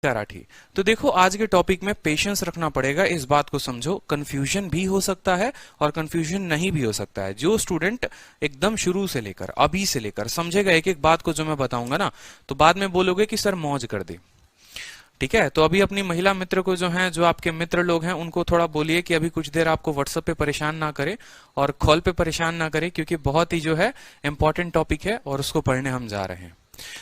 कराठी। तो देखो आज के टॉपिक में पेशेंस रखना पड़ेगा, इस बात को समझो। कंफ्यूजन भी हो सकता है और कंफ्यूजन नहीं भी हो सकता है। जो स्टूडेंट एकदम शुरू से लेकर अभी से लेकर समझेगा एक एक बात को जो मैं बताऊंगा ना, तो बाद में बोलोगे कि सर मौज कर दे। ठीक है, तो अभी अपनी महिला मित्र को जो है, जो आपके मित्र लोग हैं, उनको थोड़ा बोलिए कि अभी कुछ देर आपको व्हाट्सएप पे परेशान ना करे और कॉल पे परेशान ना करे, क्योंकि बहुत ही जो है इंपॉर्टेंट टॉपिक है और उसको पढ़ने हम जा रहे हैं।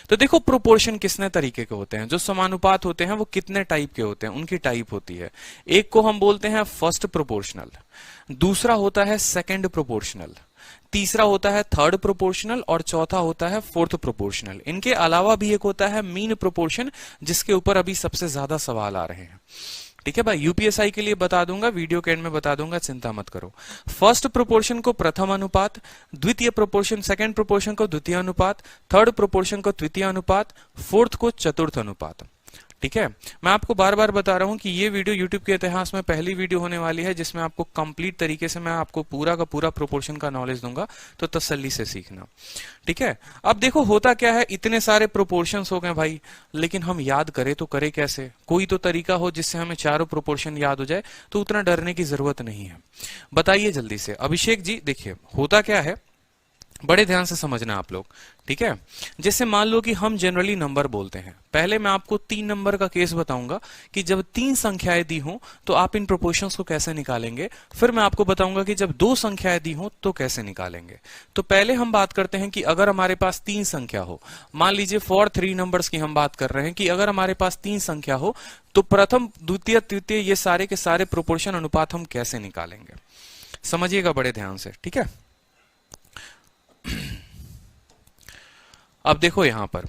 तो देखो प्रोपोर्शन कितने तरीके के होते हैं, जो समानुपात होते हैं वो कितने टाइप के होते हैं, उनकी टाइप होती है। एक को हम बोलते हैं फर्स्ट प्रोपोर्शनल, दूसरा होता है सेकंड प्रोपोर्शनल, तीसरा होता है थर्ड प्रोपोर्शनल और चौथा होता है फोर्थ प्रोपोर्शनल। इनके अलावा भी एक होता है मीन प्रोपोर्शन, जिसके ऊपर अभी सबसे ज्यादा सवाल आ रहे हैं। ठीक है भाई, यूपीएसआई के लिए बता दूंगा, वीडियो के एंड में बता दूंगा, चिंता मत करो। फर्स्ट प्रोपोर्शन को प्रथम अनुपात, द्वितीय प्रोपोर्शन सेकंड प्रोपोर्शन को द्वितीय अनुपात, थर्ड प्रोपोर्शन को तृतीय अनुपात, फोर्थ को चतुर्थ अनुपात। ठीक है, मैं आपको बार बार बता रहा हूं कि ये वीडियो यूट्यूब के इतिहास में पहली वीडियो होने वाली है जिसमें आपको कंप्लीट तरीके से मैं आपको पूरा का पूरा प्रोपोर्शन का नॉलेज दूंगा, तो तसल्ली से सीखना। ठीक है, अब देखो होता क्या है, इतने सारे प्रोपोर्शंस हो गए भाई, लेकिन हम याद करें तो करें कैसे? कोई तो तरीका हो जिससे हमें चारों प्रोपोर्शन याद हो जाए, तो उतना डरने की जरूरत नहीं है। बताइए जल्दी से अभिषेक जी। देखिए होता क्या है, बड़े ध्यान से समझना आप लोग। ठीक है, जैसे मान लो कि हम जनरली नंबर बोलते हैं। पहले मैं आपको 3 नंबर का केस बताऊंगा कि जब 3 संख्याएं दी हों तो आप इन प्रोपोर्शंस को कैसे निकालेंगे। फिर मैं आपको बताऊंगा कि जब 2 संख्याएं दी हों तो कैसे निकालेंगे। तो पहले हम बात करते हैं कि अगर हमारे पास 3 संख्या हो, मान लीजिए फॉर 3 नंबर्स की हम बात कर रहे हैं कि अगर हमारे पास 3 संख्या हो तो प्रथम द्वितीय तृतीय ये सारे के सारे प्रोपोर्शन अनुपात हम कैसे निकालेंगे, समझिएगा बड़े ध्यान से। ठीक है, अब देखो यहां पर,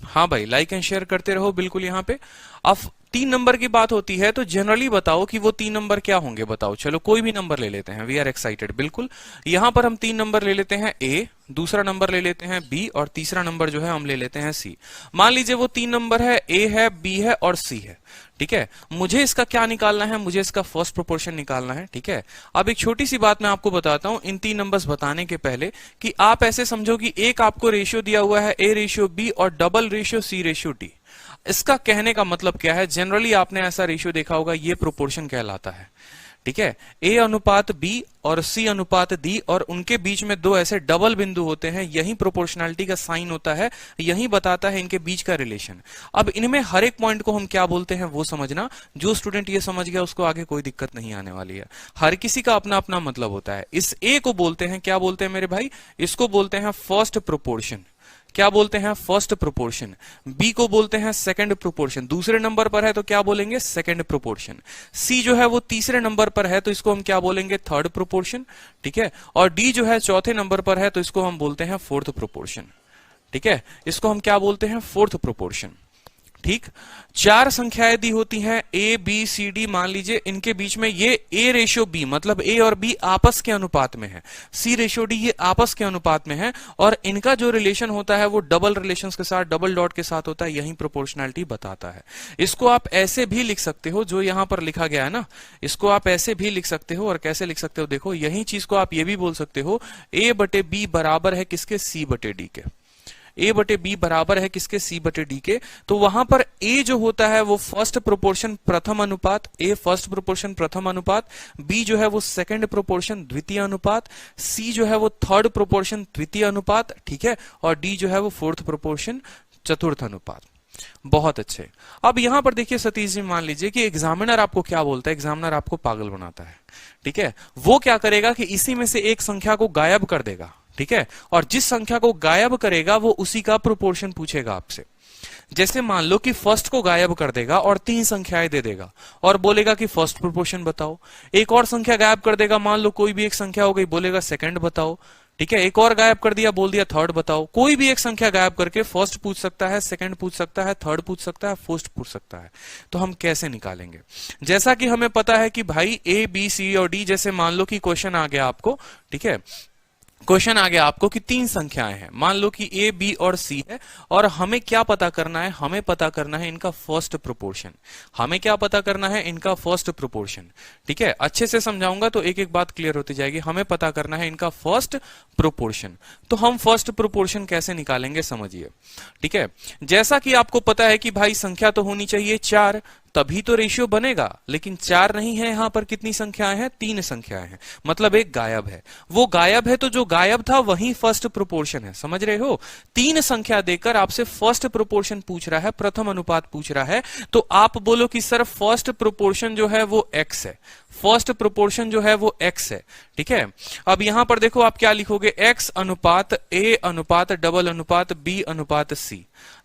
हाँ भाई लाइक एंड शेयर करते रहो बिल्कुल। यहां पे अब 3 नंबर की बात होती है तो जनरली बताओ कि वो 3 नंबर क्या होंगे, बताओ। चलो कोई भी नंबर ले लेते हैं, वी आर एक्साइटेड। बिल्कुल, यहां पर हम 3 नंबर ले लेते हैं ए, दूसरा नंबर ले लेते हैं बी और तीसरा नंबर जो है हम ले लेते हैं सी। मान लीजिए वो 3 नंबर है, ए है, बी है और सी है। ठीक है, मुझे इसका क्या निकालना है, मुझे इसका फर्स्ट प्रोपोर्शन निकालना है। ठीक है, अब एक छोटी सी बात मैं आपको बताता हूं इन 3 नंबर्स बताने के पहले, कि आप ऐसे समझो कि एक आपको रेशियो दिया हुआ है ए रेशियो बी और double ratio C ratio D. इसका कहने का मतलब क्या है, जनरली आपने ऐसा रेशियो देखा होगा, ये प्रोपोर्शन कहलाता है। ठीक है, ए अनुपात बी और सी अनुपात डी, और उनके बीच में 2 ऐसे डबल बिंदु होते हैं, यही प्रोपोर्शनलिटी का साइन होता है, यही बताता है इनके बीच का रिलेशन। अब इनमें हर एक पॉइंट को हम क्या बोलते हैं वो समझना। जो स्टूडेंट ये समझ गया उसको आगे कोई दिक्कत नहीं आने वाली है। हर किसी का अपना अपना मतलब होता है। इस ए को बोलते हैं, क्या बोलते हैं मेरे भाई, इसको बोलते हैं फर्स्ट प्रोपोर्शन। क्या बोलते हैं, फर्स्ट प्रोपोर्शन। बी को बोलते हैं सेकंड प्रोपोर्शन, दूसरे नंबर पर है तो क्या बोलेंगे, सेकंड प्रोपोर्शन। सी जो है वो तीसरे नंबर पर है तो इसको हम क्या बोलेंगे, थर्ड प्रोपोर्शन। ठीक है, और डी जो है चौथे नंबर पर है तो इसको हम बोलते हैं फोर्थ प्रोपोर्शन। ठीक है, इसको हम क्या बोलते हैं, फोर्थ प्रोपोर्शन। ठीक, 4 संख्याएं दी होती हैं ए बी सी डी, मान लीजिए इनके बीच में ये ए रेशियो बी, मतलब ए और बी आपस के अनुपात में है, सी रेशियो डी ये आपस के अनुपात में है, और इनका जो रिलेशन होता है वो डबल रिलेशंस के साथ, डबल डॉट के साथ होता है, यही प्रोपोर्शनलिटी बताता है। इसको आप ऐसे भी लिख सकते हो, जो यहां पर लिखा गया है ना, इसको आप ऐसे भी लिख सकते हो। और कैसे लिख सकते हो, देखो यही चीज को आप ये भी बोल सकते हो, ए बटे बी बराबर है किसके, सी बटे डी के। ए बटे बी बराबर है किसके, सी बटे डी के। तो वहां पर ए जो होता है वो फर्स्ट प्रोपोर्शन प्रथम अनुपात, ए फर्स्ट प्रोपोर्शन प्रथम अनुपात, बी जो है वो सेकंड प्रोपोर्शन द्वितीय अनुपात, सी जो है वो थर्ड प्रोपोर्शन तृतीय अनुपात। ठीक है, और डी जो है वो फोर्थ प्रोपोर्शन चतुर्थ अनुपात। बहुत अच्छे। अब यहां पर देखिए सतीश जी, मान लीजिए कि एग्जामिनर आपको क्या बोलता है, एग्जामिनर आपको पागल बनाता है। ठीक है, वो क्या करेगा कि इसी में से एक संख्या को गायब कर देगा। ठीक है, और जिस संख्या को गायब करेगा वो उसी का प्रोपोर्शन पूछेगा आपसे। जैसे मान लो कि फर्स्ट को गायब कर देगा और 3 संख्याएं दे देगा और बोलेगा कि फर्स्ट प्रोपोर्शन बताओ। एक और संख्या गायब कर देगा, मान लो कोई भी एक संख्या हो गई, बोलेगा सेकंड बताओ। ठीक है, एक और गायब कर दिया, बोल दिया थर्ड बताओ। कोई भी एक संख्या गायब करके फर्स्ट पूछ सकता है, सेकंड पूछ सकता है, थर्ड पूछ सकता है, फोर्थ पूछ सकता है। तो हम कैसे निकालेंगे, जैसा कि हमें पता है कि भाई ए बी सी और डी, जैसे मान लो कि क्वेश्चन आ गया आपको। ठीक है, क्वेश्चन आ गया आपको कि तीन संख्याएं हैं, मान लो कि ए बी और सी है, और हमें क्या पता करना है, हमें पता करना है इनका फर्स्ट प्रोपोर्शन। हमें क्या पता करना है, इनका फर्स्ट प्रोपोर्शन। ठीक है, अच्छे से समझाऊंगा तो एक एक बात क्लियर होती जाएगी। हमें पता करना है इनका फर्स्ट प्रोपोर्शन। तो हम फर्स्ट प्रोपोर्शन कैसे निकालेंगे समझिए। ठीक है, जैसा कि आपको पता है कि भाई संख्या तो होनी चाहिए 4, तभी तो रेशियो बनेगा, लेकिन 4 नहीं है। यहां पर कितनी संख्याएं हैं, 3 संख्याएं हैं, मतलब एक गायब है। वो गायब है तो जो गायब था वही फर्स्ट प्रोपोर्शन है, समझ रहे हो। 3 संख्या देकर आपसे फर्स्ट प्रोपोर्शन पूछ रहा है, प्रथम अनुपात पूछ रहा है, तो आप बोलो कि सर फर्स्ट प्रोपोर्शन जो है वो x है, फर्स्ट प्रोपोर्शन जो है वो x है। ठीक है, अब यहां पर देखो आप क्या लिखोगे, x अनुपात a अनुपात डबल अनुपात b अनुपात c।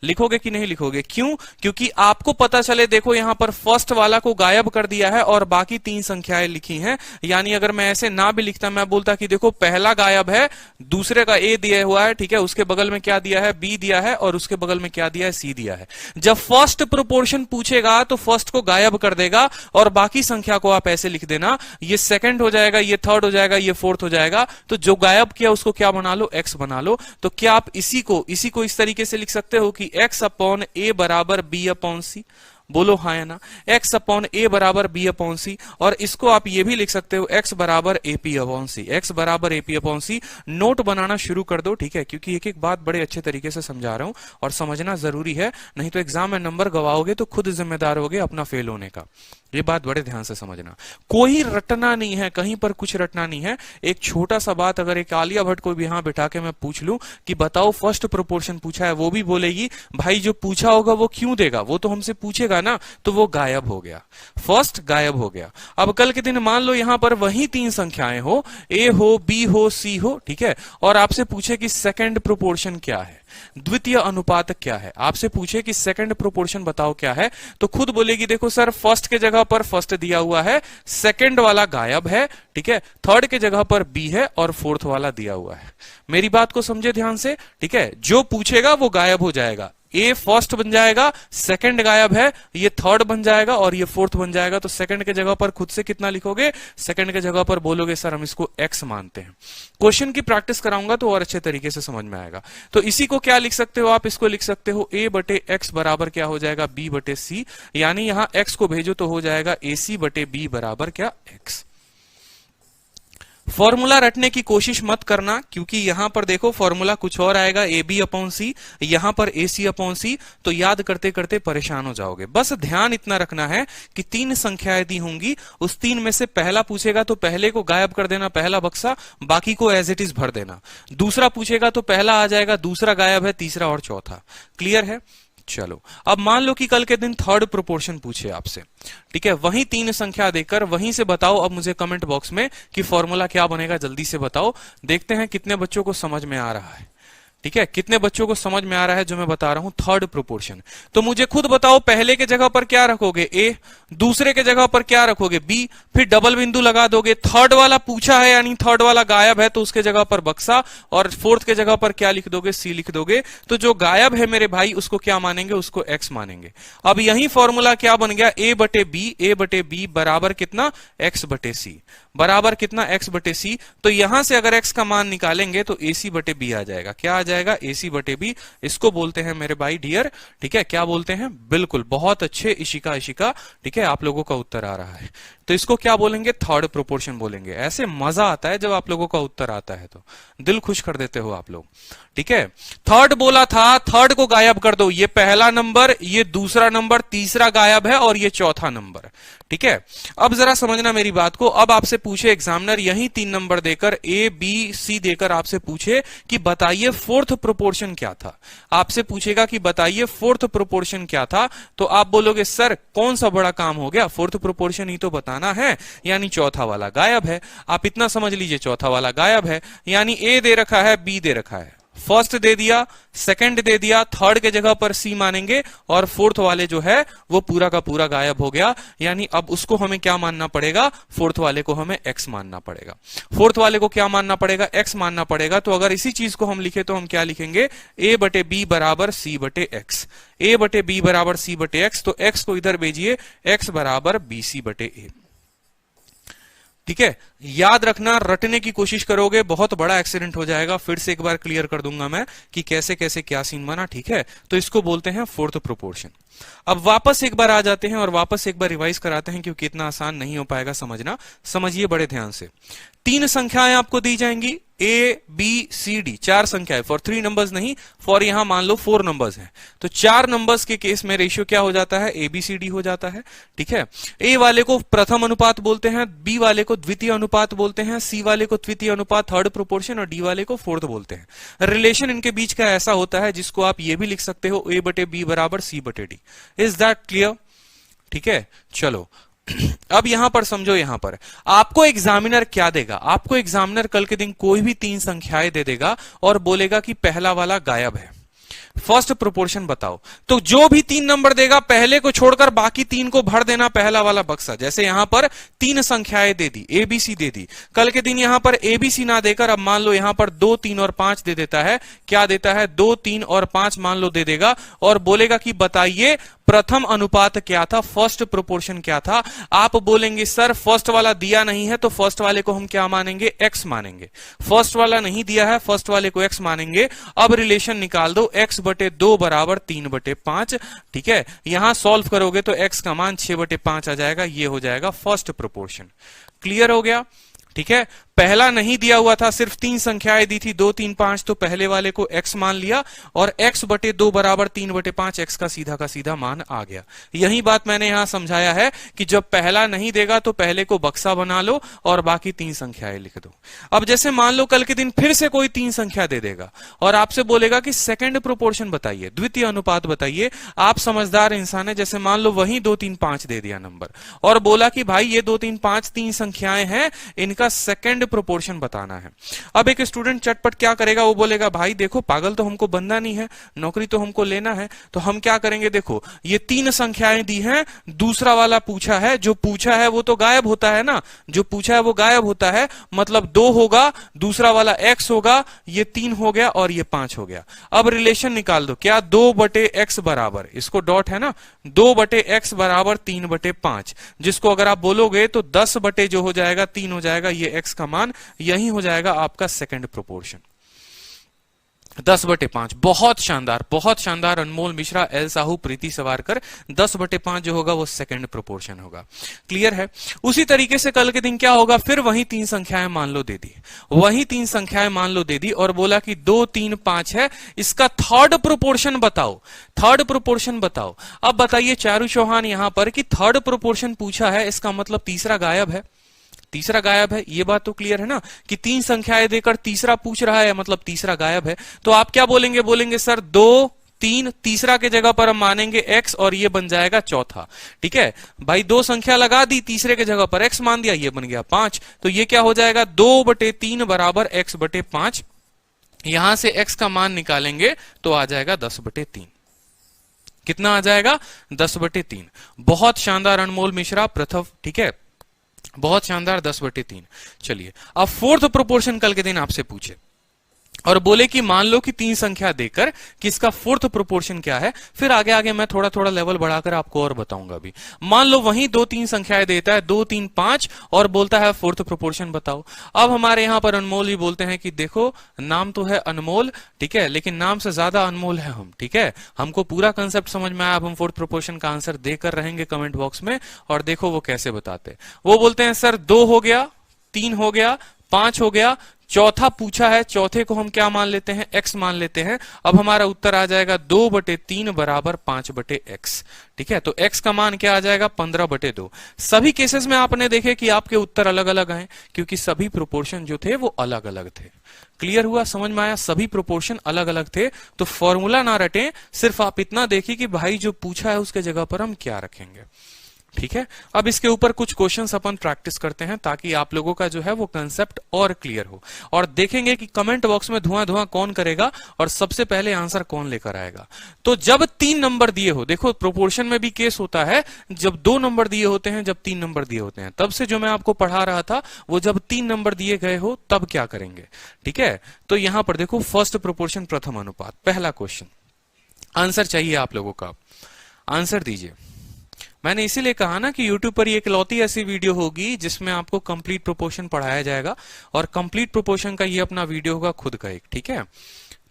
लिखोगे कि नहीं लिखोगे, क्यों? क्योंकि आपको पता चले, देखो यहां पर फर्स्ट वाला को गायब कर दिया है और बाकी 3 संख्याएं लिखी हैं। यानी अगर मैं ऐसे ना भी लिखता, मैं बोलता कि देखो पहला गायब है, दूसरे का a दिया हुआ है, ठीक है, उसके बगल में क्या दिया है, b दिया है, और उसके बगल में क्या दिया है, c दिया है। जब फर्स्ट प्रोपोर्शन पूछेगा तो फर्स्ट को गायब कर देगा और बाकी संख्या को आप ऐसे लिख देना, ये सेकंड हो जाएगा, ये थर्ड हो जाएगा, ये फोर्थ हो जाएगा। तो जो गायब किया उसको क्या बना लो, x बना लो। तो क्या आप इसी को इस तरीके से लिख सकते हो कि x अपॉन a बराबर b अपॉन c। बोलो हाँ या ना, x अपॉन a बराबर b अपॉन c। और इसको आप ये भी लिख सकते हो x बराबर ap अपॉन c, x बराबर ap अपॉन c। नोट बनाना शुरू कर दो, ठीक है, क्योंकि एक एक बात बड़े अच्छे तरीके से समझा रहा हूं और समझना जरूरी है, नहीं तो एग्जाम में नंबर गवाओगे तो खुद जिम्मेदार होगे अपना फेल होने का। ये बात बड़े ध्यान से समझना, कोई रटना नहीं है, कहीं पर कुछ रटना नहीं है। एक छोटा सा बात अगर एक आलिया भट्ट को भी यहां बिठा के मैं पूछ लूं कि बताओ फर्स्ट प्रोपोर्शन पूछा है, वो भी बोलेगी भाई जो पूछा होगा वो क्यों देगा, वो तो हमसे पूछेगा ना। तो वो गायब हो गया, फर्स्ट गायब हो गया। अब कल के दिन मान लो यहां पर वही 3 संख्याएं हो, ए हो, बी हो, सी हो, ठीक है, और आपसे पूछे कि सेकंड प्रोपोर्शन क्या है, द्वितीय अनुपात क्या है, आपसे पूछे कि सेकंड प्रोपोर्शन बताओ क्या है, तो खुद बोलेगी देखो सर फर्स्ट के जगह पर फर्स्ट दिया हुआ है, सेकंड वाला गायब है, ठीक है, थर्ड के जगह पर बी है और फोर्थ वाला दिया हुआ है। मेरी बात को समझे ध्यान से, ठीक है, जो पूछेगा वो गायब हो जाएगा। ए फर्स्ट बन जाएगा, सेकंड गायब है, ये थर्ड बन जाएगा और ये फोर्थ बन जाएगा। तो सेकंड के जगह पर खुद से कितना लिखोगे, सेकंड के जगह पर बोलोगे सर हम इसको x मानते हैं। क्वेश्चन की प्रैक्टिस कराऊंगा तो और अच्छे तरीके से समझ में आएगा। तो इसी को क्या लिख सकते हो आप, इसको लिख सकते हो a बटे x बराबर क्या हो जाएगा, b बटे c। यानी यहां x को भेजो तो हो जाएगा ac बटे b बराबर क्या, x। फॉर्मूला रटने की कोशिश मत करना, क्योंकि यहां पर देखो फॉर्मूला कुछ और आएगा, ए बी अपॉन सी, यहां पर ए सी अपॉन सी, तो याद करते करते परेशान हो जाओगे। बस ध्यान इतना रखना है कि 3 संख्याएं दी होंगी, उस 3 में से पहला पूछेगा तो पहले को गायब कर देना, पहला बक्सा, बाकी को एज इट इज भर देना। दूसरा पूछेगा तो पहला आ जाएगा, दूसरा गायब है, तीसरा और चौथा। क्लियर है? चलो अब मान लो कि कल के दिन थर्ड प्रोपोर्शन पूछे आपसे, ठीक है, वही 3 संख्या देकर वहीं से बताओ। अब मुझे कमेंट बॉक्स में कि फॉर्मूला क्या बनेगा जल्दी से बताओ, देखते हैं कितने बच्चों को समझ में आ रहा है। ठीक है, कितने बच्चों को समझ में आ रहा है जो मैं बता रहा हूं, थर्ड प्रोपोर्शन। तो मुझे खुद बताओ, पहले के जगह पर क्या रखोगे, ए, दूसरे के जगह पर क्या रखोगे, बी, फिर डबल बिंदु लगा दोगे। थर्ड वाला पूछा है यानी थर्ड वाला गायब है, तो उसके जगह पर बक्सा, और फोर्थ के जगह पर क्या लिख दोगे, सी लिख दोगे। तो जो गायब है मेरे भाई उसको क्या मानेंगे, उसको एक्स मानेंगे। अब यही फॉर्मूला क्या बन गया, ए बटे बी बराबर कितना, एक्स बटे सी, बराबर कितना, एक्स बटे सी। तो यहां से अगर एक्स का मान निकालेंगे तो ए सी बटे बी आ जाएगा। क्या आ जाएगा, ए सी बटे बी। इसको बोलते हैं मेरे भाई डियर, ठीक है, क्या बोलते हैं, बिल्कुल बहुत अच्छे, इशिका इशिका, ठीक है, आप लोगों का उत्तर आ रहा है। तो इसको क्या बोलेंगे, थर्ड प्रोपोर्शन बोलेंगे। ऐसे मजा आता है जब आप लोगों का उत्तर आता है, तो दिल खुश कर देते हो आप लोग। ठीक है, थर्ड बोला था, थर्ड को गायब कर दो, ये पहला नंबर, ये दूसरा नंबर, तीसरा गायब है और ये चौथा नंबर। ठीक है, अब जरा समझना मेरी बात को। अब आपसे पूछे एग्जामिनर यही 3 नंबर देकर, ए बी सी देकर आपसे पूछे कि बताइए फोर्थ प्रोपोर्शन क्या था। आपसे पूछेगा कि बताइए फोर्थ प्रोपोर्शन क्या था, तो आप बोलोगे सर कौन सा बड़ा काम हो गया, फोर्थ प्रोपोर्शन ही तो बताना है, यानी चौथा वाला गायब है। आप इतना समझ लीजिए, चौथा वाला गायब है, यानी ए दे रखा है, बी दे रखा है, फर्स्ट दे दिया, सेकंड दे दिया, थर्ड के जगह पर सी मानेंगे, और फोर्थ वाले जो है वो पूरा का पूरा गायब हो गया। यानी अब उसको हमें क्या मानना पड़ेगा, फोर्थ वाले को हमें एक्स मानना पड़ेगा। फोर्थ वाले को क्या मानना पड़ेगा, एक्स मानना पड़ेगा। तो अगर इसी चीज को हम लिखे तो हम क्या लिखेंगे, ए बटे बी बराबर सी बटे एक्स, ए बटे बी बराबर सी बटे एक्स। तो एक्स को इधर भेजिए, एक्स बराबर बी सी बटे ए। ठीक है, याद रखना, रटने की कोशिश करोगे बहुत बड़ा एक्सीडेंट हो जाएगा। फिर से एक बार क्लियर कर दूंगा मैं कि कैसे कैसे क्या सीन बना, ठीक है। तो इसको बोलते हैं फोर्थ प्रोपोर्शन। अब वापस एक बार आ जाते हैं और वापस एक बार रिवाइज कराते हैं, क्योंकि इतना आसान नहीं हो पाएगा समझना। समझिए बड़े ध्यान से। तीन संख्याएं आपको दी जाएंगी, ए बी सी डी, चार संख्याएं, फॉर 3 नंबर्स नहीं, फॉर यहां मान लो 4 नंबर्स हैं। तो 4 नंबर्स के केस में रेशियो क्या हो जाता है, ए बी सी डी हो जाता है, ठीक है। ए वाले को प्रथम अनुपात बोलते हैं, बी वाले को द्वितीय अनुपात बोलते हैं, सी वाले को तृतीय अनुपात थर्ड प्रोपोर्शन, और डी वाले को फोर्थ बोलते हैं। रिलेशन इनके बीच का ऐसा होता है जिसको आप ये भी लिख सकते हो, ए बटे बी बराबर सी बटे डी। Is that clear? ठीक है, चलो अब यहां पर समझो, यहां पर आपको एग्जामिनर क्या देगा। आपको एग्जामिनर कल के दिन कोई भी 3 संख्याएं दे देगा और बोलेगा कि पहला वाला गायब है, फर्स्ट प्रोपोर्शन बताओ। तो जो भी 3 नंबर देगा पहले को छोड़कर बाकी 3 को भर देना पहला वाला बक्सा। जैसे यहां पर 3 संख्याएं दे दी, एबीसी दे दी, कल के दिन यहां पर एबीसी ना देकर अब मान लो यहां पर 2, 3 और 5 दे देता है। क्या देता है, 2, 3 और 5 मान लो दे देगा और बोलेगा कि बताइए प्रथम अनुपात क्या था, फर्स्ट प्रोपोर्शन क्या था। आप बोलेंगे सर फर्स्ट वाला दिया नहीं है, तो फर्स्ट वाले को हम क्या मानेंगे, एक्स मानेंगे। फर्स्ट वाला नहीं दिया है, फर्स्ट वाले को एक्स मानेंगे। अब रिलेशन निकाल दो, एक्स बटे 2 बराबर 3 बटे 5, ठीक है। यहां सॉल्व करोगे तो एक्स का मान 6 बटे 5 आ जाएगा, ये हो जाएगा फर्स्ट प्रोपोर्शन। क्लियर हो गया, ठीक है। पहला नहीं दिया हुआ था, सिर्फ 3 संख्याएं दी थी, 2, 3, 5, तो पहले वाले को x मान लिया और x बटे 2 बराबर 3 बटे 5, x का सीधा मान आ गया। यही बात मैंने यहां समझाया है कि जब पहला नहीं देगा तो पहले को बक्सा बना लो और बाकी 3 संख्याएं लिख दो। अब जैसे मान लो कल के दिन फिर से कोई 3 संख्या दे देगा और आपसे बोलेगा कि सेकंड प्रोपोर्शन बताइए, द्वितीय अनुपात बताइए। आप समझदार इंसान है, जैसे मान लो वही 2, 3, 5 दे दिया नंबर और बोला कि भाई ये 2, 3, 5 3 संख्याएं हैं, इनका सेकंड प्रोपोर्शन बताना है। अब एक स्टूडेंट चटपट क्या करेगा, वो बोलेगा भाई देखो पागल तो हमको बनना नहीं है, नौकरी तो हमको लेना है। तो हम क्या करेंगे, देखो ये 3 संख्याएं दी हैं, दूसरा वाला पूछा है, जो पूछा है वो तो गायब होता है ना, जो पूछा है वो गायब होता है, मतलब 2 होगा, दूसरा वाला x होगा, ये 3 हो गया और ये 5 हो गया। अब रिलेशन निकाल दो, क्या 2 बटे x बराबर, इसको डॉट है ना, 2 बटे x बराबर 3 बटे 5, जिसको अगर आप बोलोगे तो 10 बटे जो हो जाएगा 3 हो जाएगा, ये x का मान, यही हो जाएगा आपका सेकंड प्रोपोर्शन, 10 बटे 5। बहुत शानदार अनमोल मिश्रा, एल साहू, प्रीति सवारकर, 10 बटे 5 जो होगा वो सेकंड प्रोपोर्शन होगा। क्लियर है। उसी तरीके से कल के दिन क्या होगा, फिर वही 3 संख्याएं मान लो दे दी, वही 3 संख्याएं मान लो दे दी और बोला कि 2, 3, 5 है, इसका थर्ड प्रोपोर्शन बताओ, थर्ड प्रोपोर्शन बताओ। अब बताइए चारू चौहान यहां पर कि थर्ड प्रोपोर्शन पूछा है, इसका मतलब तीसरा गायब है, तीसरा गायब है। ये बात तो क्लियर है ना कि 3 संख्याएं देकर तीसरा पूछ रहा है, मतलब तीसरा गायब है। तो आप क्या बोलेंगे, बोलेंगे सर 2, 3, तीसरा के जगह पर हम मानेंगे x और ये बन जाएगा चौथा। ठीक है भाई, 2 संख्या लगा दी, तीसरे के जगह पर x मान दिया, ये बन गया 5। तो ये क्या हो जाएगा, 2 बटे 3 बराबर x बटे 5। यहां से x का मान निकालेंगे तो आ जाएगा 10 बटे 3। कितना आ जाएगा, 10 बटे 3। बहुत शानदार अनमोल मिश्रा, प्रथम, ठीक है, बहुत शानदार, 10 बटे 3। चलिए अब फोर्थ प्रोपोर्शन कल के दिन आपसे पूछे और बोले कि मान लो कि 3 संख्या देकर कि इसका फोर्थ प्रोपोर्शन क्या है। फिर आगे आगे मैं थोड़ा थोड़ा लेवल बढ़ाकर आपको और बताऊंगा भी। मान लो वही 2, 3 संख्याएं देता है, 2, 3, 5, और बोलता है फोर्थ प्रोपोर्शन बताओ। अब हमारे यहां पर अनमोल ही बोलते हैं कि देखो नाम तो है अनमोल, ठीक है, लेकिन नाम से ज्यादा अनमोल है हम, ठीक है। हमको पूरा कंसेप्ट समझ में आया, अब हम फोर्थ प्रोपोर्शन का आंसर देकर रहेंगे कमेंट बॉक्स में, और देखो वो कैसे बताते। वो बोलते हैं सर 2 हो गया, 3 हो गया, 5 हो गया, चौथा पूछा है, चौथे को हम क्या मान लेते हैं, x मान लेते हैं। अब हमारा उत्तर आ जाएगा 2 बटे 3 बराबर 5 बटे x। ठीक है, तो x का मान क्या आ जाएगा, 15 बटे 2। सभी केसेस में आपने देखे कि आपके उत्तर अलग अलग आए, क्योंकि सभी प्रोपोर्शन जो थे वो अलग अलग थे। क्लियर हुआ, समझ में आया, सभी प्रोपोर्शन अलग अलग थे। तो फॉर्मूला ना रटें, सिर्फ आप इतना देखिए कि भाई जो पूछा है उसके जगह पर हम क्या रखेंगे। ठीक है, अब इसके ऊपर कुछ क्वेश्चंस अपन प्रैक्टिस करते हैं ताकि आप लोगों का जो है वो कंसेप्ट और क्लियर हो, और देखेंगे कि कमेंट बॉक्स में धुआं धुआं कौन करेगा और सबसे पहले आंसर कौन लेकर आएगा। तो जब 3 नंबर दिए हो, देखो प्रोपोर्शन में भी केस होता है जब 2 नंबर दिए होते हैं, जब 3 नंबर दिए होते हैं। तब से जो मैं आपको पढ़ा रहा था वो जब 3 नंबर दिए गए हो तब क्या करेंगे। ठीक है, तो यहां पर देखो फर्स्ट प्रोपोर्शन प्रथम अनुपात, पहला क्वेश्चन, आंसर चाहिए आप लोगों का, आंसर दीजिए। मैंने इसीलिए कहा ना कि YouTube पर ये इकलौती ऐसी वीडियो होगी जिसमें आपको कंप्लीट प्रोपोर्शन पढ़ाया जाएगा, और कंप्लीट प्रोपोर्शन का ये अपना वीडियो होगा खुद का एक, ठीक है,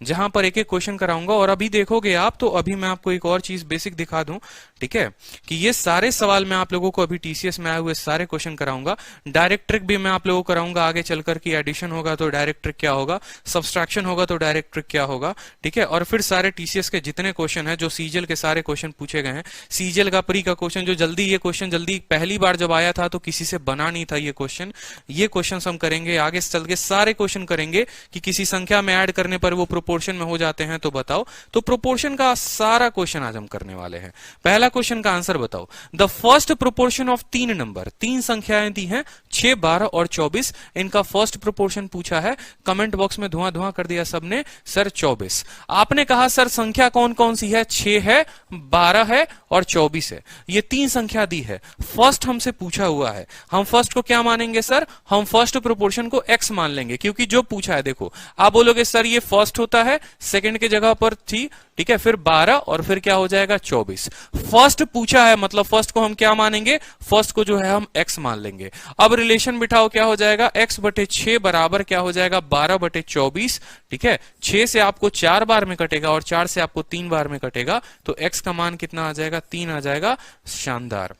जहां पर एक एक क्वेश्चन कराऊंगा। और अभी देखोगे आप, तो अभी मैं आपको एक और चीज बेसिक दिखा दूं, ठीक है, कि ये सारे सवाल मैं आप लोगों को अभी टीसीएस में आए हुए सारे क्वेश्चन कराऊंगा। डायरेक्ट ट्रिक भी मैं आप लोगों को कराऊंगा आगे चलकर, की एडिशन होगा तो डायरेक्ट ट्रिक क्या होगा, सब्सट्रैक्शन होगा तो डायरेक्ट ट्रिक क्या होगा, ठीक है। और फिर सारे टीसीएस के जितने क्वेश्चन है, जो सीजीएल के सारे क्वेश्चन पूछे गए हैं, सीजीएल का प्री का क्वेश्चन, जो जल्दी ये क्वेश्चन जल्दी पहली बार जब आया था तो किसी से बना नहीं था ये क्वेश्चन हम करेंगे आगे चल के, सारे क्वेश्चन करेंगे कि किसी संख्या में ऐड करने पर वो प्रोपोर्शन में हो जाते हैं तो बताओ। तो प्रोपोर्शन का सारा क्वेश्चन आज हम करने वाले हैं। पहला क्वेश्चन का आंसर बताओ, the first proportion of 3 number, 3 संख्याएं दी हैं 6, 12 और 24, इनका फर्स्ट प्रोपोर्शन पूछा है। कमेंट बॉक्स में धुआं धुआं कर दिया सबने, सर 24। आपने कहा सर संख्या कौन कौन सी है, 6 है, 12 है और 24 है, ये 3 संख्या दी है। फर्स्ट हमसे पूछा हुआ है, हम फर्स्ट को क्या मानेंगे सर, हम फर्स्ट प्रोपोर्शन को x मान लेंगे, क्योंकि जो पूछा है, देखो आप बोलोगे सर ये फर्स्ट होता है, सेकंड की जगह पर थी, ठीक है, फिर 12 और फिर क्या हो जाएगा 24। फर्स्ट पूछा है मतलब फर्स्ट को हम क्या मानेंगे, फर्स्ट को जो है हम x मान लेंगे। अब रिलेशन बिठाओ, क्या हो जाएगा, x बटे 6 बराबर क्या हो जाएगा 12 बटे 24, ठीक है। 6 से आपको 4 बार में कटेगा और 4 से आपको 3 बार में कटेगा, तो x का मान कितना आ जाएगा, 3 आ जाएगा। शानदार,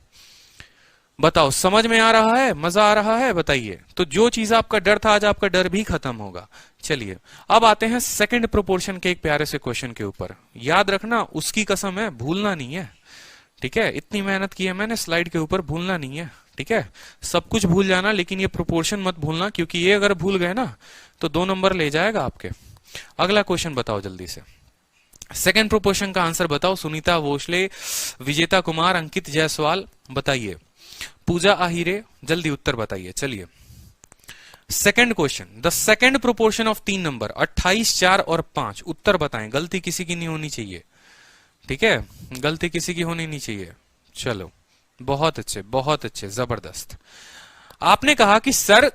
बताओ समझ में आ रहा है, मजा आ रहा है, बताइए। तो जो चीज आपका डर था आज आपका डर भी खत्म होगा। चलिए अब आते हैं सेकंड प्रोपोर्शन के एक प्यारे से क्वेश्चन के ऊपर। याद रखना, उसकी कसम है, भूलना नहीं है, ठीक है। इतनी मेहनत की है मैंने स्लाइड के ऊपर, भूलना नहीं है, ठीक है। सब कुछ भूल जाना लेकिन ये प्रोपोर्शन मत भूलना, क्योंकि ये अगर भूल गए ना तो 2 नंबर ले जाएगा आपके। अगला क्वेश्चन बताओ जल्दी से, सेकंड प्रोपोर्शन का आंसर बताओ। सुनीता भोसले, विजेता कुमार, अंकित जायसवाल, बताइए। पूजा आहिरे, जल्दी उत्तर बताइए। चलिए second question, the second proportion of 3 number 28, 4 और 5, उत्तर बताएं। गलती किसी की नहीं होनी चाहिए, ठीक है, गलती किसी की होनी नहीं चाहिए। चलो बहुत अच्छे, बहुत अच्छे, जबरदस्त। आपने कहा कि सर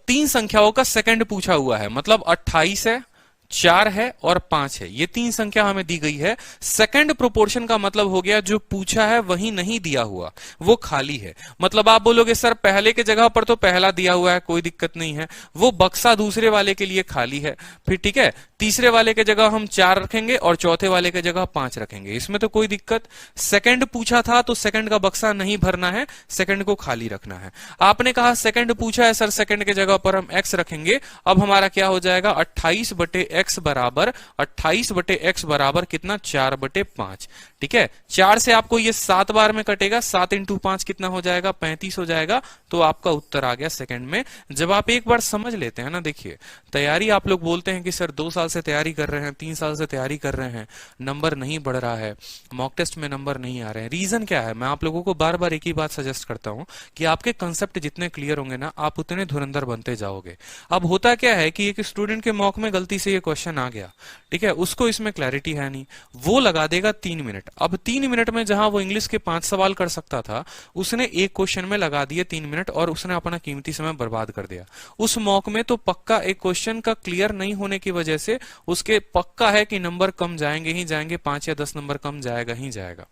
3 संख्याओं का सेकंड पूछा हुआ है, मतलब 28 है, 4 है और 5 है, ये 3 संख्या हमें दी गई है। सेकंड प्रोपोर्शन का मतलब हो गया जो पूछा है वही नहीं दिया हुआ, वो खाली है। मतलब आप बोलोगे सर पहले के जगह पर तो पहला दिया हुआ है, कोई दिक्कत नहीं है, वो बक्सा दूसरे वाले के लिए खाली है, फिर ठीक है, तीसरे वाले के जगह हम 4 रखेंगे और चौथे वाले के जगह 5 रखेंगे, इसमें तो कोई दिक्कत। सेकंड पूछा था तो सेकंड का बक्सा नहीं भरना है, सेकंड को खाली रखना है। आपने कहा सेकंड पूछा है सर, सेकंड के जगह पर हम x रखेंगे। अब हमारा क्या हो जाएगा, 28 बटे x बराबर, 28 बटे x बराबर कितना, 4 बटे 5, ठीक है। 4 से आपको ये 7 बार में कटेगा, 7 इंटू 5 कितना हो जाएगा, 35 हो जाएगा। तो आपका उत्तर आ गया सेकंड में। जब आप एक बार समझ लेते हैं ना, देखिए तैयारी आप लोग बोलते हैं कि सर 2 साल से तैयारी कर रहे हैं, 3 साल से तैयारी कर रहे हैं, नंबर नहीं बढ़ रहा है, मॉक टेस्ट में नंबर नहीं आ रहे हैं, रीजन क्या है। मैं आप लोगों को बार बार एक ही बात सजेस्ट करता हूं कि आपके कंसेप्ट जितने क्लियर होंगे ना, आप उतने धुरंधर बनते जाओगे। अब होता क्या है कि एक स्टूडेंट के मॉक में गलती से ये क्वेश्चन आ गया, ठीक है, उसको इसमें क्लैरिटी है नहीं, वो लगा देगा 3 मिनट। अब 3 मिनट में जहां वो इंग्लिश के 5 सवाल कर सकता था, उसने एक क्वेश्चन में लगा दिए 3 मिनट और उसने अपना कीमती समय बर्बाद कर दिया। उस मॉक में तो पक्का एक क्वेश्चन का क्लियर नहीं होने की वजह से उसके पक्का है कि नंबर कम जाएंगे ही जाएंगे, 5 या 10 नंबर कम जाएगा ही जाएगा।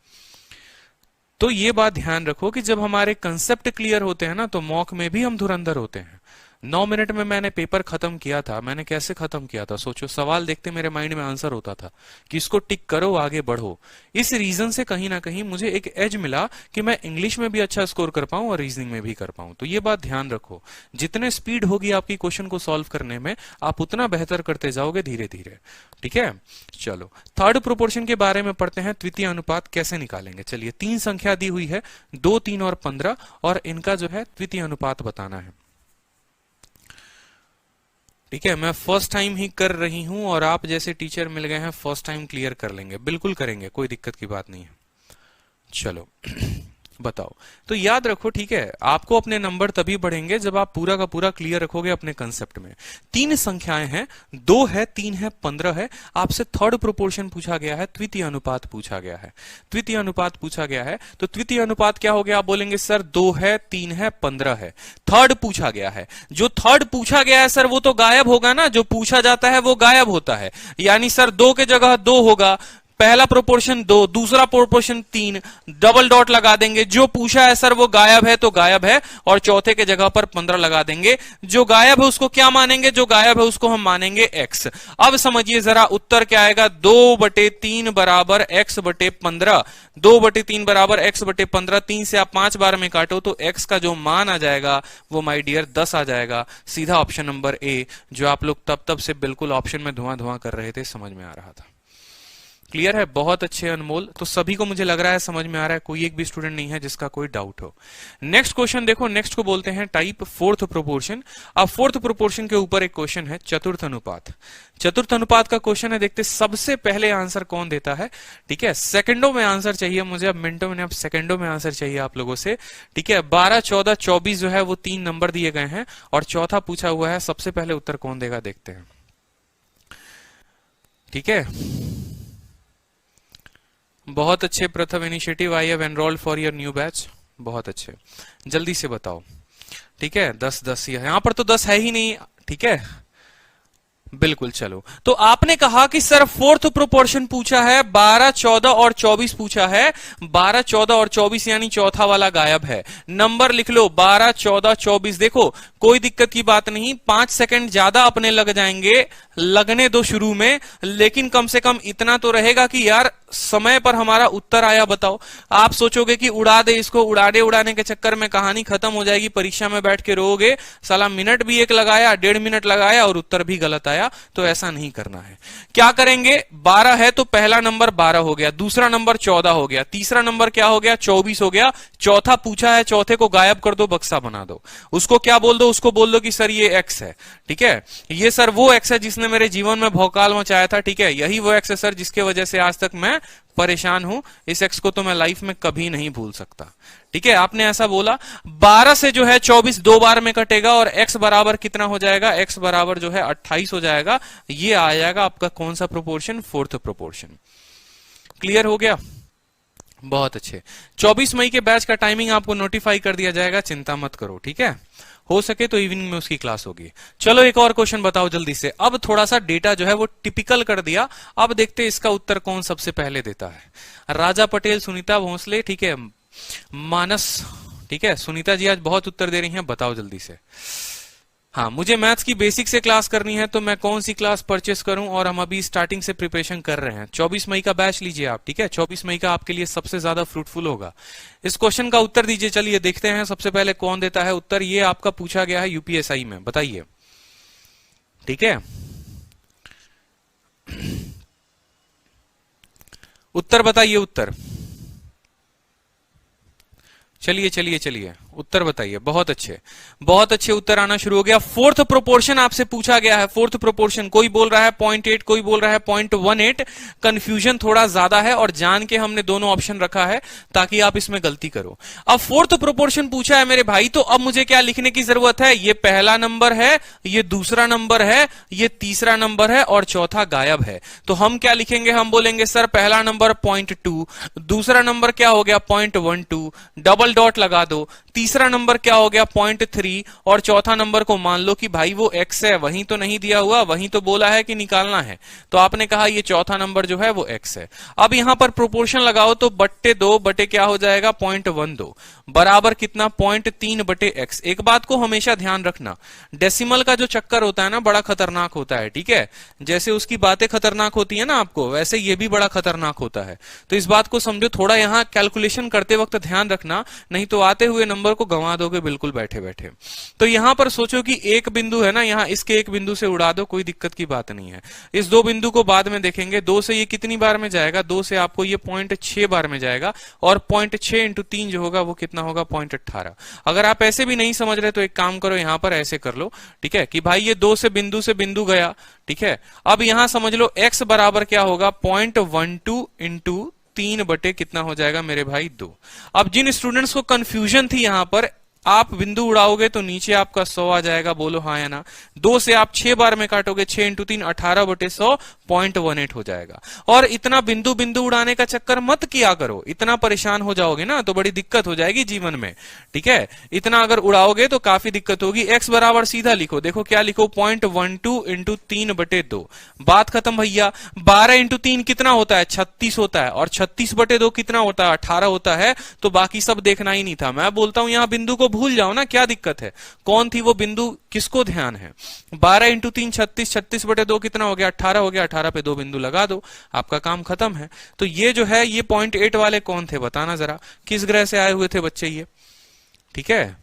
तो ये बात ध्यान रखो कि जब हमारे कंसेप्ट क्लियर होते हैं ना, तो मॉक में भी हम धुरंधर होते हैं। 9 मिनट में मैंने पेपर खत्म किया था। मैंने कैसे खत्म किया था, सोचो, सवाल देखते मेरे माइंड में आंसर होता था कि इसको टिक करो, आगे बढ़ो। इस रीजन से कहीं ना कहीं मुझे एक एज मिला कि मैं इंग्लिश में भी अच्छा स्कोर कर पाऊं और रीजनिंग में भी कर पाऊं। तो ये बात ध्यान रखो, जितने स्पीड होगी आपकी क्वेश्चन को सॉल्व करने में, आप उतना बेहतर करते जाओगे धीरे धीरे, ठीक है। चलो थर्ड प्रोपोर्शन के बारे में पढ़ते हैं, द्वितीय अनुपात कैसे निकालेंगे। चलिए 3 संख्या दी हुई है, 2, 3 और 15, और इनका जो है द्वितीय अनुपात बताना है, ठीक है। मैं फर्स्ट टाइम ही कर रही हूं और आप जैसे टीचर मिल गए हैं, फर्स्ट टाइम क्लियर कर लेंगे, बिल्कुल करेंगे, कोई दिक्कत की बात नहीं है। चलो बताओ, तो याद रखो, ठीक है, आपको अपने नंबर तभी बढ़ेंगे जब आप पूरा का पूरा क्लियर रखोगे अपने कंसेप्ट में। 3 संख्याएं हैं, 2 है, 3 है, 15 है। आपसे थर्ड प्रोपोर्शन पूछा गया है, द्वितीय अनुपात पूछा गया है, द्वितीय अनुपात पूछा गया है। तो द्वितीय अनुपात क्या हो गया, आप बोलेंगे सर 2 है, 3 है, 15 है। थर्ड पूछा गया है, जो थर्ड पूछा गया है सर वो तो गायब होगा ना, जो पूछा जाता है वो गायब होता है। यानी सर 2 के जगह 2 होगा, पहला प्रोपोर्शन 2, दूसरा प्रोपोर्शन 3, डबल डॉट लगा देंगे। जो पूछा है सर वो गायब है तो गायब है, और चौथे के जगह पर 15 लगा देंगे। जो गायब है उसको क्या मानेंगे? जो गायब है उसको हम मानेंगे x। अब समझिए जरा उत्तर क्या आएगा, 2/3 बराबर x/15। 2/3 बराबर x/15। 3 से आप 5 बार में काटो तो x का जो मान आ जाएगा वो माय डियर 10 आ जाएगा। सीधा ऑप्शन नंबर ए, जो आप लोग तब से बिल्कुल ऑप्शन में धुआं धुआं कर रहे थे, समझ में आ रहा था। क्लियर है? बहुत अच्छे अनमोल। तो सभी को मुझे लग रहा है समझ में आ रहा है, कोई एक भी स्टूडेंट नहीं है जिसका कोई डाउट हो। नेक्स्ट क्वेश्चन देखो, नेक्स्ट को बोलते हैं टाइप फोर्थ प्रोपोर्शन। अब फोर्थ प्रोपोर्शन के ऊपर एक क्वेश्चन है चतुर्थ अनुपात। चतुर्थ अनुपात का क्वेश्चन है, देखते सबसे पहले आंसर कौन देता है। ठीक है, सेकंडों में आंसर चाहिए मुझे, अब मिनटों में, अब सेकंडों में आंसर चाहिए आप लोगों से। ठीक है, 12, 14, 24 जो है वो 3 नंबर दिए गए हैं, और चौथा पूछा हुआ है। सबसे पहले उत्तर कौन देगा देखते हैं। ठीक है, बहुत अच्छे प्रथम initiative. I have enrolled for your new batch. बहुत अच्छे, जल्दी से बताओ। ठीक है, 10-10 यहां पर तो 10 है ही नहीं। ठीक है, बिल्कुल। चलो, तो आपने कहा कि सर फोर्थ प्रोपोर्शन पूछा है, 12, 14 और 24 पूछा है। 12, 14 और 24 यानी चौथा वाला गायब है। नंबर लिख लो 12, 14, 24। देखो कोई दिक्कत की बात नहीं, 5 सेकंड ज्यादा अपने लग जाएंगे, लगने दो शुरू में, लेकिन कम से कम इतना तो रहेगा कि यार समय पर हमारा उत्तर आया। बताओ, आप सोचोगे कि उड़ा दे इसको, उड़ाने के चक्कर में कहानी खत्म हो जाएगी, परीक्षा में बैठ के रोओगे साला मिनट भी एक लगाया, 1.5 मिनट लगाया और उत्तर भी गलत आया। तो ऐसा नहीं करना है। क्या करेंगे, 12 है तो पहला नंबर 12 हो गया, दूसरा नंबर 14 हो गया, तीसरा नंबर क्या हो गया, 24 हो गया। चौथा पूछा है, चौथे को गायब कर दो, बक्सा बना दो। उसको क्या बोल दो, उसको बोल दो कि सर ये एक्स है। ठीक है, ये सर वो एक्स है जिसने मेरे जीवन में भौकाल मचाया था। ठीक है, यही वो एक्स है सर जिसके वजह से आज तक मैं परेशान हूं। इस एक्स को तो मैं लाइफ में कभी नहीं भूल सकता। ठीक है, आपने ऐसा बोला। 12 से जो है 24 2 बार में कटेगा, और x बराबर कितना हो जाएगा, x बराबर जो है 28 हो जाएगा। ये आ जाएगा आपका कौन सा प्रोपोर्शन, फोर्थ प्रोपोर्शन। क्लियर हो गया? बहुत अच्छे। 24 मई के बैच का टाइमिंग आपको नोटिफाई कर दिया जाएगा, चिंता मत करो। ठीक है, हो सके तो इवनिंग में उसकी क्लास होगी। चलो एक और क्वेश्चन बताओ जल्दी से। अब थोड़ा सा डेटा जो है वो टिपिकल कर दिया। अब देखते हैं इसका उत्तर कौन सबसे पहले देता है। राजा पटेल, सुनीता भोसले, ठीक है, मानस। ठीक है, सुनीता जी आज बहुत उत्तर दे रही हैं, बताओ जल्दी से। हाँ, मुझे मैथ्स की बेसिक से क्लास करनी है, तो मैं कौन सी क्लास परचेस करूं? और हम अभी स्टार्टिंग से प्रिपरेशन कर रहे हैं। 24 मई का बैच लीजिए आप। ठीक है, 24 मई का आपके लिए सबसे ज्यादा फ्रूटफुल होगा। इस क्वेश्चन का उत्तर दीजिए। चलिए देखते हैं सबसे पहले कौन देता है उत्तर। ये आपका पूछा गया है यूपीएसआई में, बताइए। ठीक है, उत्तर बताइए, उत्तर। चलिए उत्तर बताइए। बहुत अच्छे उत्तर आना शुरू हो गया। फोर्थ प्रोपोर्शन आपसे पूछा गया है। फोर्थ प्रोपोर्शन, कोई बोल रहा है 0.8, कोई बोल रहा है 0.18। कंफ्यूजन थोड़ा ज्यादा है, और जान के हमने दोनों ऑप्शन रखा है ताकि आप इसमें गलती करो। अब फोर्थ प्रोपोर्शन पूछा है मेरे भाई, तो अब मुझे क्या लिखने की जरूरत है? ये पहला नंबर है, ये दूसरा नंबर है, ये तीसरा नंबर है, और चौथा गायब है। तो हम क्या लिखेंगे? हम बोलेंगे सर पहला नंबर 0.2, दूसरा नंबर क्या हो गया 0.12, डबल डॉट लगा दो। तीसरा नंबर क्या हो गया 0.3, और चौथा नंबर को मान लो कि भाई वो x है, वहीं तो नहीं दिया हुआ, वहीं तो बोला है कि निकालना है। तो आपने कहा ये चौथा नंबर जो है वो x है। अब यहां पर प्रोपोर्शन लगाओ तो बट्टे 2 बटे क्या हो जाएगा 0.12 बराबर कितना 0.3 बटे x। एक बात को हमेशा ध्यान रखना, डेसिमल का जो चक्कर होता है ना बड़ा खतरनाक होता है। ठीक है, जैसे उसकी बातें खतरनाक होती है ना आपको, वैसे ये भी बड़ा खतरनाक होता है। तो इस बात को समझो, थोड़ा यहां कैलकुलेशन करते वक्त ध्यान रखना, नहीं तो आते हुए नंबर को गंवा दोगे बिल्कुल बैठे बैठे। तो यहां पर सोचो कि एक बिंदु है ना, यहां इसके एक बिंदु से उड़ा दो, कोई दिक्कत की बात नहीं है। इस दो बिंदु को बाद में देखेंगे। 2 से ये कितनी बार में जाएगा? 2 से आपको ये 0.6 बार में जाएगा, और 0.6 इंटू 3 जो होगा वो कितना होगा 0.18। अगर आप ऐसे भी नहीं समझ रहे तो एक काम करो, यहां पर ऐसे कर लो। ठीक है, कि भाई ये 2 से बिंदु गया। ठीक है, अब यहां समझ लो x बराबर क्या होगा 0.12 इंटू 3 बटे कितना हो जाएगा मेरे भाई 2। अब जिन स्टूडेंट्स को कंफ्यूजन थी यहां पर आप बिंदु उड़ाओगे तो नीचे आपका 100 आ जाएगा, बोलो हाँ या ना। 2 से आप 6 बार में काटोगे, 6 इंटू 3 18/100 0.18 हो जाएगा। और इतना बिंदु बिंदु उड़ाने का चक्कर मत किया करो, इतना परेशान हो जाओगे ना तो बड़ी दिक्कत हो जाएगी जीवन में, ठीक है। इतना अगर उड़ाओगे तो काफी दिक्कत होगी। x बराबर सीधा लिखो, देखो क्या लिखो, 0.12 इंटू 3/2, बात खत्म भैया। 12 इंटू 3 कितना होता है, 36 होता है, और 36/2 कितना होता है, 18 होता है। तो बाकी सब देखना ही नहीं था। मैं बोलता हूं यहां बिंदु को भूल जाओ ना, क्या दिक्कत है। कौन थी वो बिंदु, किसको ध्यान है। 12 इंटू 3 36, 36/2 कितना हो गया, 18 हो गया। 18 पे 2 बिंदु लगा दो, आपका काम खत्म है। तो ये जो है ये 0.8 वाले कौन थे बताना जरा, किस ग्रह से आए हुए थे बच्चे ये, ठीक है।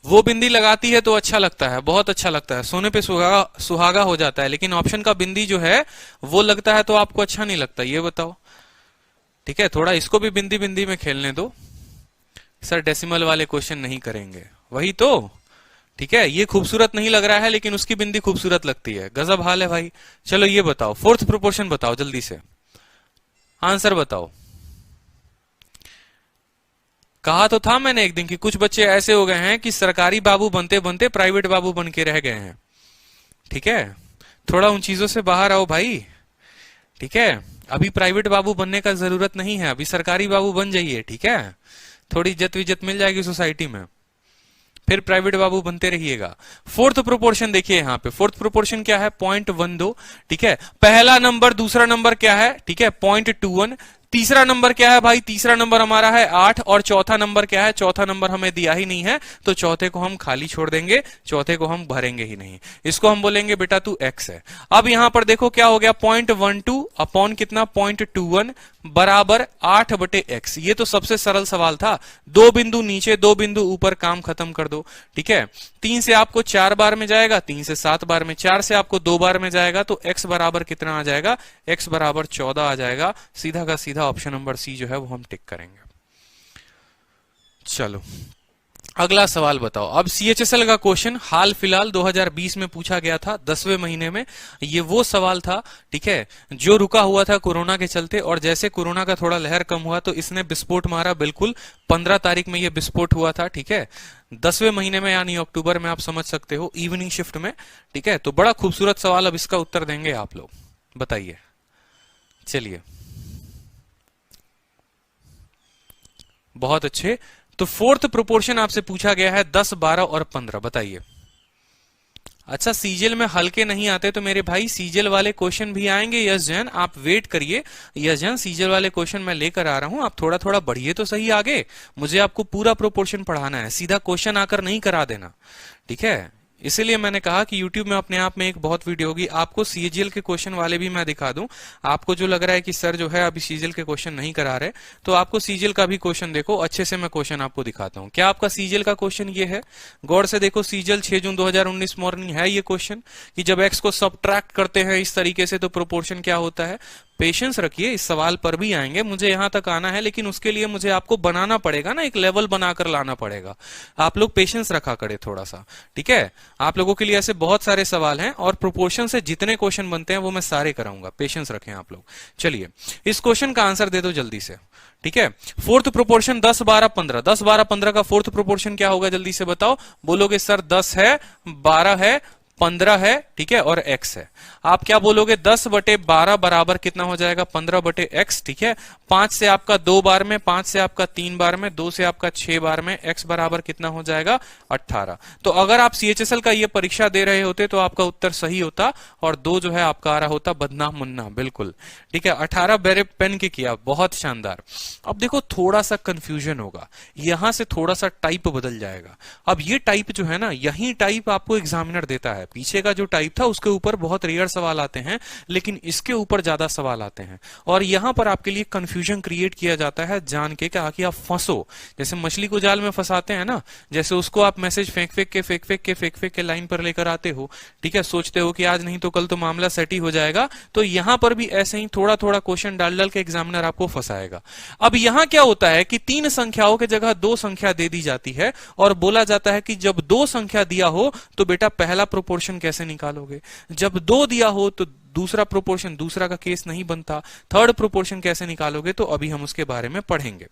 वो बिंदी लगाती है तो अच्छा लगता है, बहुत अच्छा लगता है, सोने पे सुहागा सुहागा हो जाता है। लेकिन ऑप्शन का बिंदी जो है वो लगता है तो आपको अच्छा नहीं लगता, ये बताओ, ठीक है। थोड़ा इसको भी बिंदी बिंदी में खेलने दो। सर डेसिमल वाले क्वेश्चन नहीं करेंगे, वही तो, ठीक है। ये खूबसूरत नहीं लग रहा है लेकिन उसकी बिंदी खूबसूरत लगती है, गजब हाल है भाई। चलो ये बताओ, फोर्थ प्रोपोर्शन बताओ जल्दी से, आंसर बताओ। कहा तो था मैंने एक दिन कि कुछ बच्चे ऐसे हो गए हैं कि सरकारी बाबू बनते बनते प्राइवेट बाबू बन के रह गए हैं, ठीक है। थोड़ा उन चीजों से बाहर आओ भाई, ठीक है। अभी प्राइवेट बाबू बनने का जरूरत नहीं है, अभी सरकारी बाबू बन जाइए, ठीक है। थोड़ी इज्जत विज्जत मिल जाएगी सोसाइटी में, फिर प्राइवेट बाबू बनते रहिएगा। फोर्थ प्रोपोर्शन देखिए यहाँ पे, फोर्थ प्रोपोर्शन क्या है, 0.12, ठीक है। पहला नंबर दूसरा नंबर क्या है, ठीक है, 0.21। तीसरा नंबर क्या है भाई, तीसरा नंबर हमारा है 8, और चौथा नंबर क्या है, चौथा नंबर हमें दिया ही नहीं है, तो चौथे को हम खाली छोड़ देंगे, चौथे को हम भरेंगे ही नहीं, इसको हम बोलेंगे बेटा तू x है। अब यहां पर देखो क्या हो गया, 0.12 अपॉन कितना, 0.21 बराबर 8/x। ये तो सबसे सरल सवाल था, 2 बिंदु नीचे 2 बिंदु ऊपर, काम खत्म कर दो, ठीक है। 3 से आपको 4 बार में जाएगा, 3 से 7 बार में, 4 से आपको 2 बार में जाएगा, तो x बराबर कितना आ जाएगा, x बराबर 14 आ जाएगा। सीधा का सीधा ऑप्शन नंबर सी जो है वो हम टिक करेंगे। चलो अगला सवाल बताओ। अब सीएचएसएल का क्वेश्चन हाल फिलहाल 2020 में पूछा गया था, 10वें महीने में। ये वो सवाल था, ठीक है, जो रुका हुआ था कोरोना के चलते, और जैसे कोरोना का थोड़ा लहर कम हुआ तो इसने विस्फोट मारा, बिल्कुल 15 तारीख में ये विस्फोट हुआ था, ठीक है, 10वें महीने में यानी अक्टूबर में, आप समझ सकते हो, इवनिंग शिफ्ट में, ठीक है। तो बड़ा खूबसूरत सवाल, अब इसका उत्तर देंगे आप लोग, बताइए। चलिए बहुत अच्छे। तो फोर्थ प्रोपोर्शन आपसे पूछा गया है 10, 12 और 15, बताइए। अच्छा सीजीएल में हल्के नहीं आते तो मेरे भाई सीजीएल वाले क्वेश्चन भी आएंगे, यस जैन आप वेट करिए, यस जैन सीजीएल वाले क्वेश्चन मैं लेकर आ रहा हूं, आप थोड़ा थोड़ा बढ़िए तो सही आगे। मुझे आपको पूरा प्रोपोर्शन पढ़ाना है, सीधा क्वेश्चन आकर नहीं करा देना, ठीक है। इसीलिए मैंने कहा कि YouTube में अपने आप में एक बहुत वीडियो होगी, आपको सीजीएल के क्वेश्चन वाले भी मैं दिखा दूं। आपको जो लग रहा है कि सर जो है अभी सीजीएल के क्वेश्चन नहीं करा रहे, तो आपको सीजीएल का भी क्वेश्चन देखो, अच्छे से मैं क्वेश्चन आपको दिखाता हूं। क्या आपका सीजीएल का क्वेश्चन ये है, गौर से देखो, सीजीएल 6 जून 2019 मॉर्निंग है ये क्वेश्चन, कि जब एक्स को सबट्रैक्ट करते हैं इस तरीके से तो प्रोपोर्शन क्या होता है। पेशेंस रखिए, इस सवाल पर भी आएंगे, मुझे यहां तक आना है, लेकिन उसके लिए मुझे आपको बनाना पड़ेगा ना, एक लेवल बनाकर लाना पड़ेगा। आप लोग पेशेंस रखा करें थोड़ा सा, ठीक है। आप लोगों के लिए ऐसे बहुत सारे सवाल हैं, और प्रोपोर्शन से जितने क्वेश्चन बनते हैं वो मैं सारे कराऊंगा, पेशेंस रखें आप लोग। चलिए इस क्वेश्चन का आंसर दे दो जल्दी से, ठीक है। फोर्थ प्रोपोर्शन 10, 12, 15, 10, 12, 15 का फोर्थ प्रोपोर्शन क्या होगा, जल्दी से बताओ। बोलोगे सर 10 है, 12 है, 15 है, ठीक है, और x है। आप क्या बोलोगे, 10/12 बराबर कितना हो जाएगा, 15/x, ठीक है। 5 से आपका 2 बार में, 5 से आपका 3 बार में, 2 से आपका 6 बार में, x बराबर कितना हो जाएगा, 18। तो अगर आप सीएचएसएल का ये परीक्षा दे रहे होते तो आपका उत्तर सही होता, और 2 जो है आपका आ रहा होता बदनाम मुन्ना, बिल्कुल, ठीक है। 18 बेरे पेन के किया, बहुत शानदार। अब देखो थोड़ा सा कंफ्यूजन होगा, यहां से थोड़ा सा टाइप बदल जाएगा। अब ये टाइप जो है ना, यही टाइप आपको एग्जामिनर देता है, पीछे का जो टाइप था उसके ऊपर बहुत रेयर सवाल आते हैं, लेकिन इसके ऊपर ज्यादा सवाल आते हैं, और यहां पर आपके लिए कंफ्यूजन क्रिएट किया जाता है जान के, क्या कि आप फंसो। जैसे मछली को जाल में फंसाते हैं ना, जैसे उसको आप मैसेज फेंक फेंक के लाइन पर लेकर आते हो, ठीक है, सोचते हो कि आज नहीं तो कल तो मामला सेट ही हो जाएगा। तो यहां पर भी ऐसे ही थोड़ा थोड़ा क्वेश्चन डाल डाल के एग्जामिनर आपको फंसाएगा। अब यहां क्या होता है कि 3 संख्याओं की जगह 2 संख्या दे दी जाती है, और बोला जाता है कि जब 2 संख्या दिया हो तो बेटा पहला प्रोपोर्शन कैसे निकालोगे, जब 2 दिया हो तो दूसरा प्रोपोर्शन, दूसरा का केस नहीं बनता, थर्ड प्रोपोर्शन कैसे निकालोगे, तो अभी हम उसके बारे में पढ़ेंगे,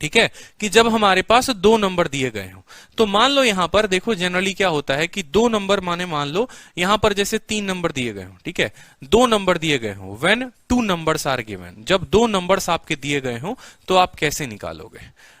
ठीक है, कि जब हमारे पास दो नंबर दिए गए हो। तो मान लो यहां पर देखो जनरली क्या होता है कि दो नंबर माने मान लो यहां पर जैसे 3 नंबर दिए गए हो, ठीक है, 2 नंबर दिए गए हो, व्हेन 2 नंबर्स आर गिवन, जब 2 नंबर्स आपके दिए गए हो तो आप कैसे निकालोगे,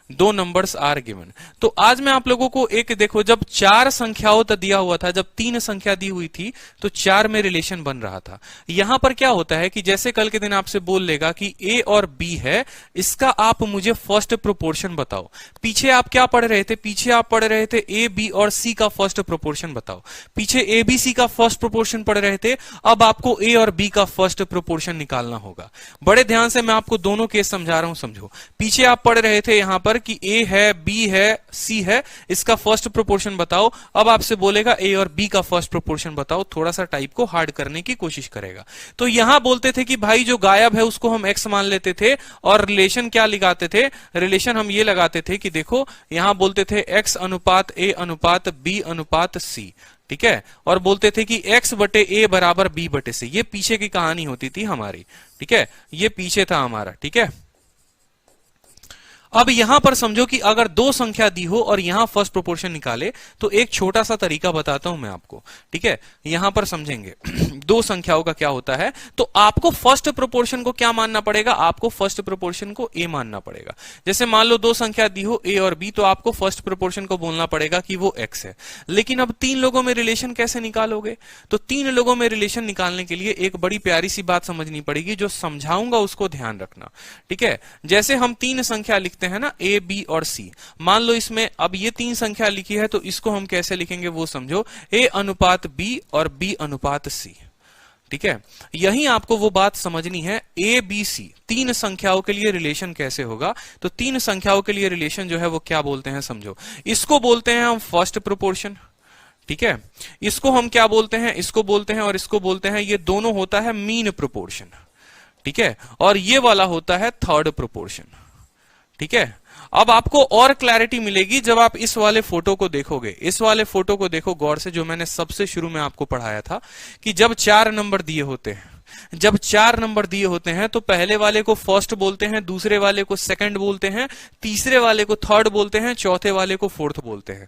2 नंबर्स आर गिवन। तो आज मैं आप लोगों को एक देखो, जब 4 संख्याओं तक दिया हुआ था, जब 3 संख्या दी हुई थी तो 4 में रिलेशन बन रहा था। यहां पर क्या होता है कि जैसे कल के दिन आपसे बोल लेगा कि ए और बी है, इसका आप मुझे फर्स्ट प्रोपोर्शन बताओ। पीछे आप क्या पढ़ रहे थे, पीछे आप पढ़ रहे थे ए बी और सी का फर्स्ट प्रोपोर्शन बताओ, पीछे ए बी सी का फर्स्ट प्रोपोर्शन पढ़ रहे थे। अब आपको ए और बी का फर्स्ट प्रोपोर्शन निकालना होगा। बड़े ध्यान से मैं आपको दोनों केस समझा रहा हूं, समझो। पीछे आप पढ़ रहे थे यहां पर कि ए है, बी है, सी है, इसका फर्स्ट प्रोपोर्शन बताओ। अब आपसे बोलेगा ए और बी का फर्स्ट प्रोपोर्शन बताओ, थोड़ा सा टाइप को हार्ड करने की कोशिश करेगा। तो यहां बोलते थे कि भाई जो गायब है उसको हम एक्स मान लेते थे, और रिलेशन क्या लगाते थे, रिलेशन हम ये लगाते थे कि देखो यहां बोलते थे एक्स अनुपात ए अनुपात बी अनुपात सी, ठीक है, और बोलते थे कि x बटे ए बराबर b बटे सी। ये पीछे की कहानी होती थी हमारी, ठीक है, ये पीछे था हमारा, ठीक है। अब यहां पर समझो कि अगर दो संख्या दी हो और यहां फर्स्ट प्रोपोर्शन निकाले, तो एक छोटा सा तरीका बताता हूं मैं आपको, ठीक है। यहां पर समझेंगे दो संख्याओं का क्या होता है, तो आपको फर्स्ट प्रोपोर्शन को क्या मानना पड़ेगा, आपको फर्स्ट प्रोपोर्शन को ए मानना पड़ेगा। जैसे मान लो दो संख्या दी हो ए और बी, तो आपको फर्स्ट प्रोपोर्शन को बोलना पड़ेगा कि वो एक्स है। लेकिन अब 3 लोगों में रिलेशन कैसे निकालोगे, तो 3 लोगों में रिलेशन निकालने के लिए एक बड़ी प्यारी सी बात समझनी पड़ेगी, जो समझाऊंगा उसको ध्यान रखना, ठीक है। जैसे हम 3 संख्या लिखते हैं ना, ए बी और सी, मान लो इसमें अब ये 3 संख्या लिखी है, तो इसको हम कैसे लिखेंगे वो समझो, ए अनुपात बी और बी अनुपात सी, ठीक है। यही आपको वो बात समझनी है, ए बी सी 3 संख्याओं के लिए रिलेशन कैसे होगा। तो 3 संख्याओं के लिए रिलेशन जो है वो क्या बोलते हैं समझो, इसको बोलते हैं हम फर्स्ट प्रोपोर्शन, ठीक है। इसको हम क्या बोलते हैं, इसको बोलते हैं और इसको बोलते हैं, ये दोनों होता है मीन प्रोपोर्शन, ठीक है, और ये वाला होता है थर्ड प्रोपोर्शन, ठीक है। अब आपको और क्लैरिटी मिलेगी जब आप इस वाले फोटो को देखोगे। इस वाले फोटो को देखो गौर से, जो मैंने सबसे शुरू में आपको पढ़ाया था कि जब 4 नंबर दिए होते हैं, जब 4 नंबर दिए होते हैं तो पहले वाले को फर्स्ट बोलते हैं, दूसरे वाले को सेकंड बोलते हैं, तीसरे वाले को थर्ड बोलते हैं, चौथे वाले को फोर्थ बोलते हैं।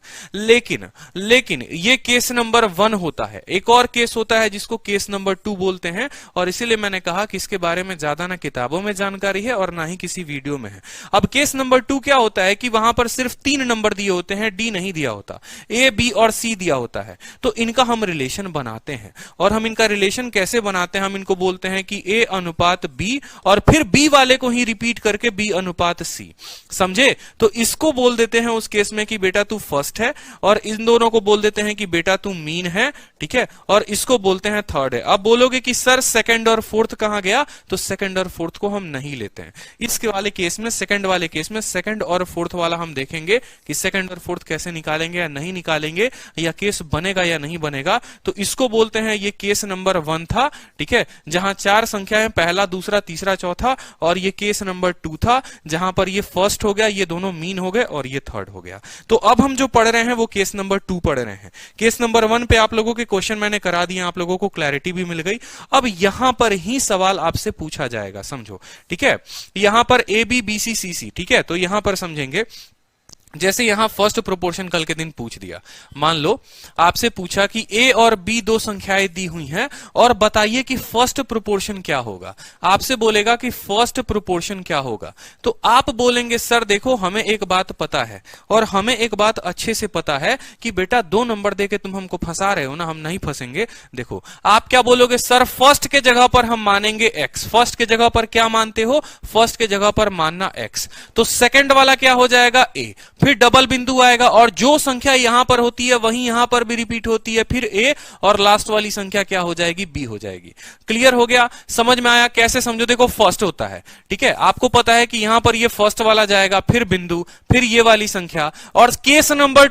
लेकिन ये केस नंबर 1 होता है। एक और केस होता है जिसको केस नंबर 2 बोलते हैं, और इसीलिए मैंने कहा कि इसके बारे में ज्यादा ना किताबों में जानकारी है और ना ही किसी वीडियो में है। अब केस नंबर 2 क्या होता है कि वहां पर सिर्फ 3 नंबर दिए होते हैं, डी नहीं दिया होता, ए बी और सी दिया होता है। तो इनका हम रिलेशन बनाते हैं, और हम इनका रिलेशन कैसे बनाते हैं, हम इनको बोलते हैं कि ए अनुपात बी, और फिर बी वाले को ही रिपीट करके बी अनुपात सी, समझे। तो इसको बोल देते हैं उस केस में कि बेटा तू फर्स्ट है, और इन दोनों को बोल देते हैं कि बेटा तू मीन है, ठीक है, और इसको बोलते हैं थर्ड है। अब बोलोगे कि सर सेकंड और फोर्थ कहां गया, तो सेकंड और फोर्थ को हम नहीं लेते हैं। इसके वाले केस में, सेकंड वाले केस में सेकंड और फोर्थ वाला हम देखेंगे कि सेकंड और फोर्थ कैसे निकालेंगे या नहीं निकालेंगे, या केस बनेगा या नहीं बनेगा। तो इसको बोलते हैं, ये केस नंबर 1 था, ठीक है, जहां 4 संख्याएं, पहला दूसरा तीसरा चौथा, और ये केस नंबर 2 था जहां पर ये फर्स्ट हो गया, ये दोनों मीन हो गए और ये थर्ड हो गया। तो अब हम जो पढ़ रहे हैं वो केस नंबर 2 पढ़ रहे हैं। केस नंबर 1 पे आप लोगों के क्वेश्चन मैंने करा दिए, आप लोगों को क्लैरिटी भी मिल गई। अब यहां पर ही सवाल आपसे पूछा जाएगा, समझो, ठीक है। यहां पर ए बी बी सी सी सी, ठीक है, तो यहां पर समझेंगे, जैसे यहां फर्स्ट प्रोपोर्शन कल के दिन पूछ दिया, मान लो आपसे पूछा कि ए और बी 2 संख्याएं दी हुई हैं और बताइए कि फर्स्ट प्रोपोर्शन क्या होगा। आपसे बोलेगा कि फर्स्ट प्रोपोर्शन क्या होगा, तो आप बोलेंगे सर देखो हमें एक बात पता है, और हमें एक बात अच्छे से पता है कि बेटा 2 नंबर देके तुम हमको फंसा रहे हो ना, हम नहीं फंसेंगे। देखो आप क्या बोलोगे, सर फर्स्ट के जगह पर हम मानेंगे एक्स। फर्स्ट के जगह पर क्या मानते हो, फर्स्ट के जगह पर मानना एक्स। तो सेकंड वाला क्या हो जाएगा, ए, फिर डबल बिंदु आएगा, और जो संख्या यहां पर होती है वही यहां पर भी रिपीट होती है, फिर ए, और लास्ट वाली संख्या क्या हो जाएगी, बी हो जाएगी। क्लियर हो गया, समझ में आया। कैसे समझो, देखो फर्स्ट होता है, ठीक है, आपको पता है कि यहां पर ये फर्स्ट वाला जाएगा, फिर बिंदु, फिर ये वाली संख्या, और केस नंबर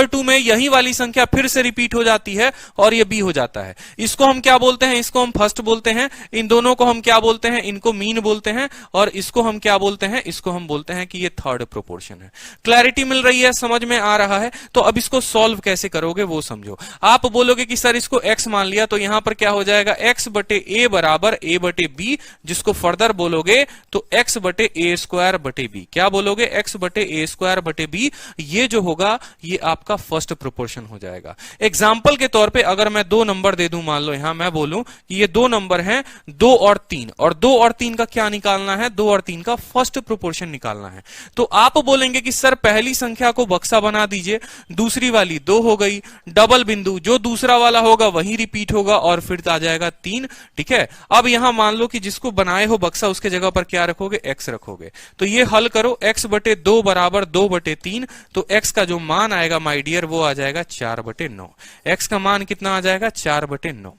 2 में यही वाली संख्या फिर से रिपीट हो जाती है और ये बी हो जाता है। इसको हम क्या बोलते हैं, इसको हम फर्स्ट बोलते हैं। इन दोनों को हम क्या बोलते हैं, इनको मीन बोलते हैं। और इसको हम क्या बोलते हैं, इसको हम बोलते हैं कि ये थर्ड प्रोपोर्शन है। क्लैरिटी मिल रही है, समझ में आ रहा है? तो अब इसको सॉल्व कैसे करोगे वो समझो। आप बोलोगे कि सर इसको x मान लिया, तो यहां पर क्या हो जाएगा, x बटे a बराबर a बटे b, जिसको फर्दर बोलोगे तो x बटे a स्क्वायर बटे b। क्या बोलोगे, x बटे a स्क्वायर बटे b। ये जो होगा ये आपका फर्स्ट प्रोपोर्शन हो जाएगा। एग्जाम्पल के तौर पे अगर मैं दो नंबर दे दूं, मान लो यहां मैं बोलूं कि ये दो नंबर हैं 2 और 3, और 2 और 3 का क्या निकालना है, 2 और 3 का फर्स्ट प्रोपोर्शन निकालना है। तो आप बोलेंगे कि सर पहली संख्या को बक्सा बना दीजिए, दूसरी वाली 2 हो गई, डबल बिंदु, जो दूसरा वाला होगा वही रिपीट होगा और फिर आ जाएगा 3। ठीक है, अब यहां मान लो कि जिसको बनाए हो बक्सा उसके जगह पर क्या रखोगे, x रखोगे। तो ये हल करो, x बटे 2 बराबर 2 बटे 3, तो x का जो मान आएगा माय डियर वो आ जाएगा 4 बटे 9। x का मान कितना आ जाएगा, 4 बटे 9।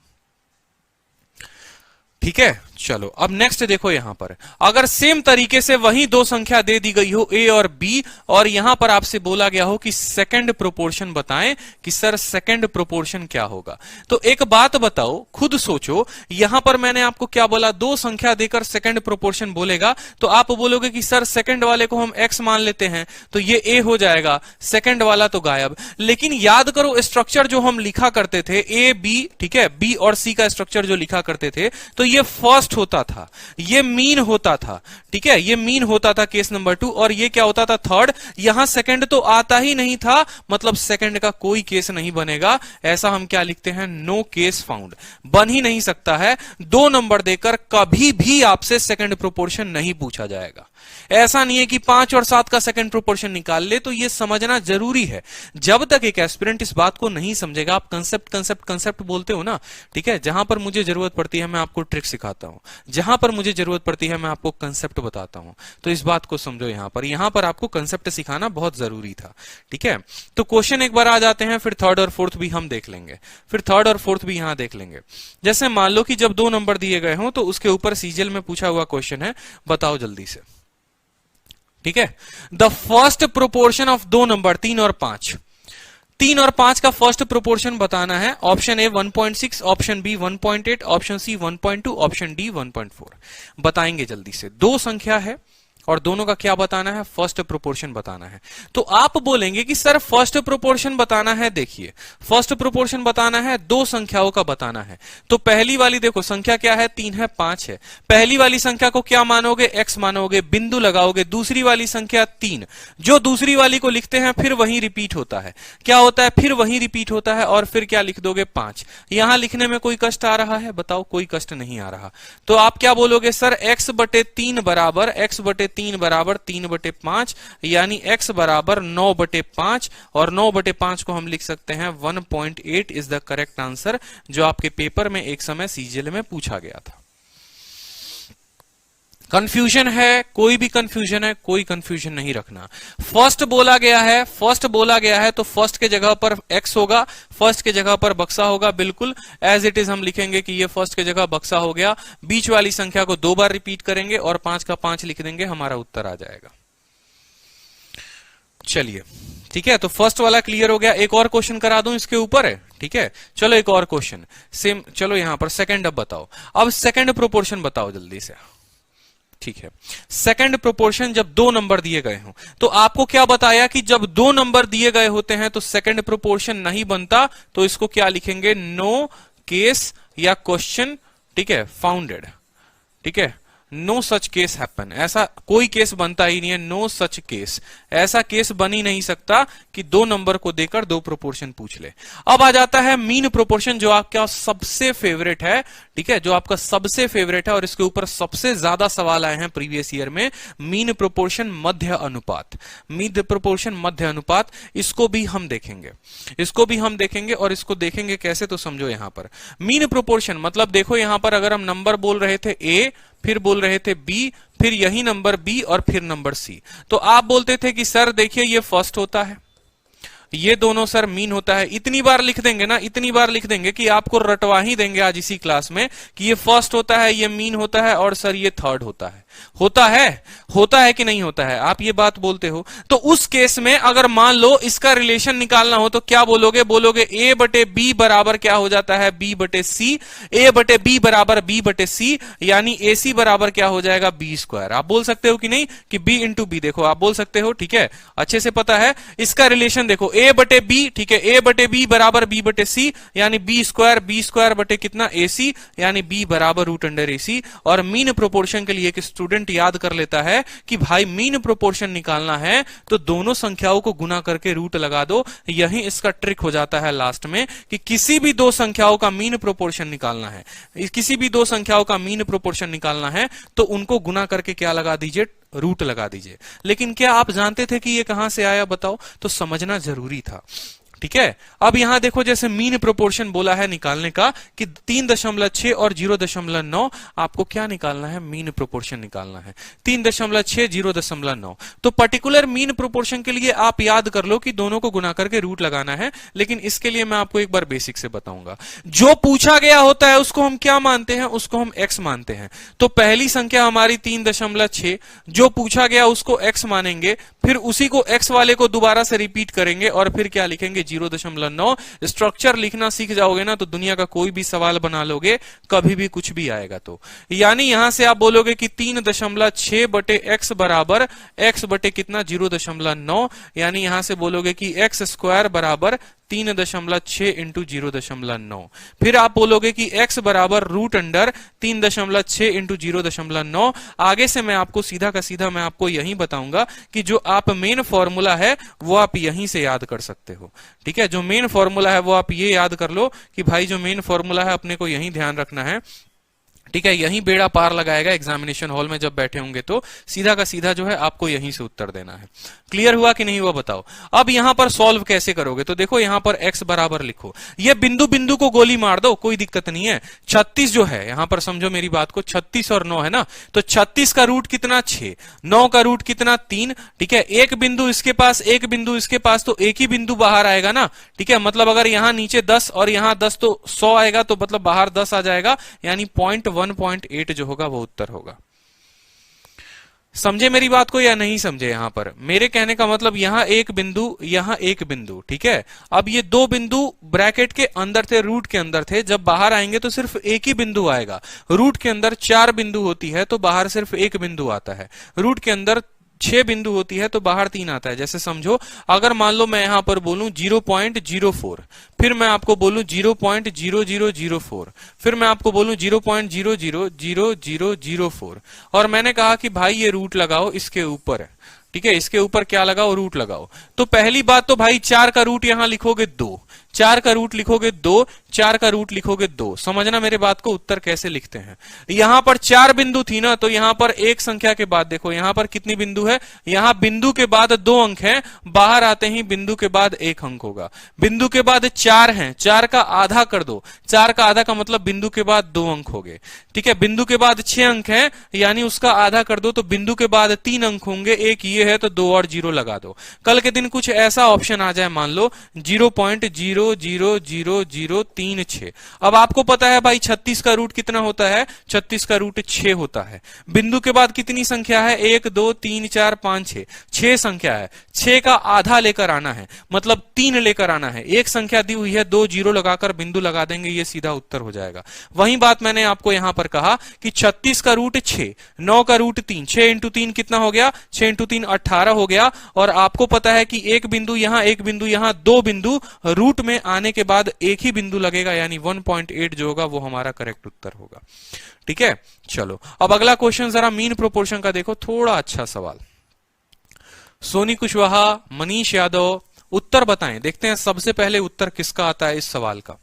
ठीक है, चलो अब नेक्स्ट देखो, यहां पर अगर सेम तरीके से वही दो संख्या दे दी गई हो a और b, और यहां पर आपसे बोला गया हो कि सेकंड प्रोपोर्शन बताएं कि सर सेकंड प्रोपोर्शन क्या होगा। तो एक बात बताओ, खुद सोचो, यहां पर मैंने आपको क्या बोला, दो संख्या देकर सेकंड प्रोपोर्शन बोलेगा तो आप बोलोगे कि सर सेकंड वाले को हम x मान लेते हैं, तो ये a हो जाएगा, सेकंड वाला तो गायब। लेकिन याद करो स्ट्रक्चर जो हम लिखा करते थे a b, ठीक है, b और c का स्ट्रक्चर जो लिखा करते थे, तो ये फर्स्ट होता था, ये मीन होता था। ठीक है, ये मीन होता था केस नंबर 2, और ये क्या होता था, थर्ड। यहां सेकंड तो आता ही नहीं था, मतलब सेकंड का कोई केस नहीं बनेगा। ऐसा हम क्या लिखते हैं, नो केस फाउंड, बन ही नहीं सकता है। 2 नंबर देकर कभी भी आपसे सेकंड प्रोपोर्शन नहीं पूछा जाएगा। ऐसा नहीं है कि 5 और 7 का सेकंड प्रोपोर्शन निकाल ले, तो ये समझना जरूरी है। जब तक एक एस्पिरेंट इस बात को नहीं समझेगा, आप कंसेप्ट बोलते हो ना, ठीक है, जहां पर मुझे जरूरत पड़ती है मैं आपको ट्रिक सिखाता हूं, जहां पर मुझे जरूरत पड़ती है मैं आपको कंसेप्ट बताता हूं। तो इस बात को समझो, यहां पर आपको कंसेप्ट सिखाना बहुत जरूरी था। ठीक है, तो क्वेश्चन एक बार आ जाते हैं, फिर थर्ड और फोर्थ भी हम देख लेंगे, फिर थर्ड और फोर्थ भी यहां देख लेंगे। जैसे मान लो कि जब 2 नंबर दिए गए हों, तो उसके ऊपर सीजीएल में पूछा हुआ क्वेश्चन है, बताओ जल्दी से। ठीक है, the first proportion of 2 number 3 और 5, 3 और 5 का फर्स्ट प्रोपोर्शन बताना है। Option A 1.6, option B 1.8, option C 1.2, option D 1.4। बताएंगे जल्दी से। दो संख्या है और दोनों का क्या बताना है, फर्स्ट प्रोपोर्शन बताना है। तो आप बोलेंगे कि सर फर्स्ट प्रोपोर्शन बताना है, देखिए फर्स्ट प्रोपोर्शन बताना है, दो संख्याओं का बताना है। तो पहली वाली देखो संख्या क्या है, 3 है, 5 है। पहली वाली संख्या को क्या मानोगे, x मानोगे, बिंदु लगाओगे। दूसरी वाली संख्या 3, जो दूसरी वाली को लिखते हैं फिर वही रिपीट होता है। क्या होता है, फिर वही रिपीट होता है, और फिर क्या लिख दोगे, 5। यहां लिखने में कोई कष्ट आ रहा है, बताओ, कोई कष्ट नहीं आ रहा। तो आप क्या बोलोगे, सर x बटे 3 बराबर, x बटे 3 बराबर 3 बटे 5, यानी x बराबर 9 बटे 5, और 9 बटे 5 को हम लिख सकते हैं 1.8 इज द करेक्ट आंसर, जो आपके पेपर में एक समय सीजीएल में पूछा गया था। कंफ्यूजन है, कोई भी कंफ्यूजन है, कोई कंफ्यूजन नहीं रखना। फर्स्ट बोला गया है, फर्स्ट बोला गया है, तो फर्स्ट के जगह पर x होगा, फर्स्ट के जगह पर बक्सा होगा, बिल्कुल एज इट इज हम लिखेंगे कि ये फर्स्ट के जगह बक्सा हो गया। बीच वाली संख्या को 2 बार रिपीट करेंगे और 5 का 5 लिख देंगे, हमारा उत्तर आ जाएगा। चलिए ठीक है, तो फर्स्ट वाला क्लियर हो गया। एक और क्वेश्चन करा दूं इसके ऊपर है, ठीक है। चलो एक और क्वेश्चन सेम, चलो यहां पर सेकंड अब बताओ। अब सेकंड प्रोपोर्शन बताओ जल्दी से। ठीक है, सेकंड प्रोपोर्शन जब 2 नंबर दिए गए हों, तो आपको क्या बताया कि जब 2 नंबर दिए गए होते हैं तो सेकंड प्रोपोर्शन नहीं बनता, तो इसको क्या लिखेंगे, नो केस या क्वेश्चन, ठीक है, फाउंडेड। ठीक है, नो सच केस हैपन, ऐसा कोई केस बनता ही नहीं है, नो सच केस, ऐसा केस बन ही नहीं सकता कि 2 नंबर को देकर 2 प्रोपोर्शन पूछ ले। अब आ जाता है मीन प्रोपोर्शन, जो आपका सबसे फेवरेट है, ठीक है, जो आपका सबसे फेवरेट है, और इसके ऊपर सबसे ज्यादा सवाल आए हैं प्रीवियस ईयर में। मीन प्रोपोर्शन मध्य अनुपात, मीन प्रोपोर्शन मध्य अनुपात, इसको भी हम देखेंगे, इसको भी हम देखेंगे, और इसको देखेंगे कैसे, तो समझो यहां पर मीन प्रोपोर्शन मतलब देखो यहां पर अगर हम नंबर बोल रहे थे a, फिर बोल रहे थे b, फिर यही नंबर b और फिर नंबर c, तो आप बोलते थे कि सर देखिए ये फर्स्ट होता है, ये दोनों सर मीन होता है। इतनी बार लिख देंगे ना, इतनी बार लिख देंगे कि आपको रटवा ही देंगे आज इसी क्लास में कि ये फर्स्ट होता है, ये मीन होता है, और सर ये थर्ड होता है। होता है कि नहीं होता है? आप ये बात बोलते हो। तो उस केस में अगर मान लो इसका रिलेशन निकालना हो तो क्या बोलोगे? बोलोगे ए बटे बी बराबर क्या हो जाता है? बी बटे सी। ए बटे बी बराबर बी बटे सी, यानी ए सी बराबर क्या हो जाएगा? B square. आप बोल सकते हो कि नहीं कि बी इंटू बी? देखो आप बोल सकते हो, ठीक है, अच्छे से पता है। इसका रिलेशन देखो, ए बटे बी, ठीक है, ए बटे बी बराबर बी बटे सी, यानी बी स्क्वायर बटे कितना? ए सी, यानी बी बराबर रूट अंडर ए सी। और मीन प्रोपोर्शन के लिए एक स्टूडेंट याद कर लेता है कि भाई मीन प्रोपोर्शन निकालना है तो दोनों संख्याओं को गुना करके रूट लगा दो। यही इसका ट्रिक हो जाता है लास्ट में कि किसी भी दो संख्याओं का मीन प्रोपोर्शन निकालना है, किसी भी दो संख्याओं का मीन प्रोपोर्शन निकालना है तो उनको गुना करके क्या लगा दीजिए? रूट लगा दीजिए। लेकिन क्या आप जानते थे कि ये कहां से आया? बताओ। तो समझना जरूरी था, ठीक है। अब यहां देखो, जैसे मीन प्रोपोर्शन बोला है निकालने का कि 3.6 और 0.9, आपको क्या निकालना है? मीन प्रोपोर्शन निकालना है। 3.6, 0.9। तो पर्टिकुलर मीन प्रोपोर्शन के लिए आप याद कर लो कि दोनों को गुना करके रूट लगाना है। लेकिन इसके लिए मैं आपको एक बार बेसिक से बताऊंगा। जो पूछा गया होता है उसको हम क्या मानते हैं? उसको हम x मानते हैं। तो पहली संख्या हमारी 3.6, जो पूछा गया उसको x मानेंगे, फिर उसी को x वाले को दोबारा से रिपीट करेंगे और फिर क्या लिखेंगे? 0.9। स्ट्रक्चर लिखना सीख जाओगे ना तो दुनिया का कोई भी सवाल बना लोगे, कभी भी कुछ भी आएगा। तो यानी यहां से आप बोलोगे कि 3.6 बटे x बराबर x बटे कितना? 0.9। यानी यहां से बोलोगे कि x स्क्वायर बराबर 3.6 इंटू 0.9। फिर आप बोलोगे कि x बराबर रूट अंडर 3.6 इंटू 0.9। आगे से मैं आपको सीधा का सीधा मैं आपको यही बताऊंगा कि जो आप मेन फॉर्मूला है वो आप यहीं से याद कर सकते हो, ठीक है। जो मेन फॉर्मूला है वो आप ये याद कर लो कि भाई जो मेन फॉर्मूला है अपने को यही ध्यान रखना है, ठीक है। यही बेड़ा पार लगाएगा एग्जामिनेशन हॉल में जब बैठे होंगे तो सीधा का सीधा जो है आपको यहीं से उत्तर देना है। क्लियर हुआ कि नहीं हुआ? बताओ। अब यहां पर सॉल्व कैसे करोगे? तो देखो यहां पर x बराबर लिखो, ये बिंदु बिंदु को गोली मार दो, कोई दिक्कत नहीं है। 36 जो है यहां पर समझो मेरी बात को, 36 और 9 है ना, तो 36 का रूट कितना? 6। 9 का रूट कितना? 3, ठीक है। एक बिंदु इसके पास, एक बिंदु इसके पास, तो एक ही बिंदु बाहर आएगा ना, ठीक है। मतलब अगर यहां नीचे 10 और यहां 10 तो 100 आएगा, तो मतलब बाहर 10 आ जाएगा, यानी 1.8 जो होगा वो उत्तर होगा। समझे मेरी बात को या नहीं समझे? यहां पर मेरे कहने का मतलब यहां एक बिंदु, यहां एक बिंदु, ठीक है। अब ये दो बिंदु ब्रैकेट के अंदर थे, रूट के अंदर थे, जब बाहर आएंगे तो सिर्फ एक ही बिंदु आएगा। रूट के अंदर 4 बिंदु होती है तो बाहर सिर्फ एक बिंदु आता है। रूट के अंदर 6 बिंदु होती है तो बाहर 3 आता है। जैसे समझो, अगर मान लो मैं यहां पर बोलूं 0.04, फिर मैं आपको बोलूं 0.0004, फिर मैं आपको बोलूं 0.000004, और मैंने कहा कि भाई ये रूट लगाओ इसके ऊपर, ठीक है। इसके ऊपर क्या लगाओ? रूट लगाओ। तो पहली बात तो भाई 4 का रूट यहां लिखोगे 2, 4 का रूट लिखोगे 2, 4 का रूट लिखोगे 2। समझना मेरे बात को, उत्तर कैसे लिखते हैं। यहां पर 4 बिंदु थी ना, तो यहां पर एक संख्या के बाद देखो यहां पर कितनी बिंदु है? यहां बिंदु के बाद 2 अंक हैं, बाहर आते ही बिंदु के बाद 1 अंक होगा। बिंदु के बाद 4 हैं, 4 का आधा कर दो, 4 का आधा का मतलब बिंदु के बाद 2 अंक हो गए, ठीक है। बिंदु के बाद 6 अंक हैं, यानी उसका आधा कर दो तो बिंदु के बाद 3 अंक होंगे, एक ये है तो 2 और 0 लगा दो। कल के दिन कुछ ऐसा ऑप्शन आ जाए, मान लो 0.00036। अब आपको पता है भाई 36 का रूट कितना होता है? 36 का रूट 6 होता है। बिंदु के बाद कितनी संख्या है? 1 2 3 4 5 6, 6 संख्या है। 6 का आधा लेकर आना है, मतलब 3 लेकर आना है। एक संख्या दी हुई है, 2 0 लगाकर बिंदु लगा देंगे, ये सीधा उत्तर हो जाएगा। वही बात मैंने आपको यहां पर कहा कि 36 का रूट 6, 9 का रूट 3, 6 इंटू 3 कितना हो गया? 6 इंटू 3 18 हो गया। और आपको पता है कि एक बिंदु यहां, एक बिंदु यहां, 2 बिंदु रूट में आने के बाद एक ही बिंदु लगेगा, यानी 1.8 जो होगा वो हमारा करेक्ट उत्तर होगा, ठीक है। चलो अब अगला क्वेश्चन जरा मीन प्रोपोर्शन का देखो, थोड़ा अच्छा सवाल। सोनी कुशवाहा, मनीष यादव, उत्तर बताएं। देखते हैं सबसे पहले उत्तर किसका आता है इस सवाल का।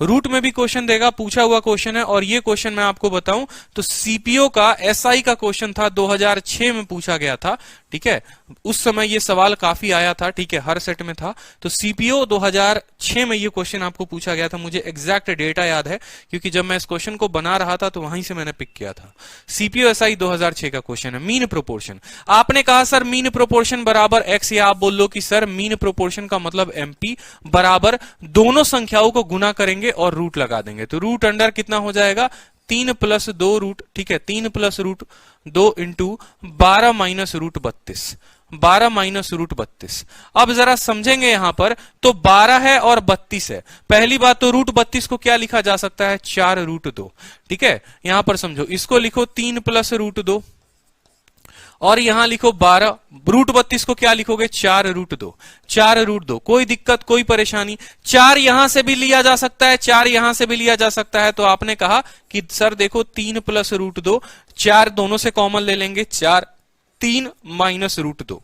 रूट में भी क्वेश्चन देगा, पूछा हुआ क्वेश्चन है। और ये क्वेश्चन मैं आपको बताऊं तो सीपीओ का एसआई का क्वेश्चन था, 2006 में पूछा गया था, ठीक है। उस समय ये सवाल काफी आया था, ठीक है, हर सेट में था। तो सीपीओ 2006 में ये क्वेश्चन आपको पूछा गया था। मुझे एग्जैक्ट डेटा याद है क्योंकि जब मैं इस क्वेश्चन को बना रहा था तो वहीं से मैंने पिक किया था। सीपीओ एसआई 2006 का क्वेश्चन है, मीन प्रोपोर्शन। आपने कहा सर मीन प्रोपोर्शन बराबर एक्स, या आप बोल लो कि सर मीन प्रोपोर्शन का मतलब एमपी बराबर दोनों संख्याओं को गुना करेंगे और रूट लगा देंगे। तो रूट अंडर कितना हो जाएगा? 3 प्लस 2 रूट, ठीक है, 3 plus root 2 into 12 minus root 32, 12 minus root 32। अब जरा समझेंगे यहां पर, तो 12 है और 32 है। पहली बात तो रूट 32 को क्या लिखा जा सकता है, 4 रूट 2, ठीक है। यहां पर समझो, इसको लिखो 3 प्लस रूट 2 और यहां लिखो 12, रूट 32 को क्या लिखोगे, 4 रूट 2, 4 रूट 2। कोई दिक्कत, कोई परेशानी? 4 यहां से भी लिया जा सकता है, 4 यहां से भी लिया जा सकता है। तो आपने कहा कि सर देखो 3 प्लस रूट 2, 4 दोनों से कॉमन ले लेंगे, 4 3 माइनस रूट 2,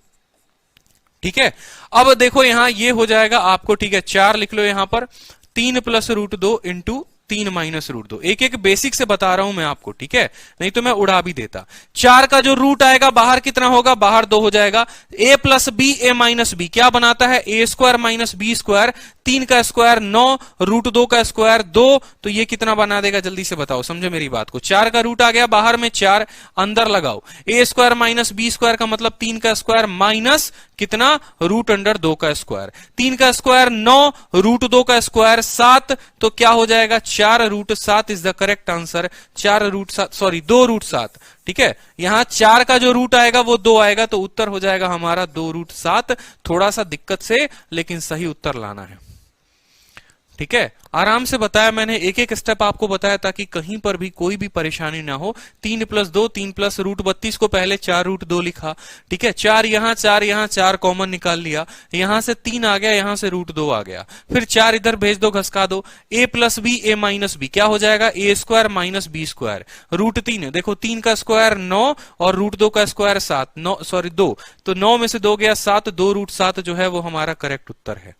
ठीक है। अब देखो यहां ये हो जाएगा आपको, ठीक है, 4 लिख लो यहां पर, 3 plus root 2 into 3 minus root 2। एक एक बेसिक से बता रहा हूं मैं आपको, ठीक है, नहीं तो मैं उड़ा भी देता। 4 का जो रूट आएगा बाहर कितना होगा, बाहर 2 हो जाएगा। a plus B, A minus B क्या बनाता है, A square minus B square, 3 का स्क्वायर 9, रूट 2 का स्क्वायर 2, तो ये कितना बना देगा, जल्दी से बताओ, समझो मेरी बात को। 4 का रूट आ गया बाहर में, 4 अंदर लगाओ, ए स्क्वायर माइनस बी स्क्वायर का मतलब 3 का स्क्वायर माइनस कितना, रूट अंडर 2 का स्क्वायर, 3 का स्क्वायर 9, रूट 2 का स्क्वायर 7, तो क्या हो जाएगा, 4 root 7 is the correct answer. 4 root 7, sorry 2 root 7, ठीक है। यहां 4 का जो रूट आएगा वो 2 आएगा, तो उत्तर हो जाएगा हमारा 2 रूट 7। थोड़ा सा दिक्कत से लेकिन सही उत्तर लाना है, ठीक है। आराम से बताया मैंने, एक एक स्टेप आपको बताया ताकि कहीं पर भी कोई भी परेशानी ना हो। 3 प्लस 2, 3 प्लस रूट 32 को पहले 4 रूट 2 लिखा, ठीक है, 4 यहां 4 कॉमन निकाल लिया, यहां से 3 आ गया, यहां से रूट 2 आ गया, फिर 4 इधर भेज दो, घसका दो, a plus B, A minus B क्या हो जाएगा, a square minus B square, root 3, देखो 3 का स्क्वायर 9 और रूट 2 का स्क्वायर 7, 9 सॉरी 2, तो 9 में से 2 गया 7, 2 रूट 7 जो है वो हमारा करेक्ट उत्तर है।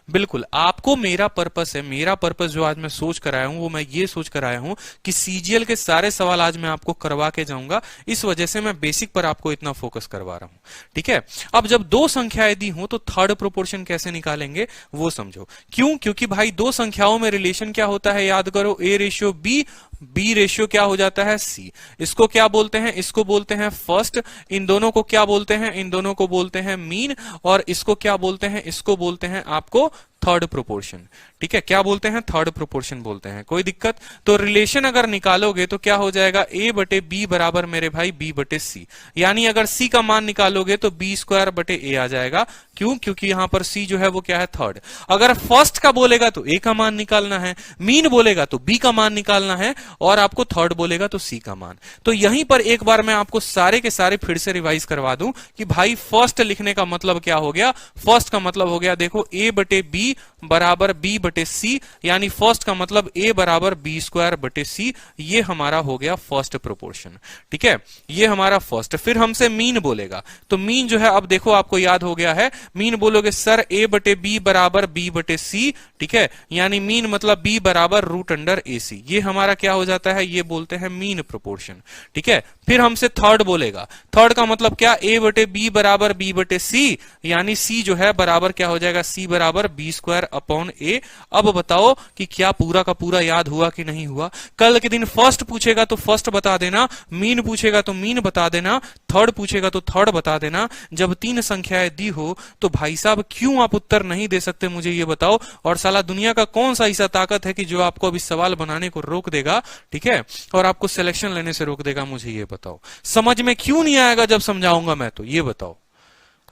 बिल्कुल, आपको मेरा पर्पस है, मेरा पर्पस जो आज मैं सोच कर आया हूं वो मैं ये सोच कर आया हूं कि सीजीएल के सारे सवाल आज मैं आपको करवा के जाऊंगा, इस वजह से मैं बेसिक पर आपको इतना फोकस करवा रहा हूं, ठीक है। अब जब 2 संख्याएं दी हो तो थर्ड प्रोपोर्शन कैसे निकालेंगे वो समझो। क्यों? क्योंकि भाई 2 संख्याओं में रिलेशन क्या होता है, याद करो, A ratio B, B ratio क्या हो जाता है सी। इसको क्या बोलते हैं, इसको बोलते हैं फर्स्ट, इन दोनों को क्या बोलते हैं, इन दोनों को बोलते हैं मीन, और इसको क्या बोलते हैं, इसको बोलते हैं आपको थर्ड प्रोपोर्शन, ठीक है। क्या बोलते हैं, थर्ड प्रोपोर्शन बोलते हैं। कोई दिक्कत? तो रिलेशन अगर निकालोगे तो क्या हो जाएगा, a बटे बी बराबर मेरे भाई b बटे सी, यानी अगर c का मान निकालोगे तो b स्क्वायर बटे a आ जाएगा। क्यों? क्योंकि यहां पर c जो है वो क्या है, थर्ड। अगर फर्स्ट का बोलेगा तो a का मान निकालना है, मीन बोलेगा तो b का मान निकालना है, और आपको थर्ड बोलेगा तो c का मान। तो यहीं पर एक बार मैं आपको सारे के सारे फिर से रिवाइज करवा दूं कि भाई फर्स्ट लिखने का मतलब क्या हो गया, फर्स्ट का मतलब हो गया देखो a बटे b बराबर b बटे c, यानी फर्स्ट का मतलब a बराबर b स्क्वायर बटे c, ये हमारा हो गया फर्स्ट प्रोपोर्शन, ठीक है, ये हमारा फर्स्ट। फिर हमसे मीन बोलेगा, तो मीन जो है अब देखो आपको याद हो गया है, मीन बोलोगे सर a बटे b बराबर b बटे c, ठीक है, यानी मीन मतलब b बराबर रूट अंडर ac, ये हमारा क्या हो जाता है, ये बोलते हैं मीन प्रोपोर्शन, ठीक है। फिर हमसे थर्ड बोलेगा, थर्ड का मतलब क्या, a बटे b बराबर b बटे c, यानी c जो है बराबर क्या हो जाएगा, c बराबर b स्क्वायर अपॉन a। अब बताओ कि क्या पूरा का पूरा याद हुआ कि नहीं हुआ? कल के दिन फर्स्ट पूछेगा तो फर्स्ट बता देना, मीन पूछेगा तो मीन बता देना, थर्ड पूछेगा तो थर्ड बता देना। जब 3 संख्याएं दी हो तो भाई साहब क्यों आप उत्तर नहीं दे सकते, मुझे ये बताओ। और साला दुनिया का कौन सा ऐसा ताकत है कि जो आपको अभी सवाल बनाने को रोक देगा, ठीक है, और आपको सिलेक्शन लेने से रोक देगा, मुझे ये बताओ। समझ में क्यों नहीं आएगा जब समझाऊंगा मैं, तो ये बताओ।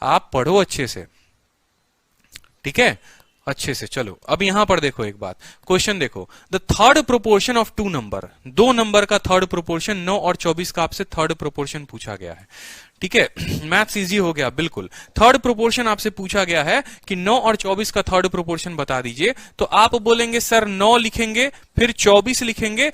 आप पढ़ो अच्छे से, ठीक है, अच्छे से। चलो अब यहां पर देखो एक बात, क्वेश्चन देखो, the third proportion of 2 number, 2 number का थर्ड प्रोपोर्शन, 9 और 24 का आपसे थर्ड प्रोपोर्शन पूछा गया है, ठीक है। मैथ्स इजी हो गया, बिल्कुल। थर्ड प्रोपोर्शन आपसे पूछा गया है कि 9 और 24 का थर्ड प्रोपोर्शन बता दीजिए, तो आप बोलेंगे सर 9 लिखेंगे, फिर 24 लिखेंगे,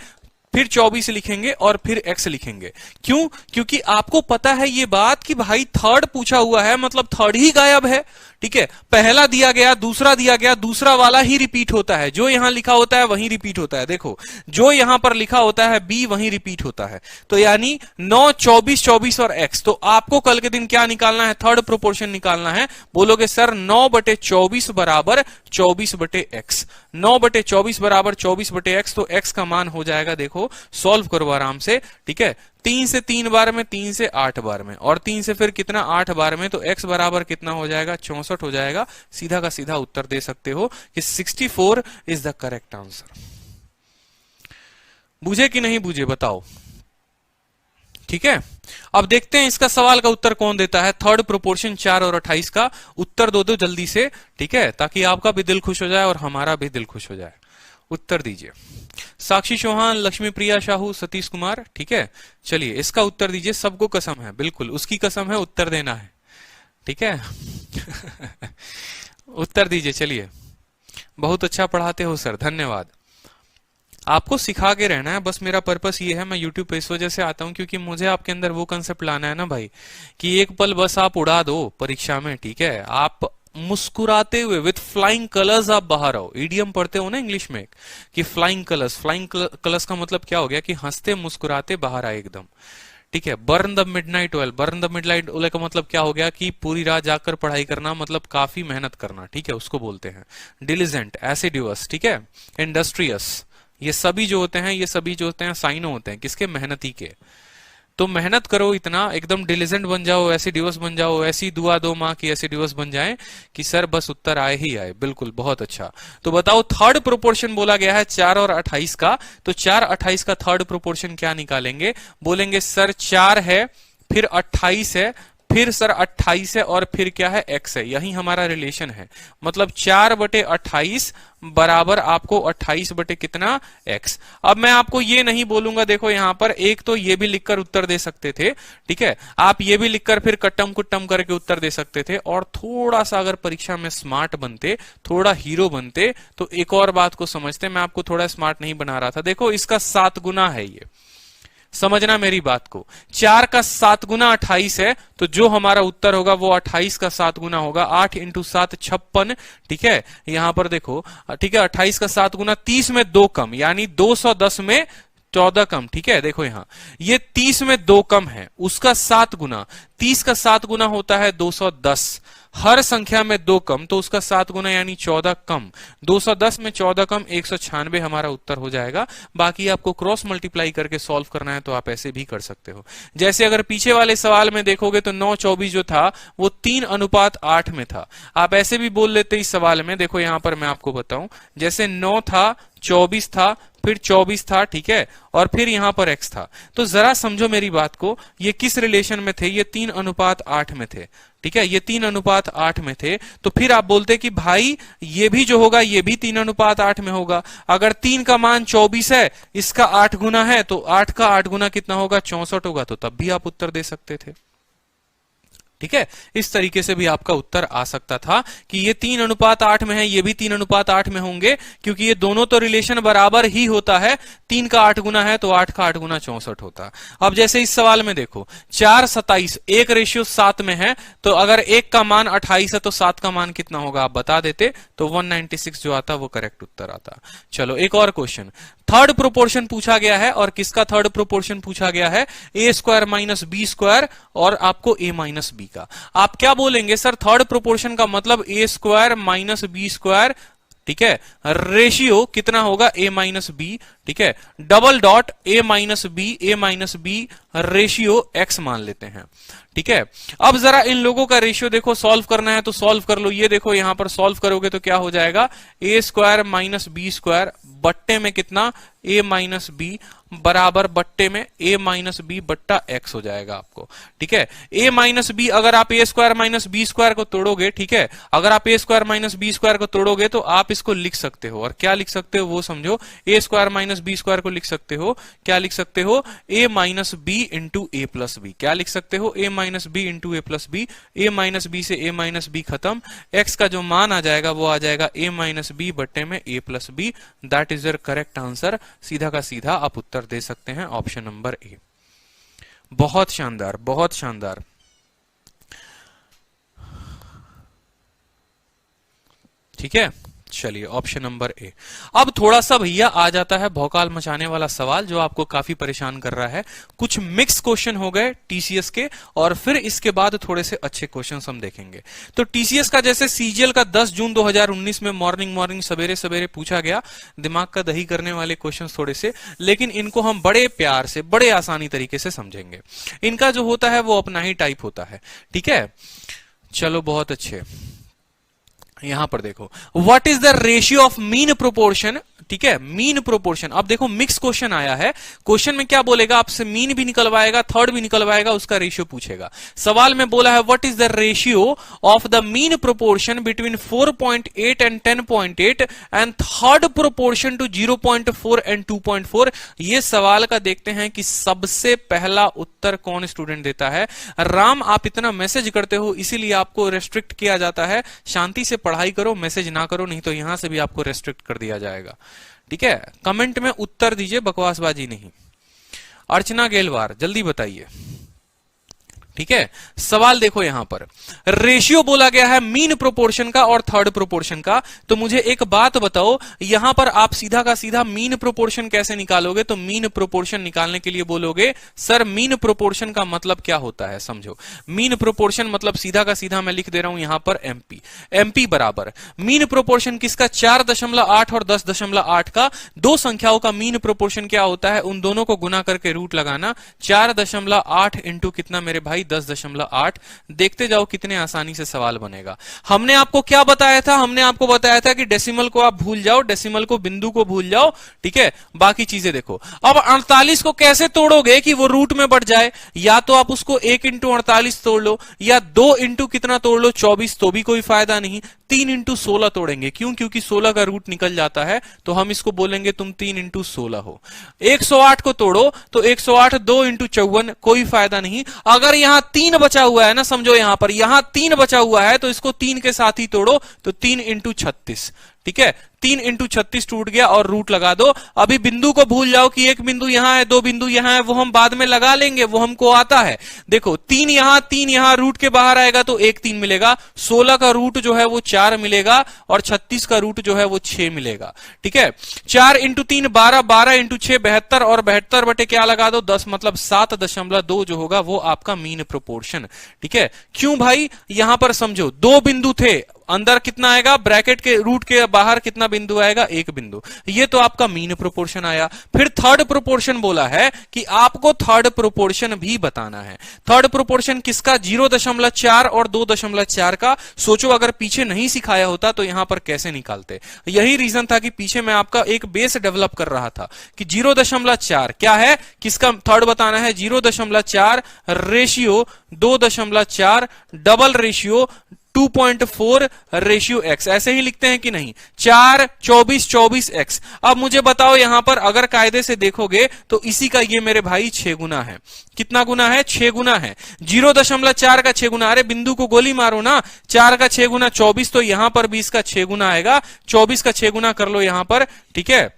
फिर 24 लिखेंगे और फिर x लिखेंगे। क्यों? क्योंकि आपको पता है ये बात कि भाई थर्ड पूछा हुआ है मतलब थर्ड ही गायब है, ठीक है। पहला दिया गया, दूसरा दिया गया, दूसरा वाला ही रिपीट होता है, जो यहां लिखा होता है वहीं रिपीट होता है। देखो जो यहां पर लिखा होता है b वहीं रिपीट होता है, तो यानी 9, 24, 24 और x। तो आपको कल के दिन क्या निकालना है, थर्ड प्रोपोर्शन निकालना है। बोलोगे सर 9 बटे 24 बराबर 24 बटे x, 9 बटे 24 बराबर 24 बटे x, तो x का मान हो जाएगा, देखो सॉल्व करो आराम से, ठीक है। 3 से 3 बार में, 3 से 8 बार में, और 3 से फिर कितना 8 बार में, तो x बराबर कितना हो जाएगा, 64 हो जाएगा। सीधा का सीधा उत्तर दे सकते हो कि 64 इज द करेक्ट आंसर। बूझे कि नहीं बूझे बताओ। ठीक है, अब देखते हैं इसका सवाल का उत्तर कौन देता है। थर्ड प्रोपोर्शन 4 और 28 का उत्तर दो जल्दी से, ठीक है, ताकि आपका भी दिल खुश हो जाए और हमारा भी दिल खुश हो जाए। उत्तर दीजिए। साक्षी चौहान, लक्ष्मी प्रिया साहू, सतीश कुमार, ठीक है, चलिए इसका उत्तर दीजिए। सबको कसम है, बिल्कुल उसकी कसम है, उत्तर देना है, ठीक है। उत्तर दीजिए, चलिए। बहुत अच्छा पढ़ाते हो सर, धन्यवाद। आपको सिखा के रहना है, बस मेरा पर्पस ये है। मैं यूट्यूब पे इस वजह से आता हूं क्योंकि मुझे आपके अंदर वो कंसेप्ट लाना है ना भाई, कि एक पल बस आप उड़ा दो परीक्षा में, ठीक है, आप मुस्कुराते हुए विथ फ्लाइंग कलर्स आप बाहर आओ। ईडियम पढ़ते हो ना इंग्लिश में कि फ्लाइंग कलर्स, फ्लाइंग कलर्स का मतलब क्या हो गया कि हंसते मुस्कुराते बाहर आए एकदम, ठीक है। Burn the midnight oil, burn the midnight oil का मतलब क्या हो गया कि पूरी रात जाकर पढ़ाई करना, मतलब काफी मेहनत करना, ठीक है, उसको बोलते हैं। डिलिजेंट, एसिड्यूअस, ठीक है, इंडस्ट्रियस, ये सभी जो होते हैं, ये सभी जो होते हैं साइनो होते हैं किसके, मेहनती के। तो मेहनत करो इतना, एकदम डिलिजेंट बन जाओ, एसिड्यूअस बन जाओ, ऐसी दुआ दो माँ की एसिड्यूअस बन जाए कि सर बस उत्तर आए ही आए। बिल्कुल, बहुत अच्छा। तो बताओ थर्ड प्रोपोर्शन बोला गया है 4 और 28 का, तो 4 28 का थर्ड प्रोपोर्शन क्या निकालेंगे। बोलेंगे सर 4 है, फिर 28 है, फिर सर 28 है, और फिर क्या है, x है। यही हमारा रिलेशन है, मतलब 4/28 बराबर आपको 28 बटे कितना, x। अब मैं आपको ये नहीं बोलूंगा, देखो यहां पर एक तो ये भी लिखकर उत्तर दे सकते थे, ठीक है, आप ये भी लिखकर फिर कट्टम कुट्टम करके उत्तर दे सकते थे, और थोड़ा सा अगर परीक्षा में स्मार्ट बनते, थोड़ा हीरो बनते, तो एक और बात को समझते। मैं आपको थोड़ा स्मार्ट नहीं बना रहा था। देखो इसका 7 गुना है, ये समझना मेरी बात को। 4 का 7 गुना 28 है, तो जो हमारा उत्तर होगा वो 28 का 7 गुना होगा। 8 इंटू 7 56, ठीक है। यहां पर देखो, ठीक है, 28 का 7 गुना 30 में 2 कम, यानी 210 में 14 कम, ठीक है। देखो यहां ये 30 में 2 कम है, उसका 7 गुना, 30 का 7 गुना होता है 210, हर संख्या में 2 कम, तो उसका 7 गुना यानी 14 कम, 210 में 14 कम 196 हमारा उत्तर हो जाएगा। बाकी आपको क्रॉस मल्टीप्लाई करके सॉल्व करना है तो आप ऐसे भी कर सकते हो। जैसे अगर पीछे वाले सवाल में देखोगे तो 9/24 जो था वो 3:8 में था, आप ऐसे भी बोल लेते इस सवाल में। देखो यहां पर मैं आपको बताऊं, जैसे 9 था, 24 था, फिर 24 था, ठीक है, और फिर यहां पर x था। तो जरा समझो मेरी बात को, ये किस रिलेशन में थे, ये 3:8 में थे, ठीक है, ये 3:8 में थे। तो फिर आप बोलते कि भाई ये भी जो होगा ये भी 3:8 में होगा। अगर 3 का मान 24 है, इसका 8 गुना है, तो 8 का 8 गुना कितना होगा, 64 होगा, तो तब भी आप उत्तर दे सकते थे, ठीक है। इस तरीके से भी आपका उत्तर आ सकता था कि ये 3:8 में है, ये भी 3:8 में होंगे, क्योंकि ये दोनों तो रिलेशन बराबर ही होता है। 3 का 8 गुना है तो 8 का 8 गुना 64 होता। अब जैसे इस सवाल में देखो 4 27 1:7 में है, तो अगर 1 का मान 28 है तो 7 का मान कितना होगा आप बता देते, तो 196 जो आता वो करेक्ट उत्तर आता। चलो एक और क्वेश्चन, थर्ड प्रोपोर्शन पूछा गया है, और किसका थर्ड प्रोपोर्शन पूछा गया है, a² माइनस b² और आपको a माइनस b का। आप क्या बोलेंगे सर, थर्ड प्रोपोर्शन का मतलब a² माइनस b², ठीक है, रेशियो कितना होगा, a माइनस बी, ठीक है, double dot a minus B ratio x मान लेते हैं, ठीक है। अब जरा इन लोगों का रेशियो देखो, सॉल्व करना है तो सॉल्व कर लो। ये देखो यहां पर सॉल्व करोगे तो क्या हो जाएगा, a² माइनस b² बट्टे में कितना, a माइनस बी बराबर बट्टे में a माइनस बी बट्टा x हो जाएगा आपको, ठीक है। a माइनस बी, अगर आप a² माइनस b² को तोड़ोगे, ठीक है, अगर आप a² माइनस b² को तोड़ोगे तो आप इसको लिख सकते हो, और क्या लिख सकते हो वो समझो, a² माइनस b² को लिख सकते हो, क्या लिख सकते हो, a minus B into a plus B, क्या लिख सकते हो, a minus B into a plus B, a minus B से a माइनस बी खत्म, x का जो मान आ जाएगा वो आ जाएगा a माइनस बी बट्टे में a plus B. That is your correct answer. सीधा का सीधा आप उत्तर दे सकते हैं, ऑप्शन नंबर ए। बहुत शानदार, बहुत शानदार। ठीक है, चलिए ऑप्शन नंबर ए। अब थोड़ा सा भैया आ जाता है भौकाल मचाने वाला सवाल जो आपको काफी परेशान कर रहा है। कुछ मिक्स क्वेश्चन हो गए टीसीएस के, और फिर इसके बाद थोड़े से अच्छे क्वेश्चंस हम देखेंगे। तो टीसीएस का जैसे सीजीएल का 10 जून 2019 में मॉर्निंग सवेरे सवेरे पूछा गया, दिमाग का दही करने वाले क्वेश्चन थोड़े से, लेकिन इनको हम बड़े प्यार से, बड़े आसानी तरीके से समझेंगे। इनका जो होता है वो अपना ही टाइप होता है, ठीक है। चलो बहुत अच्छे। यहां पर देखो, what is the ratio of mean proportion, ठीक है, मीन प्रोपोर्शन। अब देखो मिक्स क्वेश्चन आया है, क्वेश्चन में क्या बोलेगा, आपसे मीन भी निकलवाएगा, थर्ड भी निकलवाएगा, उसका रेशियो पूछेगा। सवाल में बोला है what is the ratio of the mean proportion between 4.8 and 10.8 and third proportion to 0.4 and 2.4। ये सवाल का देखते हैं कि सबसे पहला उत्तर कौन स्टूडेंट देता है। राम, आप इतना मैसेज करते हो इसीलिए आपको रेस्ट्रिक्ट किया जाता है, शांति से पढ़ाई करो, मैसेज ना करो, नहीं तो यहां से भी आपको रेस्ट्रिक्ट कर दिया जाएगा। ठीक है, कमेंट में उत्तर दीजिए, बकवासबाजी नहीं। अर्चना गेलवार, जल्दी बताइए। ठीक है, सवाल देखो यहां पर रेशियो बोला गया है मीन प्रोपोर्शन का और थर्ड प्रोपोर्शन का। तो मुझे एक बात बताओ, यहां पर आप सीधा का सीधा मीन प्रोपोर्शन कैसे निकालोगे? तो मीन प्रोपोर्शन निकालने के लिए बोलोगे सर मीन प्रोपोर्शन का मतलब क्या होता है, समझो। मीन प्रोपोर्शन मतलब सीधा का सीधा मैं लिख दे रहा हूं यहां पर एमपी। एमपी बराबर मीन प्रोपोर्शन किसका? 4.8 और 10.8 का। दो संख्याओं का मीन प्रोपोर्शन क्या होता है? उन दोनों को गुना करके रूट लगाना। 4.8 इंटू कितना मेरे भाई? 10.8। देखते जाओ कितने आसानी से सवाल बनेगा। हमने आपको क्या बताया था? हमने आपको बताया था कि डेसिमल को आप भूल जाओ, डेसिमल को, बिंदु को भूल जाओ। ठीक है, बाकी चीजें देखो। अब 48 को कैसे तोड़ोगे कि वो रूट में बढ़ जाए? या तो आप उसको 1 इंटू 48 तोड़ लो, या 2 इंटू कितना तोड़ लो? 24, तो भी कोई फायदा नहीं। 3 इंटू 16 तोड़ेंगे, क्यों? क्योंकि 16 का रूट निकल जाता है, तो हम इसको बोलेंगे तुम 3 इंटू 16 हो। 108 को तोड़ो तो 108, 2 इंटू 54, कोई फायदा नहीं। अगर यहां 3 बचा हुआ है ना, समझो यहां पर यहां 3 बचा हुआ है, तो इसको 3 के साथ ही तोड़ो, तो 3 इंटू 36। ठीक है, 3 इंटू 36 टूट गया और रूट लगा दो। अभी बिंदु को भूल जाओ कि एक बिंदु यहां है, 2 बिंदु यहां है, वो हम बाद में लगा लेंगे, वो हमको आता है। देखो 3 यहां रूट के बाहर आएगा तो 1 3 मिलेगा, 16 का रूट जो है वो 4 मिलेगा और 36 का रूट जो है वो 6 मिलेगा। ठीक है, 4 इंटू 3 12, 12 इंटू 6 72 और 72 बटे क्या लगा दो? 10, मतलब 7.2 जो होगा वो आपका मीन प्रोपोर्शन। ठीक है, क्यों भाई? यहां पर समझो 2 बिंदु थे, अंदर कितना आएगा? ब्रैकेट के रूट के बाहर कितना बिंदु आएगा? 1 बिंदु। ये तो आपका मीन प्रोपोर्शन आया। फिर थर्ड प्रोपोर्शन बोला है कि आपको थर्ड प्रोपोर्शन भी बताना है। थर्ड प्रोपोर्शन किसका? 0.4 और 2.4 का। सोचो अगर पीछे नहीं सिखाया होता तो यहां पर कैसे निकालते। यही रीजन था कि पीछे मैं आपका एक बेस डेवलप कर रहा था कि 0.4 क्या है, किसका थर्ड बताना है। 0.4 ratio 2.4 double ratio 2.4 ratio x, ऐसे ही लिखते हैं कि नहीं? 4 24 24 एक्स। अब मुझे बताओ यहां पर अगर कायदे से देखोगे तो इसी का ये मेरे भाई 6 गुना है। कितना गुना है? 6 गुना है। 0.4 का 6 गुना, अरे बिंदु को गोली मारो ना। 4 का 6 गुना 24, तो यहां पर भी इसका 6 गुना आएगा। 24 का 6 गुना कर लो यहां पर। ठीक है,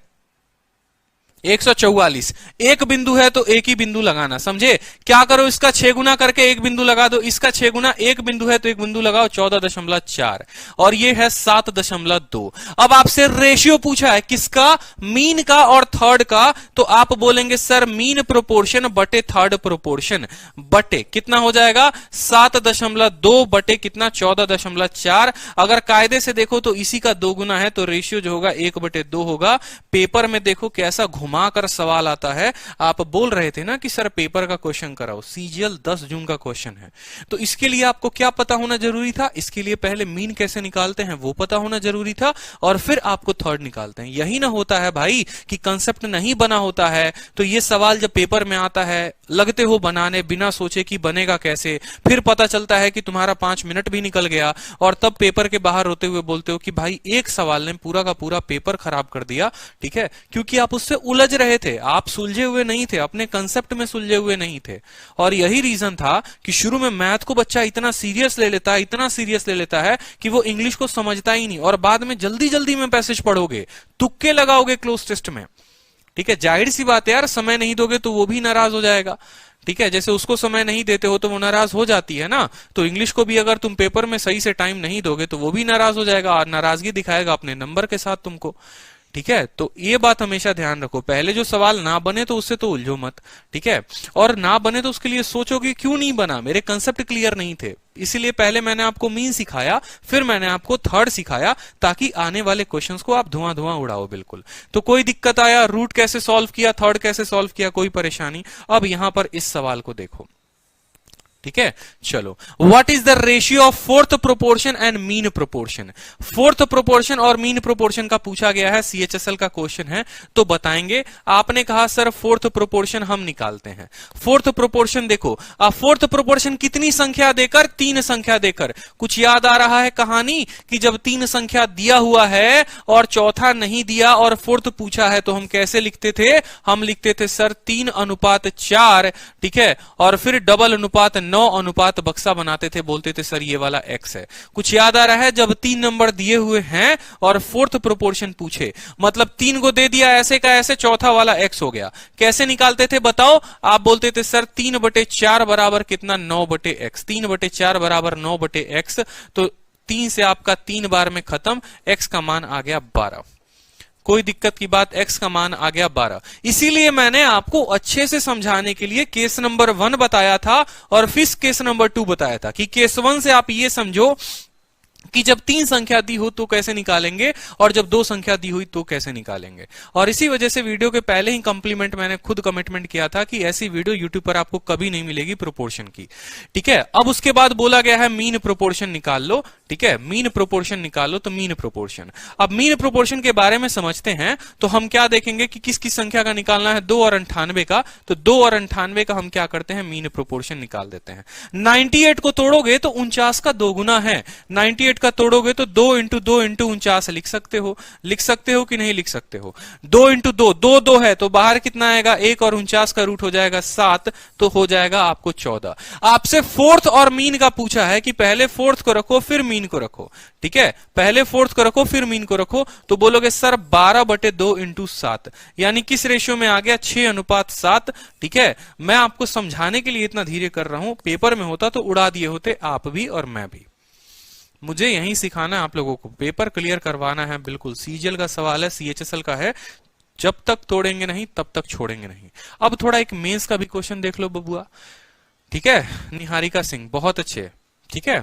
144। एक बिंदु है तो एक ही बिंदु लगाना, समझे? क्या करो, इसका 6 गुना करके एक बिंदु लगा दो, इसका 6 गुना, एक बिंदु है तो एक बिंदु लगाओ, 14.4 और ये है 7.2। अब आपसे रेशियो पूछा है किसका? मीन का और थर्ड का। तो आप बोलेंगे सर मीन प्रोपोर्शन बटे थर्ड प्रोपोर्शन, बटे कितना हो जाएगा? 7.2 बटे कितना? 14.4। अगर कायदे से देखो तो इसी का 2 गुना है, तो रेशियो जो होगा 1/2 होगा। पेपर में देखो कैसा घुमाकर सवाल आता है। आप बोल रहे थे ना कि सर पेपर का क्वेश्चन कराओ, सीजीएल 10 जून का क्वेश्चन है, तो इसके लिए आपको क्या पता होना जरूरी था? इसके लिए पहले मीन कैसे निकालते हैं वो पता होना जरूरी था, और फिर आपको थर्ड निकालते हैं। यही ना होता है भाई कि कंसेप्ट नहीं बना होता है, तो ये सवाल जब पेपर में आता है लगते हो बनाने बिना सोचे कि बनेगा कैसे, फिर पता चलता है कि तुम्हारा 5 मिनट भी निकल गया, और तब पेपर के बाहर रोते हुए बोलते हो कि भाई एक सवाल ने पूरा का पूरा पेपर खराब कर दिया। ठीक है, क्योंकि आप उससे उलझ रहे थे, आप सुलझे हुए नहीं थे, अपने कंसेप्ट में सुलझे हुए नहीं थे। और यही रीजन था कि शुरू में मैथ को बच्चा इतना सीरियस ले लेता है, इतना सीरियस ले लेता है कि वो इंग्लिश को समझता ही नहीं, और बाद में जल्दी जल्दी में पैसेज पढ़ोगे, तुक्के लगाओगे क्लोज टेस्ट में। ठीक है, जाहिर सी बात है यार, समय नहीं दोगे तो वो भी नाराज हो जाएगा। ठीक है, जैसे उसको समय नहीं देते हो तो वो नाराज हो जाती है ना, तो इंग्लिश को भी अगर तुम पेपर में सही से टाइम नहीं दोगे तो वो भी नाराज हो जाएगा, और नाराजगी दिखाएगा अपने नंबर के साथ तुमको। ठीक है, तो ये बात हमेशा ध्यान रखो, पहले जो सवाल ना बने तो उससे तो उलझो मत। ठीक है, और ना बने तो उसके लिए सोचो कि क्यों नहीं बना, मेरे कंसेप्ट क्लियर नहीं थे, इसीलिए पहले मैंने आपको मीन सिखाया, फिर मैंने आपको थर्ड सिखाया, ताकि आने वाले क्वेश्चंस को आप धुआं धुआं उड़ाओ बिल्कुल। तो कोई दिक्कत आया, रूट कैसे सॉल्व किया, थर्ड कैसे सॉल्व किया, कोई परेशानी? अब यहां पर इस सवाल को देखो, ठीक है। चलो, what is the ratio of fourth proportion and mean proportion. Fourth proportion और मीन प्रोपोर्शन का पूछा गया है, सीएचएसएल का क्वेश्चन है, तो बताएंगे। आपने कहा सर फोर्थ प्रोपोर्शन हम निकालते हैं। फोर्थ प्रोपोर्शन देखो, फोर्थ प्रोपोर्शन कितनी संख्या देकर, 3 संख्या देकर। कुछ याद आ रहा है कहानी कि जब 3 संख्या दिया हुआ है और चौथा नहीं दिया और फोर्थ पूछा है तो हम कैसे लिखते थे, हम लिखते थे सर 3:4, ठीक है, और फिर डबल अनुपात 9 अनुपात बक्सा बनाते थे, बोलते थे सर ये वाला x है। कुछ याद आ रहा है, जब 3 नंबर दिए हुए हैं और फोर्थ प्रोपोर्शन पूछे, मतलब 3 को दे दिया ऐसे का ऐसे, चौथा वाला x हो गया। कैसे निकालते थे बताओ, आप बोलते थे सर 3/4 बराबर कितना, 9/x। 3/4 बराबर 9/x, तो 3 से आपका 3 बार में खत्म, x का मान आ गया 12। कोई दिक्कत की बात, x का मान आ गया 12। इसीलिए मैंने आपको अच्छे से समझाने के लिए केस नंबर 1 बताया था और फिर केस नंबर 2 बताया था कि केस 1 से आप ये समझो कि जब 3 संख्या दी हो तो कैसे निकालेंगे और जब 2 संख्या दी हुई तो कैसे निकालेंगे। और इसी वजह से वीडियो के पहले ही कॉम्प्लीमेंट मैंने खुद कमिटमेंट किया था कि ऐसी वीडियो यूट्यूब पर आपको कभी नहीं मिलेगी प्रोपोर्शन की, ठीक है। अब उसके बाद बोला गया है मीन प्रोपोर्शन निकाल लो, ठीक है, मीन प्रोपोर्शन निकालो, तो मीन प्रोपोर्शन। अब मीन प्रोपोर्शन के बारे में समझते हैं तो हम क्या देखेंगे कि किस किस संख्या का निकालना है, 2 और 98 का। तो 2 और 98 का हम क्या करते हैं, मीन प्रोपोर्शन निकाल देते हैं। 98 को तोड़ोगे तो 49 का 2 गुना है, 98 का तोड़ोगे तो 2 × 2 × 49 लिख सकते हो। लिख सकते हो कि नहीं लिख सकते हो। 2 × 2, 2 2 है तो बाहर कितना आएगा, 1 और 49 का रूट हो जाएगा 7, तो हो जाएगा आपको 14। आपसे फोर्थ और मीन का पूछा है कि पहले फोर्थ को रखो फिर मीन को रखो, ठीक है, पहले फोर्थ को रखो फिर मीन को रखो। तो बोलोगे सर 12/2 × 7, यानी किस रेशियो में आ गया, 6:7, ठीक है। मैं आपको समझाने के लिए इतना धीरे कर रहा हूं, पेपर में होता तो उड़ा दिए होते आप भी और मैं भी। मुझे यही सिखाना है आप लोगों को, पेपर क्लियर करवाना है, बिल्कुल। सीजीएल का सवाल है, सीएचएसएल का है, जब तक तोड़ेंगे नहीं तब तक छोड़ेंगे नहीं। अब थोड़ा एक मेंस का भी क्वेश्चन देख लो बबुआ, ठीक है, निहारिका सिंह बहुत अच्छे, ठीक है।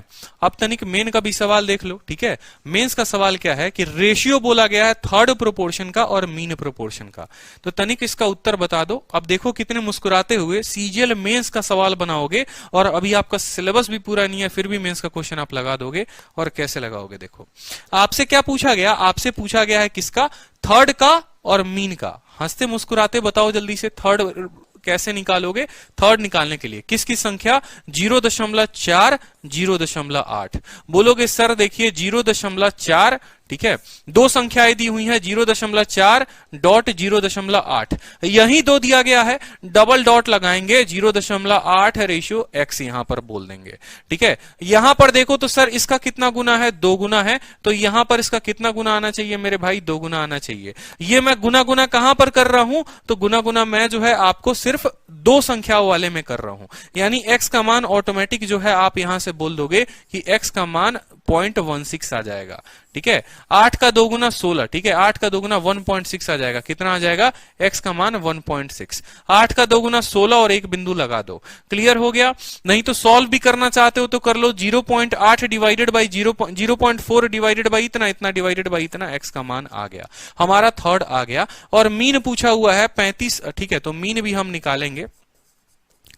अब तनिक मेन का भी सवाल देख लो, ठीक है। मेंस का सवाल क्या है कि रेशियो बोला गया है थर्ड प्रोपोर्शन का और मीन प्रोपोर्शन का, तो तनिक इसका उत्तर बता दो। अब देखो कितने मुस्कुराते हुए सीजीएल मेंस का सवाल बनाओगे और अभी आपका सिलेबस भी पूरा नहीं है, फिर भी मेंस का क्वेश्चन आप लगा दोगे। और कैसे लगाओगे देखो, आपसे क्या पूछा गया, आपसे पूछा गया है किसका, थर्ड का और मीन का। हंसते मुस्कुराते बताओ जल्दी से, थर्ड कैसे निकालोगे। थर्ड निकालने के लिए किसकी संख्या, 0.4, 0.8। बोलोगे सर देखिए 0.4, ठीक है, 2 संख्याएं दी हुई हैं, 0.4 डॉट 0.8, यही 2 दिया गया है, डबल डॉट लगाएंगे, 0.8 रेशियो x यहां पर बोल देंगे, ठीक है। यहां पर देखो तो सर इसका कितना गुना है, 2 गुना है, तो यहां पर इसका कितना गुना आना चाहिए मेरे भाई, 2 गुना आना चाहिए। ये मैं गुना गुना कहां पर कर रहा हूं, तो गुना गुना मैं जो है आपको सिर्फ 2 संख्याओं वाले में कर रहा हूं, यानी x का मान ऑटोमेटिक जो है आप यहां से बोल दोगे कि x का मान 0.16 आ जाएगा, ठीक है। 8 का 2 गुना 16, ठीक है, 8 का 2 गुना 1.6 आ जाएगा, कितना आ जाएगा, x का मान 1.6। 8 का 2 गुना 16 और एक बिंदु लगा दो, क्लियर हो गया। नहीं तो सॉल्व भी करना चाहते हो तो कर लो, 0.8 डिवाइडेड बाई 0.4 डिवाइडेड बाई इतना, इतना डिवाइडेड बाई इतना, x का मान आ गया, हमारा थर्ड आ गया। और मीन पूछा हुआ है 35, ठीक है, तो मीन भी हम निकालेंगे।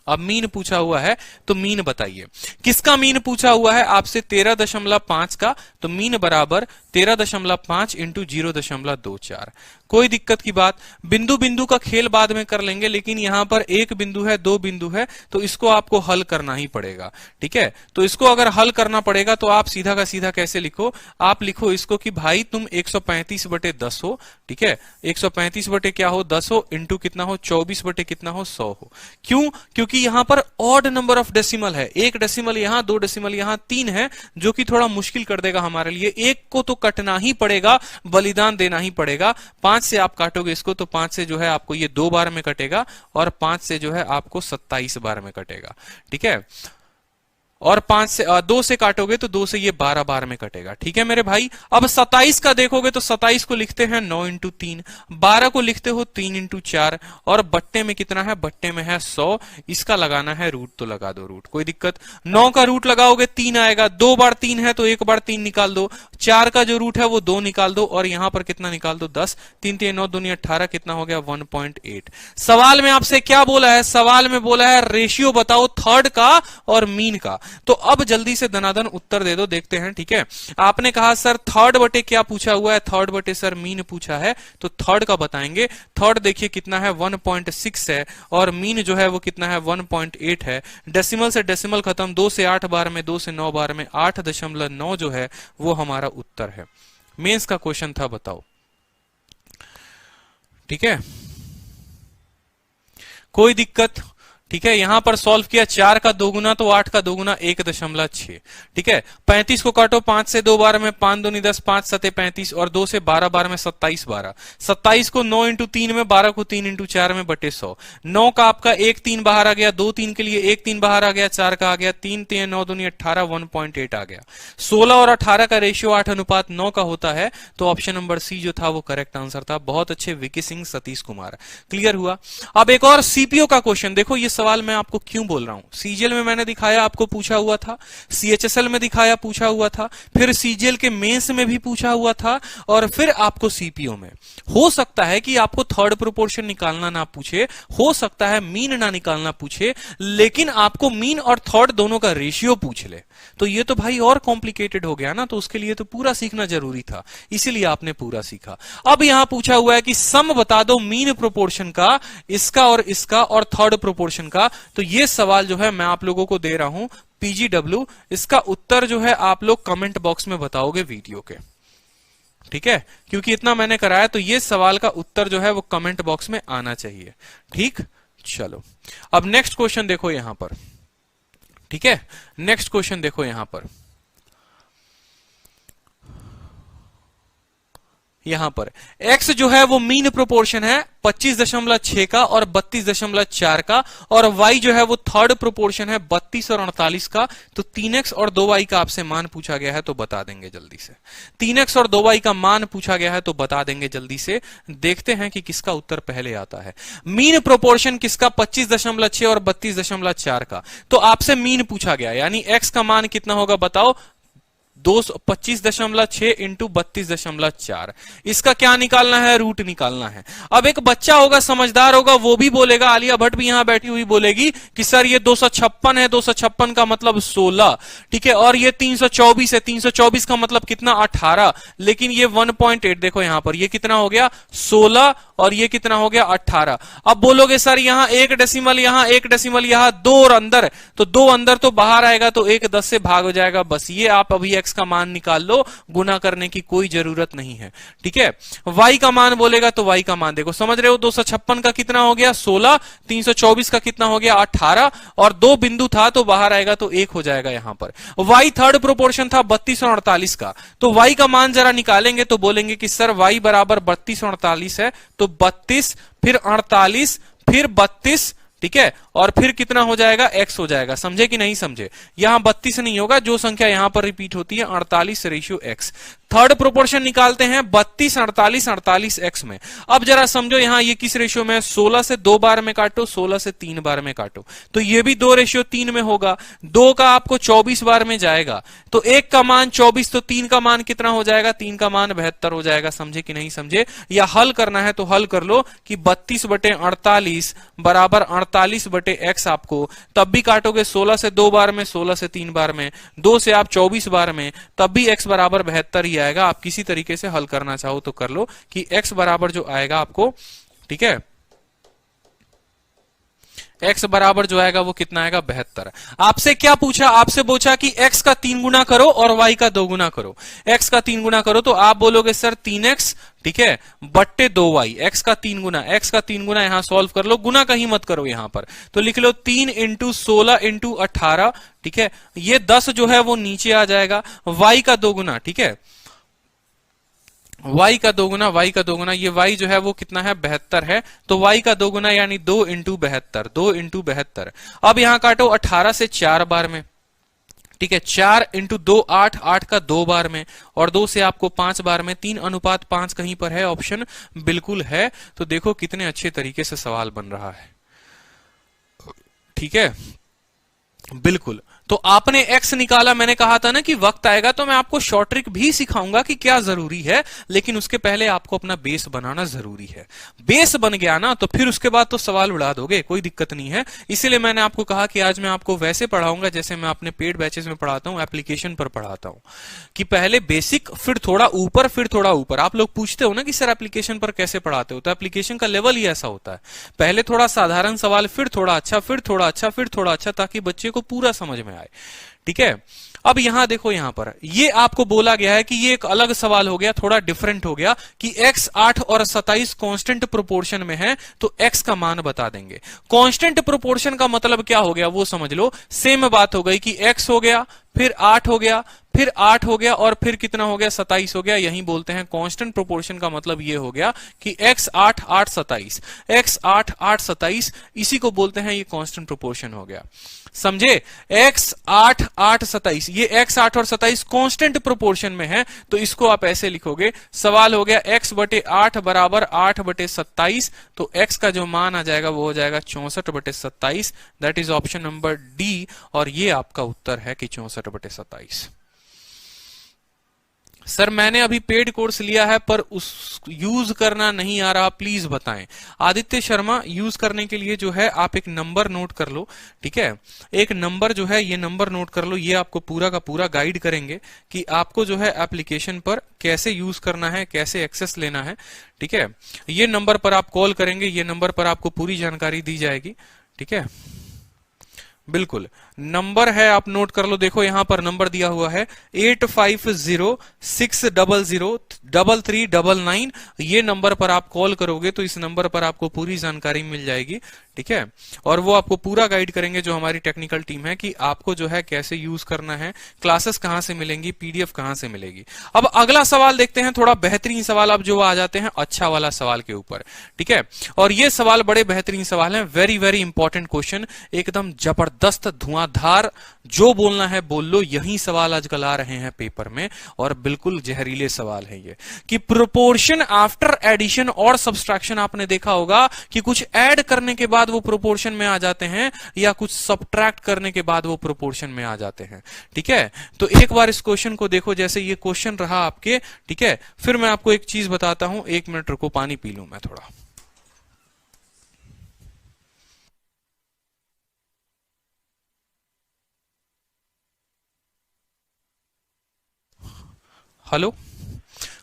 अब मीन पूछा हुआ है तो मीन बताइए, किसका मीन पूछा हुआ है आपसे, 13.5 का, तो मीन बराबर 13.5 × 0.24। कोई दिक्कत की बात, बिंदु बिंदु का खेल बाद में कर लेंगे, लेकिन यहां पर एक बिंदु है, 2 बिंदु है, तो इसको आपको हल करना ही पड़ेगा, ठीक है। तो इसको अगर हल करना पड़ेगा तो आप सीधा का सीधा कैसे लिखो, आप लिखो इसको कि भाई तुम 135/10 हो, ठीक है, 135 बटे क्या हो, 10 हो, इंटू कितना हो, 24 बटे कितना हो, 100 हो। क्यों, क्योंकि यहां पर ऑड नंबर ऑफ डेसिमल है, 1 डेसिमल यहां, 2 डेसिमल यहां, 3 है, जो कि थोड़ा मुश्किल कर देगा हमारे लिए। 1 को तो कटना ही पड़ेगा, बलिदान देना ही पड़ेगा। 5 से आप काटोगे इसको तो 5 से जो है आपको ये 2 बार में कटेगा और 5 से जो है आपको 27 बार में कटेगा, ठीक है। और 2 से काटोगे तो 2 से ये 12 बार में कटेगा। ठीक है मेरे भाई। अब 27 का देखोगे तो 27 को लिखते हैं 9 इंटू 3, 12 को लिखते हो 3 इंटू 4, और बट्टे में कितना है, बट्टे में है 100। इसका लगाना है रूट तो लगा दो रूट, कोई दिक्कत। 9 का रूट लगाओगे 3 आएगा, 2 बार 3 है तो 1 बार 3 निकाल दो। 4 का जो रूट है वो 2 निकाल दो, और यहां पर कितना निकाल दो 10, 3 3 9 दूनी 18, कितना हो गया 1.8। सवाल में आपसे क्या बोला है, सवाल में बोला है रेशियो बताओ थर्ड का और मीन का। तो अब जल्दी से धनाधन उत्तर दे दो, देखते हैं। ठीक है, आपने कहा सर थर्ड बटे क्या पूछा हुआ है, थर्ड बटे सर मीन पूछा है, तो थर्ड का बताएंगे। थर्ड देखिए कितना है 1.6 है, और मीन जो है वो कितना है 1.8 है। डेसिमल से डेसिमल खत्म, 2 से 8 बार में, 2 से 9 बार में, 8.9 जो है वो हमारा उत्तर है। मेंस का क्वेश्चन था, बताओ। ठीक है, कोई दिक्कत। ठीक है, यहां पर सॉल्व किया, 4 का 2 गुना तो 8 का 2 गुना 1.6। ठीक है, 35 को काटो 5 से 2 बार में, 5 दूनी 10, 5 सते 35, और 2 से 12 बार में 27 12। 27 को 9 इंटू 3 में, 12 को 3 इंटू 4 में बटे 100। 9 का आपका 1 3 बाहर आ गया, 2 3 के लिए 1 3 बाहर आ गया, 4 का आ गया 3 3 9 दूनी 18, 1.8 आ गया। 16 और 18 का रेशियो 8:9 का होता है, तो ऑप्शन नंबर सी जो था वो करेक्ट आंसर था। बहुत अच्छे, विकी सिंह, सतीश कुमार। क्लियर हुआ। अब एक और सीपीओ का क्वेश्चन देखो। ये सवाल मैं आपको क्यों बोल रहा हूं, सीजीएल में मैंने दिखाया आपको पूछा हुआ था, सीएचएसएल में दिखाया पूछा हुआ था, फिर सीजीएल के मेंस में भी पूछा हुआ था, और फिर आपको सीपीओ में। हो सकता है कि आपको थर्ड प्रोपोर्शन निकालना ना पूछे, हो सकता है मीन ना निकालना पूछे, लेकिन आपको मीन और थर्ड दोनों का रेशियो पूछ ले, तो ये तो भाई और कॉम्प्लिकेटेड हो गया ना। तो उसके लिए तो पूरा सीखना जरूरी था, इसीलिए आपने पूरा सीखा। अब यहां पूछा हुआ है कि सम बता दो मीन प्रोपोर्शन का, इसका और थर्ड प्रोपोर्शन का। तो ये सवाल जो है मैं आप लोगों को दे रहा हूं पीजीडब्ल्यू। इसका उत्तर जो है आप लोग कमेंट बॉक्स में बताओगे वीडियो के। ठीक है, क्योंकि इतना मैंने कराया, तो ये सवाल का उत्तर जो है वो कमेंट बॉक्स में आना चाहिए। ठीक, चलो अब नेक्स्ट क्वेश्चन देखो यहां पर। ठीक है, नेक्स्ट क्वेश्चन देखो यहां पर। यहां पर x जो है वो मीन प्रोपोर्शन है 25.6 का और 32.4 का, और y जो है वो थर्ड प्रोपोर्शन है 32 और 48 का। तो 3x और 2y का आपसे मान पूछा गया है, तो बता देंगे जल्दी से। 3x और 2y का मान पूछा गया है, तो बता देंगे जल्दी से। देखते हैं कि किसका उत्तर पहले आता है। मीन प्रोपोर्शन किसका, 25.6 और 32.4 का। तो आपसे मीन पूछा गया, यानी x का मान कितना होगा बताओ, 25.6 इंटू 32.4। इसका क्या निकालना है, रूट निकालना है। अब एक बच्चा होगा, समझदार होगा, वो भी बोलेगा, आलिया भट्ट भी यहां बैठी हुई बोलेगी कि सर ये 256 है, 256 का मतलब 16। ठीक है, और ये 324 है, 324 का मतलब कितना 18। लेकिन ये 1.8 देखो यहां पर, ये कितना हो गया 16, और ये कितना हो गया 18। अब बोलोगे सर यहां 1 डेसिमल, यहां 1 डेसिमल, यहां 2 और अंदर, तो 2 अंदर तो बाहर आएगा, तो 1 10 से भाग हो जाएगा। बस ये आप अभी x का मान निकाल लो, गुना करने की कोई जरूरत नहीं है। ठीक है, y का मान बोलेगा तो y का मान देखो, समझ रहे हो, 256 का कितना हो गया 16, 324 का कितना हो गया 18, और 2 बिंदु था तो बाहर आएगा तो 1 हो जाएगा यहां पर। y थर्ड प्रोपोर्शन था 32 और 48 का, तो y का मान जरा निकालेंगे तो बोलेंगे कि सर y बराबर 32 और 48 है, तो 32 फिर 48 फिर 32। ठीक है, और फिर कितना हो जाएगा x हो जाएगा। समझे कि नहीं समझे, यहां 32 नहीं होगा, जो संख्या यहां पर रिपीट होती है 48 रेशियो x। थर्ड प्रोपोर्शन निकालते हैं 32 48 48 x में। अब जरा समझो यहां ये किस रेशियो में है, 16 से 2 बार में काटो, 16 से 3 बार में काटो, तो ये भी 2 रेशियो 3 में होगा। 2 का आपको 24 बार में जाएगा, तो 1 का मान 24, तो 3 का मान कितना हो जाएगा, 3 का मान 72 हो जाएगा। समझे कि नहीं समझे, या हल करना है तो हल कर लो कि 32/48 बराबर 48/x। आपको तब भी काटोगे 16 से 2 बार में, 16 से 3 बार में, 2 से आप 24 बार में, तब भी x बराबर 72 ही आएगा। आप किसी तरीके से हल करना चाहो तो कर लो कि x बराबर जो आएगा आपको, ठीक है, x बराबर जो आएगा वो कितना आएगा 72। आपसे क्या पूछा, आपसे पूछा कि x का 3 गुना करो और y का 2 गुना करो। x का 3 गुना करो तो आप बोलोगे सर 3x, ठीक है, बट्टे 2y। x का 3 गुना, x का 3 गुना यहां सॉल्व कर लो, गुना कहीं मत करो यहां पर, तो लिख लो 3 इंटू 16 इंटू 18। ठीक है, ये 10 जो है वो नीचे आ जाएगा। y का 2 गुना, ठीक है, y का 2 गुना, y का 2 गुना, ये y जो है वो कितना है 72 है, तो y का 2 गुना यानी 2 इंटू 72, 2 इंटू 72। अब यहां काटो 18 से 4 बार में, ठीक है, 4 इंटू 2 8, 8 का 2 बार में, और 2 से आपको 5 बार में, 3:5 कहीं पर है, ऑप्शन बिल्कुल है। तो देखो कितने अच्छे तरीके से सवाल बन रहा है। ठीक है, बिल्कुल। तो आपने x निकाला, मैंने कहा था ना कि वक्त आएगा तो मैं आपको शॉर्ट ट्रिक भी सिखाऊंगा कि क्या जरूरी है, लेकिन उसके पहले आपको अपना बेस बनाना जरूरी है। बेस बन गया ना तो फिर उसके बाद तो सवाल उड़ा दोगे, कोई दिक्कत नहीं है। इसीलिए मैंने आपको कहा कि आज मैं आपको वैसे पढ़ाऊंगा जैसे मैं अपने पेड बैचेस में पढ़ाता हूं, एप्लीकेशन पर पढ़ाता हूं, कि पहले बेसिक, फिर थोड़ा ऊपर, फिर थोड़ा ऊपर। आप लोग पूछते हो ना कि सर एप्लीकेशन पर कैसे पढ़ाते हो, तो एप्लीकेशन का लेवल ही ऐसा होता है, पहले थोड़ा साधारण सवाल, फिर थोड़ा अच्छा, फिर थोड़ा अच्छा, फिर थोड़ा अच्छा, ताकि बच्चे को पूरा समझ में आए। ठीक है, अब यहां देखो, यहां पर ये आपको बोला गया है कि ये एक अलग सवाल हो गया, थोड़ा डिफरेंट हो गया कि x 8 और 27 कांस्टेंट प्रोपोर्शन में है, तो x का मान बता देंगे। कांस्टेंट प्रोपोर्शन का मतलब क्या हो गया वो समझ लो। सेम बात हो गई कि x हो गया, फिर 8 हो गया, फिर 8 हो गया, और फिर कितना हो गया, 27 हो गया। यही बोलते हैं कांस्टेंट प्रोपोर्शन का मतलब ये हो गया कि x 8 8 27, x 8 8 27, इसी को बोलते हैं ये कांस्टेंट प्रोपोर्शन हो गया। समझे, x 8 8 27, ये x 8 और 27 कांस्टेंट प्रोपोर्शन में है, तो इसको आप ऐसे लिखोगे। सवाल हो गया x बटे 8 बराबर 8 बटे 27, तो x का जो मान आ जाएगा वो हो जाएगा 64 बटे 27, that is option number D. और ये आपका उत्तर है कि 64 बटे 27। सर मैंने अभी पेड कोर्स लिया है पर उस यूज करना नहीं आ रहा, प्लीज बताएं। आदित्य शर्मा, यूज करने के लिए जो है आप एक नंबर नोट कर लो। ठीक है, एक नंबर जो है, ये नंबर नोट कर लो, ये आपको पूरा का पूरा गाइड करेंगे कि आपको जो है एप्लीकेशन पर कैसे यूज करना है, कैसे एक्सेस लेना है। ठीक है, ये नंबर पर आप कॉल करेंगे, ये नंबर पर आपको पूरी जानकारी दी जाएगी। ठीक है, बिल्कुल, नंबर है, आप नोट कर लो। देखो यहां पर नंबर दिया हुआ है 8506003399। ये नंबर पर आप कॉल करोगे तो इस नंबर पर आपको पूरी जानकारी मिल जाएगी। ठीक है, और वो आपको पूरा गाइड करेंगे जो हमारी टेक्निकल टीम है कि आपको जो है कैसे यूज करना है, क्लासेस कहां से मिलेंगी, पीडीएफ कहां से मिलेगी। अब अगला सवाल देखते हैं, थोड़ा बेहतरीन सवाल। अब जो आ जाते हैं अच्छा वाला सवाल के ऊपर। ठीक है, और ये सवाल बड़े बेहतरीन सवाल हैं, वेरी वेरी इंपॉर्टेंट क्वेश्चन, एकदम जबरदस्त धुआंधार, जो बोलना है बोल लो। यही सवाल आजकल आ रहे हैं पेपर में, और बिल्कुल जहरीले सवाल है ये, कि प्रोपोर्शन आफ्टर एडिशन और सब्सट्रैक्शन। आपने देखा होगा कि कुछ ऐड करने के बाद वो प्रोपोर्शन में आ जाते हैं, या कुछ सब्ट्रैक्ट करने के बाद वो प्रोपोर्शन में आ जाते हैं। ठीक है, तो एक बार इस क्वेश्चन को देखो, जैसे ये क्वेश्चन रहा आपके। ठीक है, फिर मैं आपको एक चीज बताता हूं, 1 मिनट रुको, पानी पी लूं मैं थोड़ा। हेलो,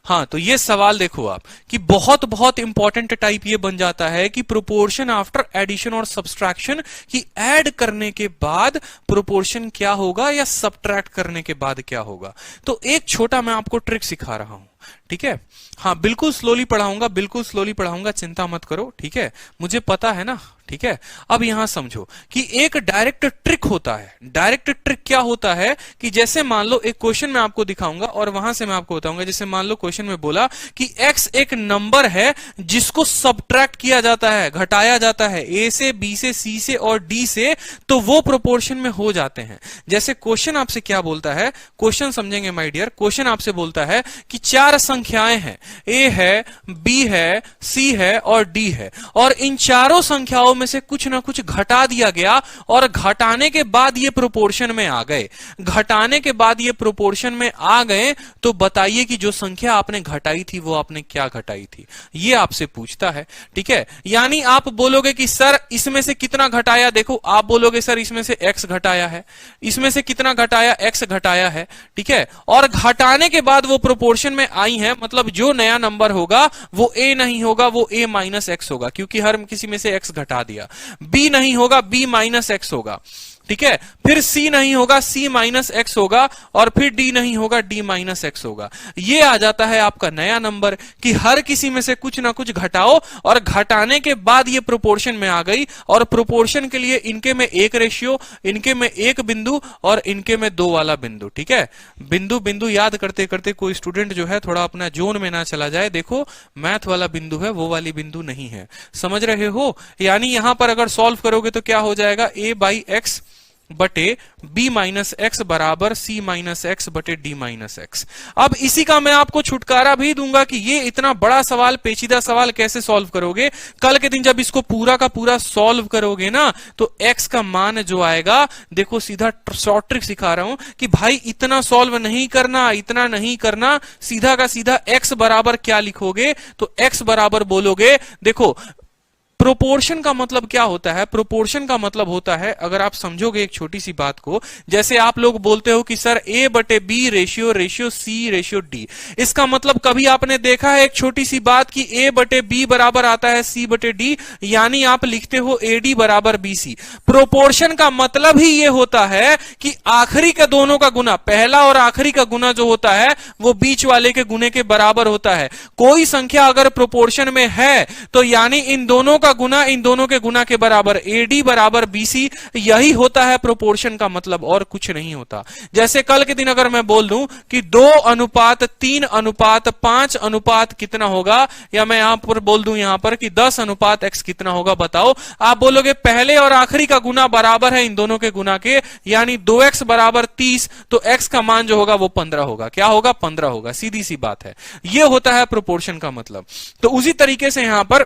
हाँ, तो ये सवाल देखो आप कि बहुत बहुत इंपॉर्टेंट टाइप ये बन जाता है कि प्रोपोर्शन आफ्टर एडिशन और सब्सट्रैक्शन, कि ऐड करने के बाद प्रोपोर्शन क्या होगा या सब्ट्रैक्ट करने के बाद क्या होगा। तो एक छोटा मैं आपको ट्रिक सिखा रहा हूं। ठीक है, हाँ, बिल्कुल स्लोली पढ़ाऊंगा, बिल्कुल स्लोली पढ़ाऊंगा, चिंता मत करो। ठीक है, मुझे पता है ना। ठीक है, अब यहां समझो कि एक डायरेक्ट ट्रिक होता है। डायरेक्ट ट्रिक क्या होता है कि जैसे मान लो एक क्वेश्चन मैं आपको दिखाऊंगा और वहां से मैं आपको बताऊंगा। जैसे मान लो क्वेश्चन में बोला कि x एक नंबर है जिसको सब्ट्रैक्ट किया जाता है, घटाया जाता है a से, b से, c से और d से, तो वो प्रोपोर्शन में हो जाते हैं। जैसे क्वेश्चन आपसे क्या बोलता है, क्वेश्चन समझेंगे माय डियर। क्वेश्चन आपसे बोलता है कि 4 संख्याएं हैं, a है, b है, c है और d है, और इन चारों संख्याओं में से कुछ ना कुछ घटा दिया गया, और घटाने के बाद ये प्रोपोर्शन में आ गए। घटाने के बाद ये प्रोपोर्शन में आ गए, तो बताइए कि जो संख्या आपने घटाई थी वो आपने क्या घटाई थी, ये आपसे पूछता है। ठीक है, यानी आप बोलोगे कि सर इसमें से कितना घटाया, देखो आप बोलोगे सर इसमें से x घटाया है, इसमें से कितना घटाया, x घटाया है। ठीक है, और घटाने के बाद वो प्रोपोर्शन में आई है, मतलब जो नया नंबर होगा वो a नहीं होगा, वो a माइनस x होगा, क्योंकि हर किसी में से x घटा दिया। b नहीं होगा, b माइनस x होगा। ठीक है, फिर c नहीं होगा, c माइनस x होगा, और फिर d नहीं होगा, d माइनस x होगा। ये आ जाता है आपका नया नंबर, कि हर किसी में से कुछ ना कुछ घटाओ, और घटाने के बाद ये प्रोपोर्शन में आ गई। और प्रोपोर्शन के लिए इनके में एक रेशियो, इनके में एक बिंदु, और इनके में 2 वाला बिंदु। ठीक है, बिंदु बिंदु याद करते करते कोई स्टूडेंट जो है थोड़ा अपना जोन में ना चला जाए। देखो मैथ वाला बिंदु है, वो वाली बिंदु नहीं है, समझ रहे हो। यानी यहां पर अगर सॉल्व करोगे तो क्या हो जाएगा, a बाई एक्स बटे b माइनस एक्स बराबर c माइनस एक्स बटे d माइनस एक्स। अब इसी का मैं आपको छुटकारा भी दूंगा कि ये इतना बड़ा सवाल, पेचीदा सवाल कैसे सॉल्व करोगे। कल के दिन जब इसको पूरा का पूरा सॉल्व करोगे ना, तो x का मान जो आएगा, देखो सीधा शॉर्ट ट्रिक सिखा रहा हूं कि भाई इतना सॉल्व नहीं करना, इतना नहीं करना, सीधा का सीधा x बराबर क्या लिखोगे, तो x बराबर बोलोगे, देखो प्रोपोर्शन का मतलब क्या होता है, प्रोपोर्शन का मतलब होता है, अगर आप समझोगे एक छोटी सी बात को, जैसे आप लोग बोलते हो कि सर a बटे b ratio ratio c ratio d, इसका मतलब कभी आपने देखा है एक छोटी सी बात कि a बटे b बराबर आता है c बटे d, यानी आप लिखते हो ad बराबर bc। प्रोपोर्शन का मतलब ही ये होता है कि आखिरी के दोनों का गुना, पहला और आखिरी का गुना जो होता है वो बीच वाले के गुने के बराबर होता है। कोई संख्या अगर प्रोपोर्शन में है तो यानी इन दोनों का गुना इन दोनों के गुना के बराबर, AD बराबर BC, यही होता है प्रोपोर्शन का मतलब, और कुछ नहीं होता। जैसे कल के दिन अगर मैं बोल दूं कि 2:3:5 अनुपात कितना होगा, या मैं यहां पर बोल दूं यहां पर कि 10:x कितना होगा, बताओ। आप बोलोगे पहले और आखिरी का गुना बराबर है इन दोनों के गुना के, यानी 2x बराबर 30, तो x का मान जो होगा वो 15 होगा। क्या होगा? 15 होगा। सीधी सी बात है, ये होता है प्रोपोर्शन का मतलब। तो उसी तरीके से यहां पर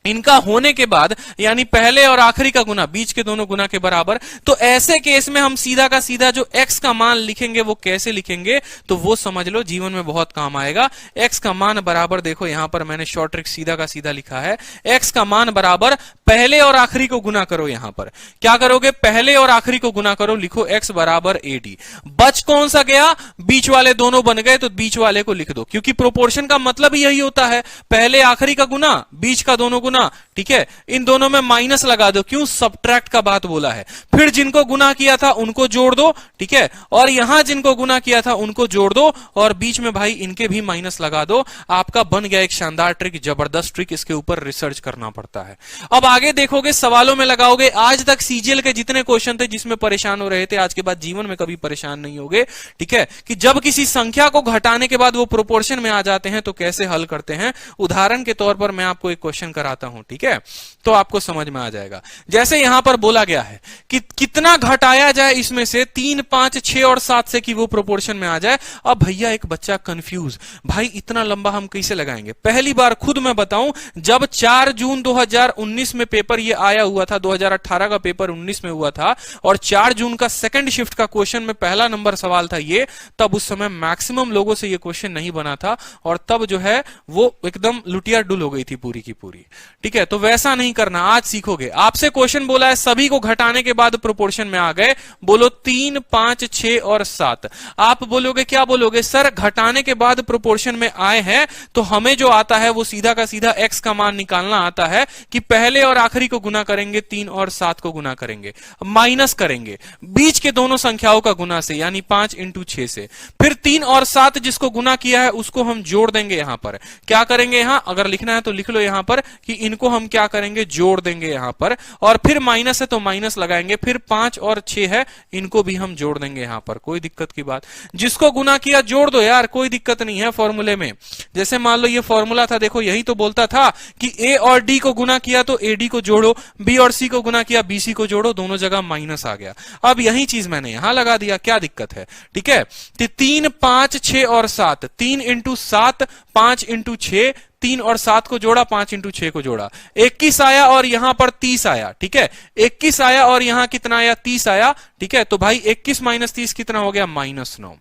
इनका होने के बाद, यानी पहले और आखिरी का गुना बीच के दोनों गुना के बराबर, तो ऐसे केस में हम सीधा का सीधा जो x का मान लिखेंगे वो कैसे लिखेंगे, तो वो समझ लो, जीवन में बहुत काम आएगा। x का मान बराबर, देखो यहां पर मैंने शॉर्ट ट्रिक सीधा का सीधा लिखा है, x का मान बराबर पहले और आखिरी को गुना करो। यहां पर क्या करोगे? पहले और आखिरी को गुना करो, लिखो x बराबर AD। बच कौन सा गया? बीच वाले दोनों बन गए, तो बीच वाले को लिख दो, क्योंकि प्रोपोर्शन का मतलब ही यही होता है, पहले आखिरी का गुना, बीच का दोनों गुना। ठीक है, इन दोनों में माइनस लगा दो, क्यों? सब्ट्रैक्ट का बात बोला है। फिर जिनको गुना किया था उनको जोड़ दो, ठीक है, और यहां जिनको गुना किया था उनको जोड़ दो, और बीच में भाई इनके भी माइनस लगा दो। आपका बन गया एक शानदार ट्रिक, जबरदस्त ट्रिक। इसके ऊपर रिसर्च करना पड़ता है। अब आगे देखोगे, सवालों में लगाओगे। आज तक सीजीएल के जितने क्वेश्चन थे जिसमें परेशान हो रहे थे, आज के बाद जीवन में कभी परेशान नहीं होगे। ठीक है, कि जब किसी संख्या को घटाने के बाद वो प्रोपोर्शन में आ जाते हैं तो कैसे हल करते हैं। उदाहरण के तौर पर मैं आपको एक क्वेश्चन कराता हूं, ठीक है, तो आपको समझ में आ जाएगा। जैसे यहां पर बोला गया है कि कितना घटाया जाए इसमें से 3, 5, 6 और 7 से कि वो प्रोपोर्शन में आ जाए। अब भैया एक बच्चा कंफ्यूज, भाई इतना लंबा हम कैसे लगाएंगे। पहली बार खुद मैं बताऊं, जब 4 जून 2019 में पेपर ये आया हुआ था, 2018 का पेपर 19 में हुआ था, और 4 जून का सेकंड शिफ्ट का क्वेश्चन में पहला नंबर सवाल था ये, तब उस समय मैक्सिमम लोगों से ये क्वेश्चन नहीं बना था, और तब जो है वो एकदम लुटिया डुल हो गई थी पूरी की पूरी। ठीक है, तो वैसा नहीं करना, आज सीखोगे। आपसे क्वेश्चन बोला है सभी को घटाने के बाद प्रोपोर्शन में आ गए, बोलो 3, 5, 6 और 7। आप बोलोगे, क्या बोलोगे? सर घटाने के बाद प्रोपोर्शन में आए हैं तो हमें जो आता है वो सीधा का सीधा x का मान निकालना आता है कि पहले और आखिरी को गुना करेंगे, 3 और 7 को गुना करेंगे, माइनस करेंगे बीच के दोनों संख्याओं का गुना से, यानी 5 × 6 से। फिर 3 और 7 जिसको गुना किया है उसको हम जोड़ देंगे। यहां पर क्या करेंगे? यहां अगर लिखना है तो लिख लो यहां पर कि इनको हम क्या करेंगे? जोड़ देंगे यहां पर, और फिर माइनस है तो माइनस लगाएंगे, फिर 5 और 6 है, इनको भी हम जोड़ देंगे यहां पर। कोई दिक्कत की बात? जिसको गुना किया जोड़ दो यार, कोई दिक्कत नहीं है फॉर्मूले में। जैसे मान लो ये फॉर्मूला था, देखो यही तो बोलता था कि a और d को गुना किया तो ad को जोड़ो, b और c को गुना किया bc को जोड़ो, दोनों जगह माइनस आ गया। अब यही चीज मैंने यहां लगा दिया, क्या दिक्कत है? ठीक है, 3, 5, 6 और 7, 3 × 7, 5 × 6, 3 और 7 को जोड़ा, 5 × 6 को जोड़ा, 21 आया, और यहां पर 30 आया। ठीक है, 21 आया और यहां कितना आया? 30 आया। ठीक है, तो भाई 21 - 30 कितना हो गया? -9।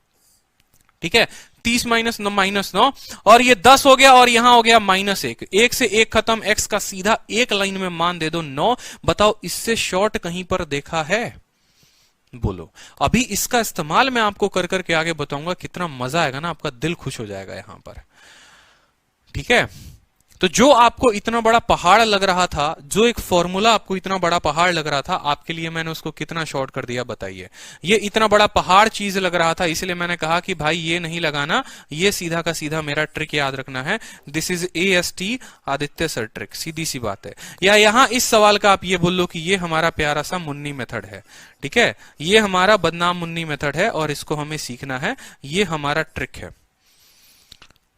ठीक है, 30 - 9, और ये 10 हो गया, और यहां हो गया -1। 1 से 1 खत्म, x का सीधा एक लाइन में मान दे दो 9। बताओ इससे शॉर्ट कहीं पर देखा है? बोलो। अभी इसका इस्तेमाल मैं आपको कर करके आगे बताऊंगा, कितना मजा आएगा ना, आपका दिल खुश हो जाएगा यहां पर। ठीक है, तो जो आपको इतना बड़ा पहाड़ लग रहा था, जो एक फॉर्मूला आपको इतना बड़ा पहाड़ लग रहा था, आपके लिए मैंने उसको कितना शॉर्ट कर दिया बताइए। ये इतना बड़ा पहाड़ चीज लग रहा था, इसलिए मैंने कहा कि भाई ये नहीं लगाना, ये सीधा का सीधा मेरा ट्रिक याद रखना है। This is AST Aditya sir trick, सीधी सी बात है। या यहां इस सवाल का आप ये बोल लो कि ये हमारा प्यारा सा मुन्नी मेथड है। ठीक है, ये हमारा बदनाम मुन्नी मेथड है और इसको हमें सीखना है, ये हमारा ट्रिक है।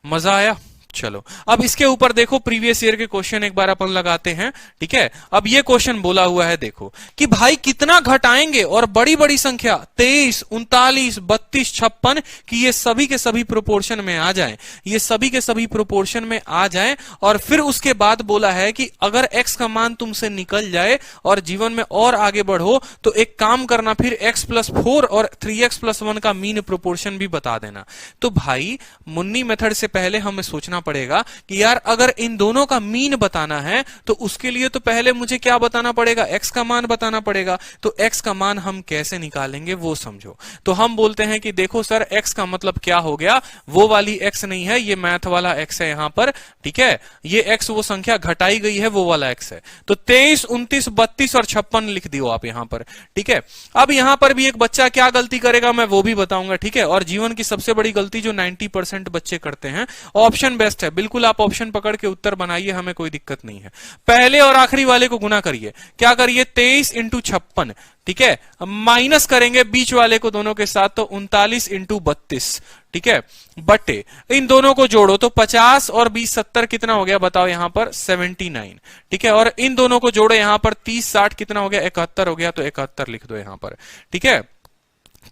मजा आया? चलो अब इसके ऊपर देखो प्रीवियस ईयर के क्वेश्चन एक बार अपन लगाते हैं। ठीक है, अब ये क्वेश्चन बोला हुआ है देखो कि भाई कितना घटाएंगे और बड़ी बड़ी संख्या 23, 39, 32, 56 कि ये सभी के सभी प्रोपोर्शन में आ जाएं, ये सभी के सभी प्रोपोर्शन में आ जाएं। और फिर उसके बाद बोला है कि अगर x का मान तुमसे निकल जाए और जीवन में और आगे बढ़ो तो एक काम करना, फिर x+4 और 3x+1 का मीन प्रोपोर्शन भी बता देना। तो भाई मुन्नी मेथड से पहले हमें सोचना पड़ेगा कि यार अगर इन दोनों का मीन बताना है तो उसके लिए तो पहले मुझे क्या बताना पड़ेगा, x का मान बताना पड़ेगा। तो x का मान हम कैसे निकालेंगे वो समझो। तो हम बोलते हैं कि देखो सर x का मतलब क्या हो गया, वो वाली x नहीं है, ये मैथ वाला x है यहां पर। ठीक है, ये x वो संख्या घटाई गई है वो वाला x है। तो 23, 29, 32 और 56 लिख दियो आप यहां पर। ठीक है, अब यहां पर भी एक बच्चा क्या गलती करेगा मैं वो भी बताऊंगा। ठीक है, और जीवन की सबसे बड़ी गलती जो 90% बच्चे करते हैं, ऑप्शन बेस्ट है, बिल्कुल आप ऑप्शन पकड़ के उत्तर बनाइए, हमें कोई दिक्कत नहीं है। पहले और आखिरी वाले को गुना करिए, क्या करिए 23 इंटू 56। ठीक है, माइनस करेंगे बीच वाले को दोनों के साथ तो 39 इंटू 32। ठीक है, बटे इन दोनों को जोड़ो तो 50 और 20 70 कितना हो गया बताओ यहां पर 79। ठीक है, और इन दोनों को जोड़ो यहां पर 30 60 कितना हो गया 71 हो गया, तो 71 लिख दो यहां पर। ठीक है,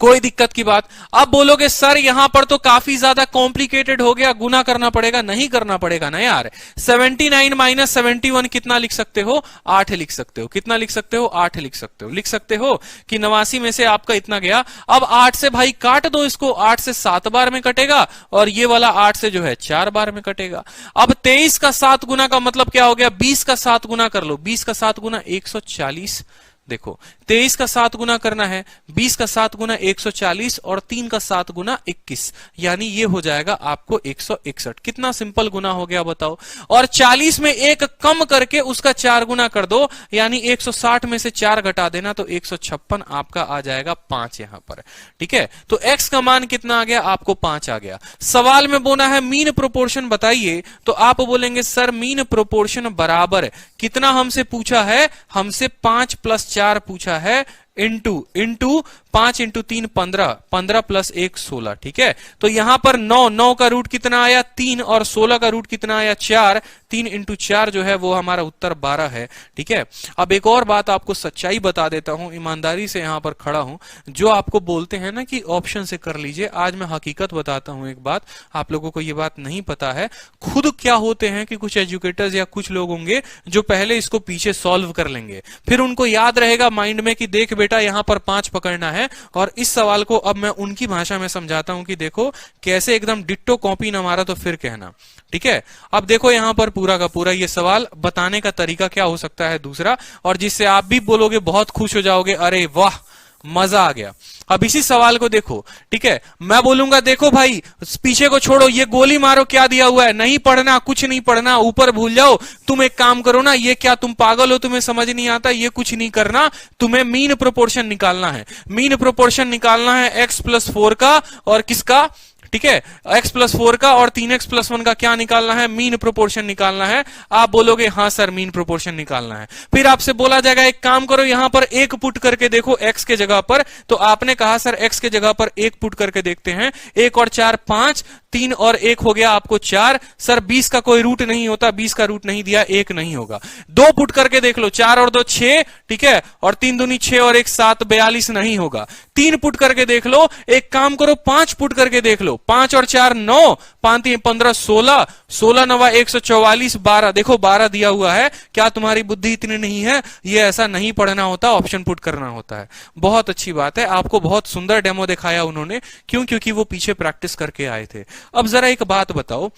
कोई दिक्कत की बात। अब बोलोगे सर यहां पर तो काफी ज्यादा कॉम्प्लिकेटेड हो गया, गुना करना पड़ेगा। नहीं करना पड़ेगा ना यार, 79 माइनस 71 कितना लिख सकते हो 8 लिख सकते हो। कितना लिख सकते हो 8 लिख सकते हो। लिख सकते हो कि 89 में से आपका इतना गया। अब 8 से भाई काट दो इसको, 8 से 7 बार में कटेगा और ये वाला 8 से जो है 4 बार में कटेगा। अब 23 का 7 गुना का मतलब क्या हो गया, 20 का 7 गुना कर लो। 20 का 7 गुना 140। देखो 23 का 7 गुना करना है, 20 का 7 गुना 140 और 3 का 7 गुना 21, यानी ये हो जाएगा आपको 161। कितना सिंपल गुना हो गया बताओ। और 40 में एक कम करके उसका 4 गुना कर दो, यानी 160 में से 4 घटा देना तो 156 आपका आ जाएगा 5 यहां पर। ठीक है, तो x का मान कितना आ गया आपको 5 आ गया। सवाल में बोला है मीन प्रोपोर्शन बताइए, तो आप बोलेंगे सर मीन प्रोपोर्शन बराबर कितना हमसे पूछा है, हमसे 5 + 4 पूछा है इंटू 5 इंटू 3 15, 15 + 1 16। ठीक है, तो यहां पर 9 का रूट कितना आया 3 और 16 का रूट कितना आया 4। 3 इंटू 4 जो है वो हमारा उत्तर 12 है। ठीक है, अब एक और बात आपको सच्चाई बता देता हूं, ईमानदारी से यहां पर खड़ा हूं। जो आपको बोलते हैं ना कि ऑप्शन से कर लीजिए, आज मैं हकीकत बताता हूं। एक बात आप लोगों को ये बात नहीं पता है, खुद क्या होते हैं कि कुछ एजुकेटर्स या कुछ लोग होंगे जो पहले इसको पीछे सॉल्व कर लेंगे, फिर उनको याद रहेगा माइंड में कि देख बेटा यहां पर 5 पकड़ना है। और इस सवाल को अब मैं उनकी भाषा में समझाता हूं कि देखो कैसे एकदम डिट्टो कॉपी ना मारा तो फिर कहना। ठीक है, अब देखो यहां पर पूरा का पूरा ये सवाल बताने का तरीका क्या हो सकता है दूसरा, और जिससे आप भी बोलोगे बहुत खुश हो जाओगे, अरे वाह मजा आ गया। अब इसी सवाल को देखो। ठीक है, मैं बोलूंगा देखो भाई पीछे को छोड़ो, ये गोली मारो क्या दिया हुआ है, नहीं पढ़ना, कुछ नहीं पढ़ना, ऊपर भूल जाओ। तुम एक काम करो ना, ये क्या तुम पागल हो, तुम्हें समझ नहीं आता, ये कुछ नहीं करना, तुम्हें मीन प्रोपोर्शन निकालना है। मीन प्रोपोर्शन निकालना है x+4 का और किसका, ठीक है, x+4 का और 3x+1 का क्या निकालना है, मीन प्रोपोर्शन निकालना है। आप बोलोगे हाँ सर मीन प्रोपोर्शन निकालना है। फिर आपसे बोला जाएगा एक काम करो यहां पर 1 पुट करके देखो x के जगह पर, तो आपने कहा सर x के जगह पर 1 पुट करके देखते हैं। 1 और 4 5, 3 और 1 हो गया आपको 4। सर 20 का कोई रूट नहीं होता, 20 का रूट नहीं दिया, 1 नहीं होगा। 2 पुट करके देख लो, 4 और 2 6, ठीक है, और 3 दूनी 6 और 1 7, 42 नहीं होगा। 3 पुट करके देख लो, एक काम करो 5 पुट करके देख लो, 5 और 4 9, 5 3 15 16, 16 9 144, 12, देखो 12 दिया हुआ है। क्या तुम्हारी बुद्धि इतनी नहीं है? ये ऐसा नहीं पढ़ना होता, ऑप्शन पुट करना होता है। बहुत अच्छी बात है, आपको बहुत सुंदर डेमो दिखाया उन्होंने, क्यों? क्योंकि वो पीछे प्रैक्टिस करके आए थे। अब जरा एक बात बताओ,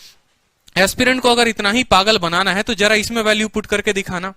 एस्पिरेंट को अगर इतना ही पागल बनाना है तो जरा इसमें वैल्यू पुट करके दिखाना।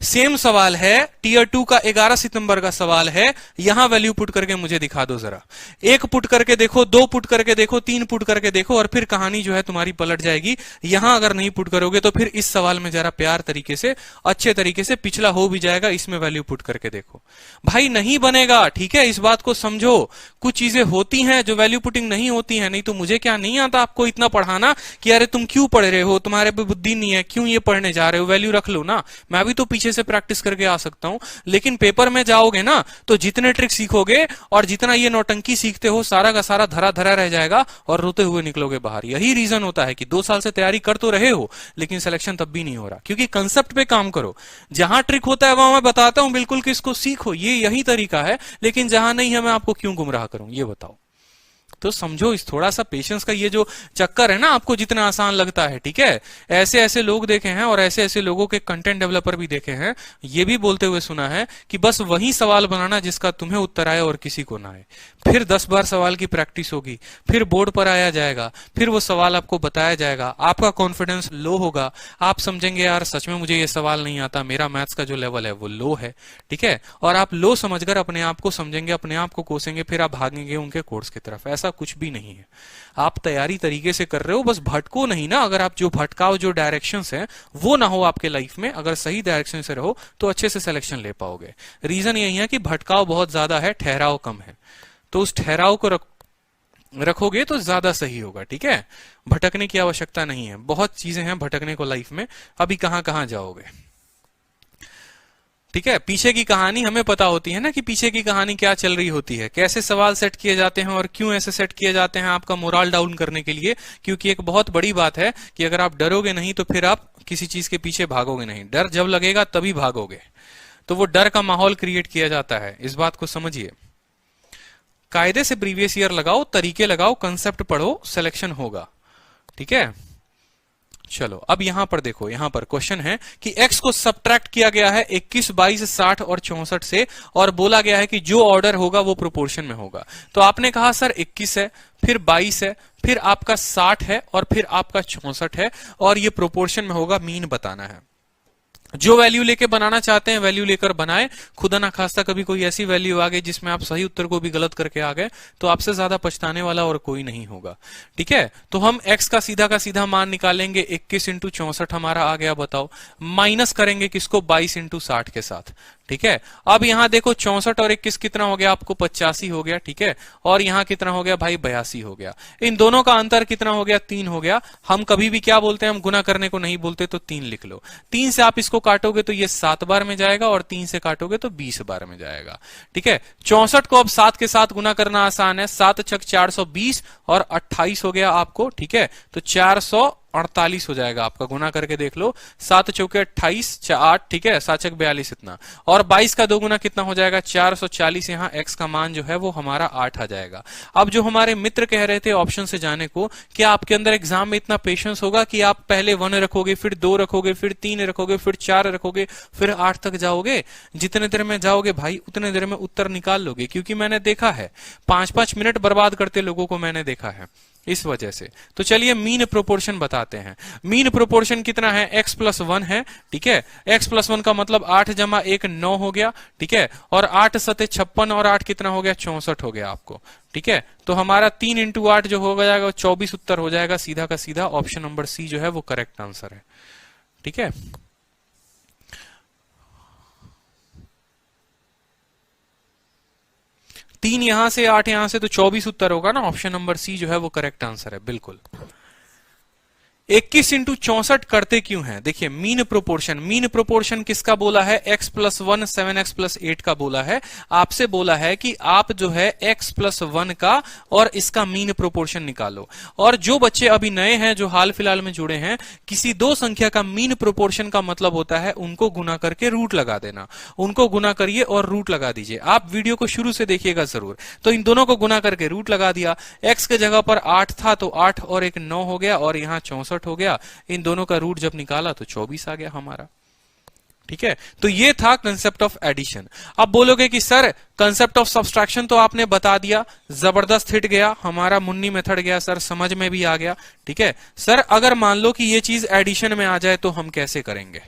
सेम सवाल है, टीयर 2 का 11 सितंबर का सवाल है, यहां वैल्यू पुट करके मुझे दिखा दो जरा। 1 पुट करके देखो, 2 पुट करके देखो, 3 पुट करके देखो, और फिर कहानी जो है तुम्हारी पलट जाएगी। यहां अगर नहीं पुट करोगे तो फिर इस सवाल में जरा प्यार तरीके से, अच्छे तरीके से, पिछला हो भी जाएगा, इसमें वैल्यू पुट करके देखो। भाई नहीं बनेगा, ठीक है, इस बात को समझो। कुछ चीजें होती हैं जो वैल्यू पुटिंग नहीं होती है। नहीं तो मुझे क्या नहीं आता आपको इतना पढ़ाना कि अरे तुम क्यों पढ़ रहे हो, तुम्हारे पे बुद्धि नहीं है, क्यों ये पढ़ने जा रहे हो, वैल्यू रख लो ना। मैं भी तो पीछे पीछे से प्रैक्टिस करके आ सकता हूं, लेकिन पेपर में जाओगे ना तो जितने ट्रिक सीखोगे और जितना ये नौटंकी सीखते हो सारा का सारा धरा धरा रह जाएगा और रोते हुए निकलोगे बाहर। यही रीजन होता है कि 2 साल से तैयारी कर तो रहे हो लेकिन सिलेक्शन तब भी नहीं हो रहा, क्योंकि कंसेप्ट पे काम करो। जहां ट्रिक होता है वहां मैं बताता हूं बिल्कुल कि इसको सीखो, ये यही तरीका है, लेकिन जहां नहीं है मैं आपको क्यों गुमराह करूं, ये बताओ। तो समझो, इस थोड़ा सा पेशेंस का ये जो चक्कर है ना, आपको जितना आसान लगता है, ठीक है, ऐसे ऐसे लोग देखे हैं और ऐसे ऐसे लोगों के कंटेंट डेवलपर भी देखे हैं, ये भी बोलते हुए सुना है कि बस वही सवाल बनाना जिसका तुम्हें उत्तर आए और किसी को ना आए। फिर 10 बार सवाल की प्रैक्टिस होगी, फिर बोर्ड पर आया जाएगा, फिर वो सवाल आपको बताया जाएगा, आपका कॉन्फिडेंस लो होगा, आप समझेंगे यार सच में मुझे ये सवाल नहीं आता, मेरा मैथ्स का जो लेवल है वो लो है, ठीक है, और आप लो समझकर अपने आप को समझेंगे, अपने आप को कोसेंगे, फिर आप भागेंगे उनके कोर्स की तरफ। ऐसा कुछ भी नहीं है। आप तैयारी तरीके से कर रहे हो, बस भटको नहीं ना। अगर आप जो भटकाव, जो डायरेक्शंस हैं वो ना हो आपके लाइफ में, अगर सही डायरेक्शन से रहो तो अच्छे से सिलेक्शन ले पाओगे। रीजन यही है कि भटकाव बहुत ज्यादा है, ठहराव कम है, तो उस ठहराव को रखोगे तो ज्यादा सही होगा, ठीक है। भटकने की आवश्यकता नहीं है, बहुत चीजें हैं भटकने को लाइफ में, अभी कहां कहां जाओगे, ठीक है। पीछे की कहानी हमें पता होती है ना कि पीछे की कहानी क्या चल रही होती है, कैसे सवाल सेट किए जाते हैं और क्यों ऐसे सेट किए जाते हैं, आपका मोरल डाउन करने के लिए। क्योंकि एक बहुत बड़ी बात है कि अगर आप डरोगे नहीं तो फिर आप किसी चीज के पीछे भागोगे नहीं, डर जब लगेगा तभी भागोगे। तो वो डर का माहौल क्रिएट किया जाता है, इस बात को समझिए। कायदे से प्रीवियस ईयर लगाओ, तरीके लगाओ, कंसेप्ट पढ़ो, सिलेक्शन होगा, ठीक है। चलो अब यहां पर देखो, यहां पर क्वेश्चन है कि x को सब्ट्रैक्ट किया गया है 21, 22, 60 और 64 से, और बोला गया है कि जो ऑर्डर होगा वो प्रोपोर्शन में होगा। तो आपने कहा सर 21 है, फिर 22 है, फिर आपका 60 है और फिर आपका 64 है, और ये प्रोपोर्शन में होगा, मीन बताना है। जो वैल्यू लेके बनाना चाहते हैं वैल्यू लेकर बनाए, खुदा ना खास्ता कभी कोई ऐसी वैल्यू आ गई जिसमें आप सही उत्तर को भी गलत करके आ गए तो आपसे ज्यादा पछताने वाला और कोई नहीं होगा, ठीक है। तो हम x का सीधा मान निकालेंगे, 21 इंटू 64 हमारा आ गया, बताओ, माइनस करेंगे किसको, 22 इंटू 60 के साथ, ठीक है। अब यहां देखो 64 और 21 कितना हो गया आपको, 85 हो गया, ठीक है। और यहां कितना हो गया भाई, 82 हो गया। इन दोनों का अंतर कितना हो गया, 3 हो गया। हम कभी भी क्या बोलते हैं, हम गुना करने को नहीं बोलते, तो 3 लिख लो। 3 से आप इसको काटोगे तो ये 7 बार में जाएगा और 3 से काटोगे तो 20 बार में जाएगा, ठीक है। 64 को अब 7 के साथ गुना करना आसान है, 7 छक 420 और 28 हो गया आपको, ठीक है। तो 448 हो जाएगा आपका, गुना करके देख लो, 7 चौके 28, 8, ठीक है, 7 छक 42 इतना, और 22 का 2 गुना कितना हो जाएगा, 440। यहाँ x का मान जो है वो हमारा 8 आ जाएगा। अब जो हमारे मित्र कह रहे थे ऑप्शन से जाने को, क्या आपके अंदर एग्जाम में इतना पेशेंस होगा कि आप पहले 1 रखोगे, फिर 2 रखोगे, फिर 3 रखोगे, फिर 4 रखोगे, फिर 8 तक जाओगे? जितने देर में जाओगे भाई उतने देर में उत्तर निकाल लोगे, क्योंकि मैंने देखा है 5-5 मिनट बर्बाद करते लोगों को मैंने देखा है, इस वजह से। तो चलिए मीन प्रोपोर्शन बताते हैं। मीन प्रोपोर्शन कितना है, x + 1 है, ठीक है। x + 1 का मतलब 8 + 1 9 हो गया, ठीक है। और 8 सते 56 और 8 कितना हो गया, 64 हो गया आपको, ठीक है। तो हमारा 3 इंटू 8 जो हो जाएगा 24 उत्तर हो जाएगा, सीधा का सीधा ऑप्शन नंबर सी जो है वो करेक्ट आंसर है, ठीक है। 3 यहां से 8 यहां से, तो 24 उत्तर होगा ना, ऑप्शन नंबर सी जो है वो करेक्ट आंसर है, बिल्कुल। 21 इंटू 64 करते क्यों हैं? देखिए मीन प्रोपोर्शन किसका बोला है, x + 1 7x + 8 का बोला है। आपसे बोला है कि आप जो है x + 1 का और इसका मीन प्रोपोर्शन निकालो। और जो बच्चे अभी नए हैं, जो हाल फिलहाल में जुड़े हैं, किसी दो संख्या का मीन प्रोपोर्शन का मतलब होता है उनको गुना करके रूट लगा देना। उनको गुना करिए और रूट लगा दीजिए। आप वीडियो को शुरू से देखिएगा जरूर। तो इन दोनों को गुना करके रूट लगा दिया, x के जगह पर 8 था तो 8 और 1 9 हो गया, और यहां 64 हो गया। इन दोनों का रूट जब निकाला तो 24 आ गया हमारा, ठीक है। तो ये था कंसेप्ट ऑफ एडिशन। अब बोलोगे कि सर कंसेप्ट ऑफ सब्सट्रैक्शन तो आपने बता दिया, जबरदस्त हिट गया हमारा, मुन्नी मेथड गया सर, समझ में भी आ गया, ठीक है। सर अगर मान लो कि ये चीज एडिशन में आ जाए तो हम कैसे करेंगे,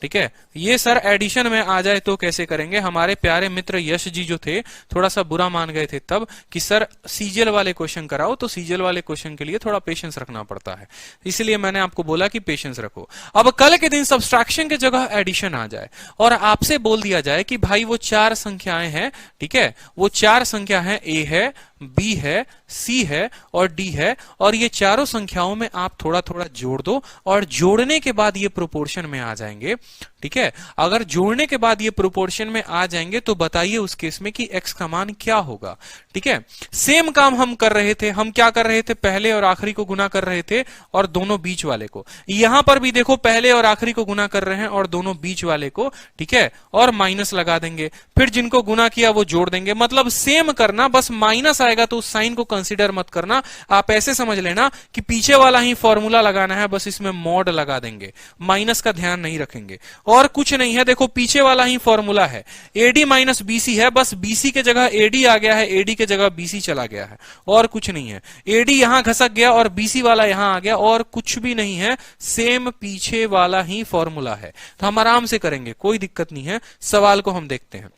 ठीक है। ये सर एडिशन में आ जाए तो कैसे करेंगे? हमारे प्यारे मित्र यश जी जो थे थोड़ा सा बुरा मान गए थे तब कि सर सीजीएल वाले क्वेश्चन कराओ, तो सीजीएल वाले क्वेश्चन के लिए थोड़ा पेशेंस रखना पड़ता है, इसलिए मैंने आपको बोला कि पेशेंस रखो। अब कल के दिन सब्सट्रैक्शन की जगह एडिशन आ जाए और आपसे बोल दिया जाए कि भाई वो 4 संख्याएं हैं, ठीक है, वो 4 संख्या है, ए है, बी है, सी है और डी है, और ये चारों संख्याओं में आप थोड़ा थोड़ा जोड़ दो और जोड़ने के बाद ये प्रोपोर्शन में आ जाएंगे। ठीक है, अगर जोड़ने के बाद ये प्रोपोर्शन में आ जाएंगे तो बताइए उस केस में कि x का मान क्या होगा। ठीक है, सेम काम हम कर रहे थे, हम क्या कर रहे थे, पहले और आखिरी को गुना कर रहे थे और दोनों बीच वाले को। यहां पर भी देखो पहले और आखिरी को गुना कर रहे हैं और दोनों बीच वाले को, ठीक है, और माइनस लगा देंगे, फिर जिनको गुना किया वो जोड़ देंगे। मतलब सेम करना, बस माइनस आएगा तो उस साइन को कंसीडर मत करना। आप ऐसे समझ लेना कि पीछे वाला ही फॉर्मूला लगाना है, बस इसमें मॉड लगा देंगे, माइनस का ध्यान नहीं रखेंगे और कुछ नहीं है। देखो पीछे वाला ही फॉर्मूला है, AD माइनस BC है, बस BC के जगह AD आ गया है, AD के जगह BC चला गया है, और कुछ नहीं है। AD यहां घसक गया और BC वाला यहां आ गया, और कुछ भी नहीं है, सेम पीछे वाला ही फॉर्मूला है। तो हम आराम से करेंगे, कोई दिक्कत नहीं है। सवाल को हम देखते हैं।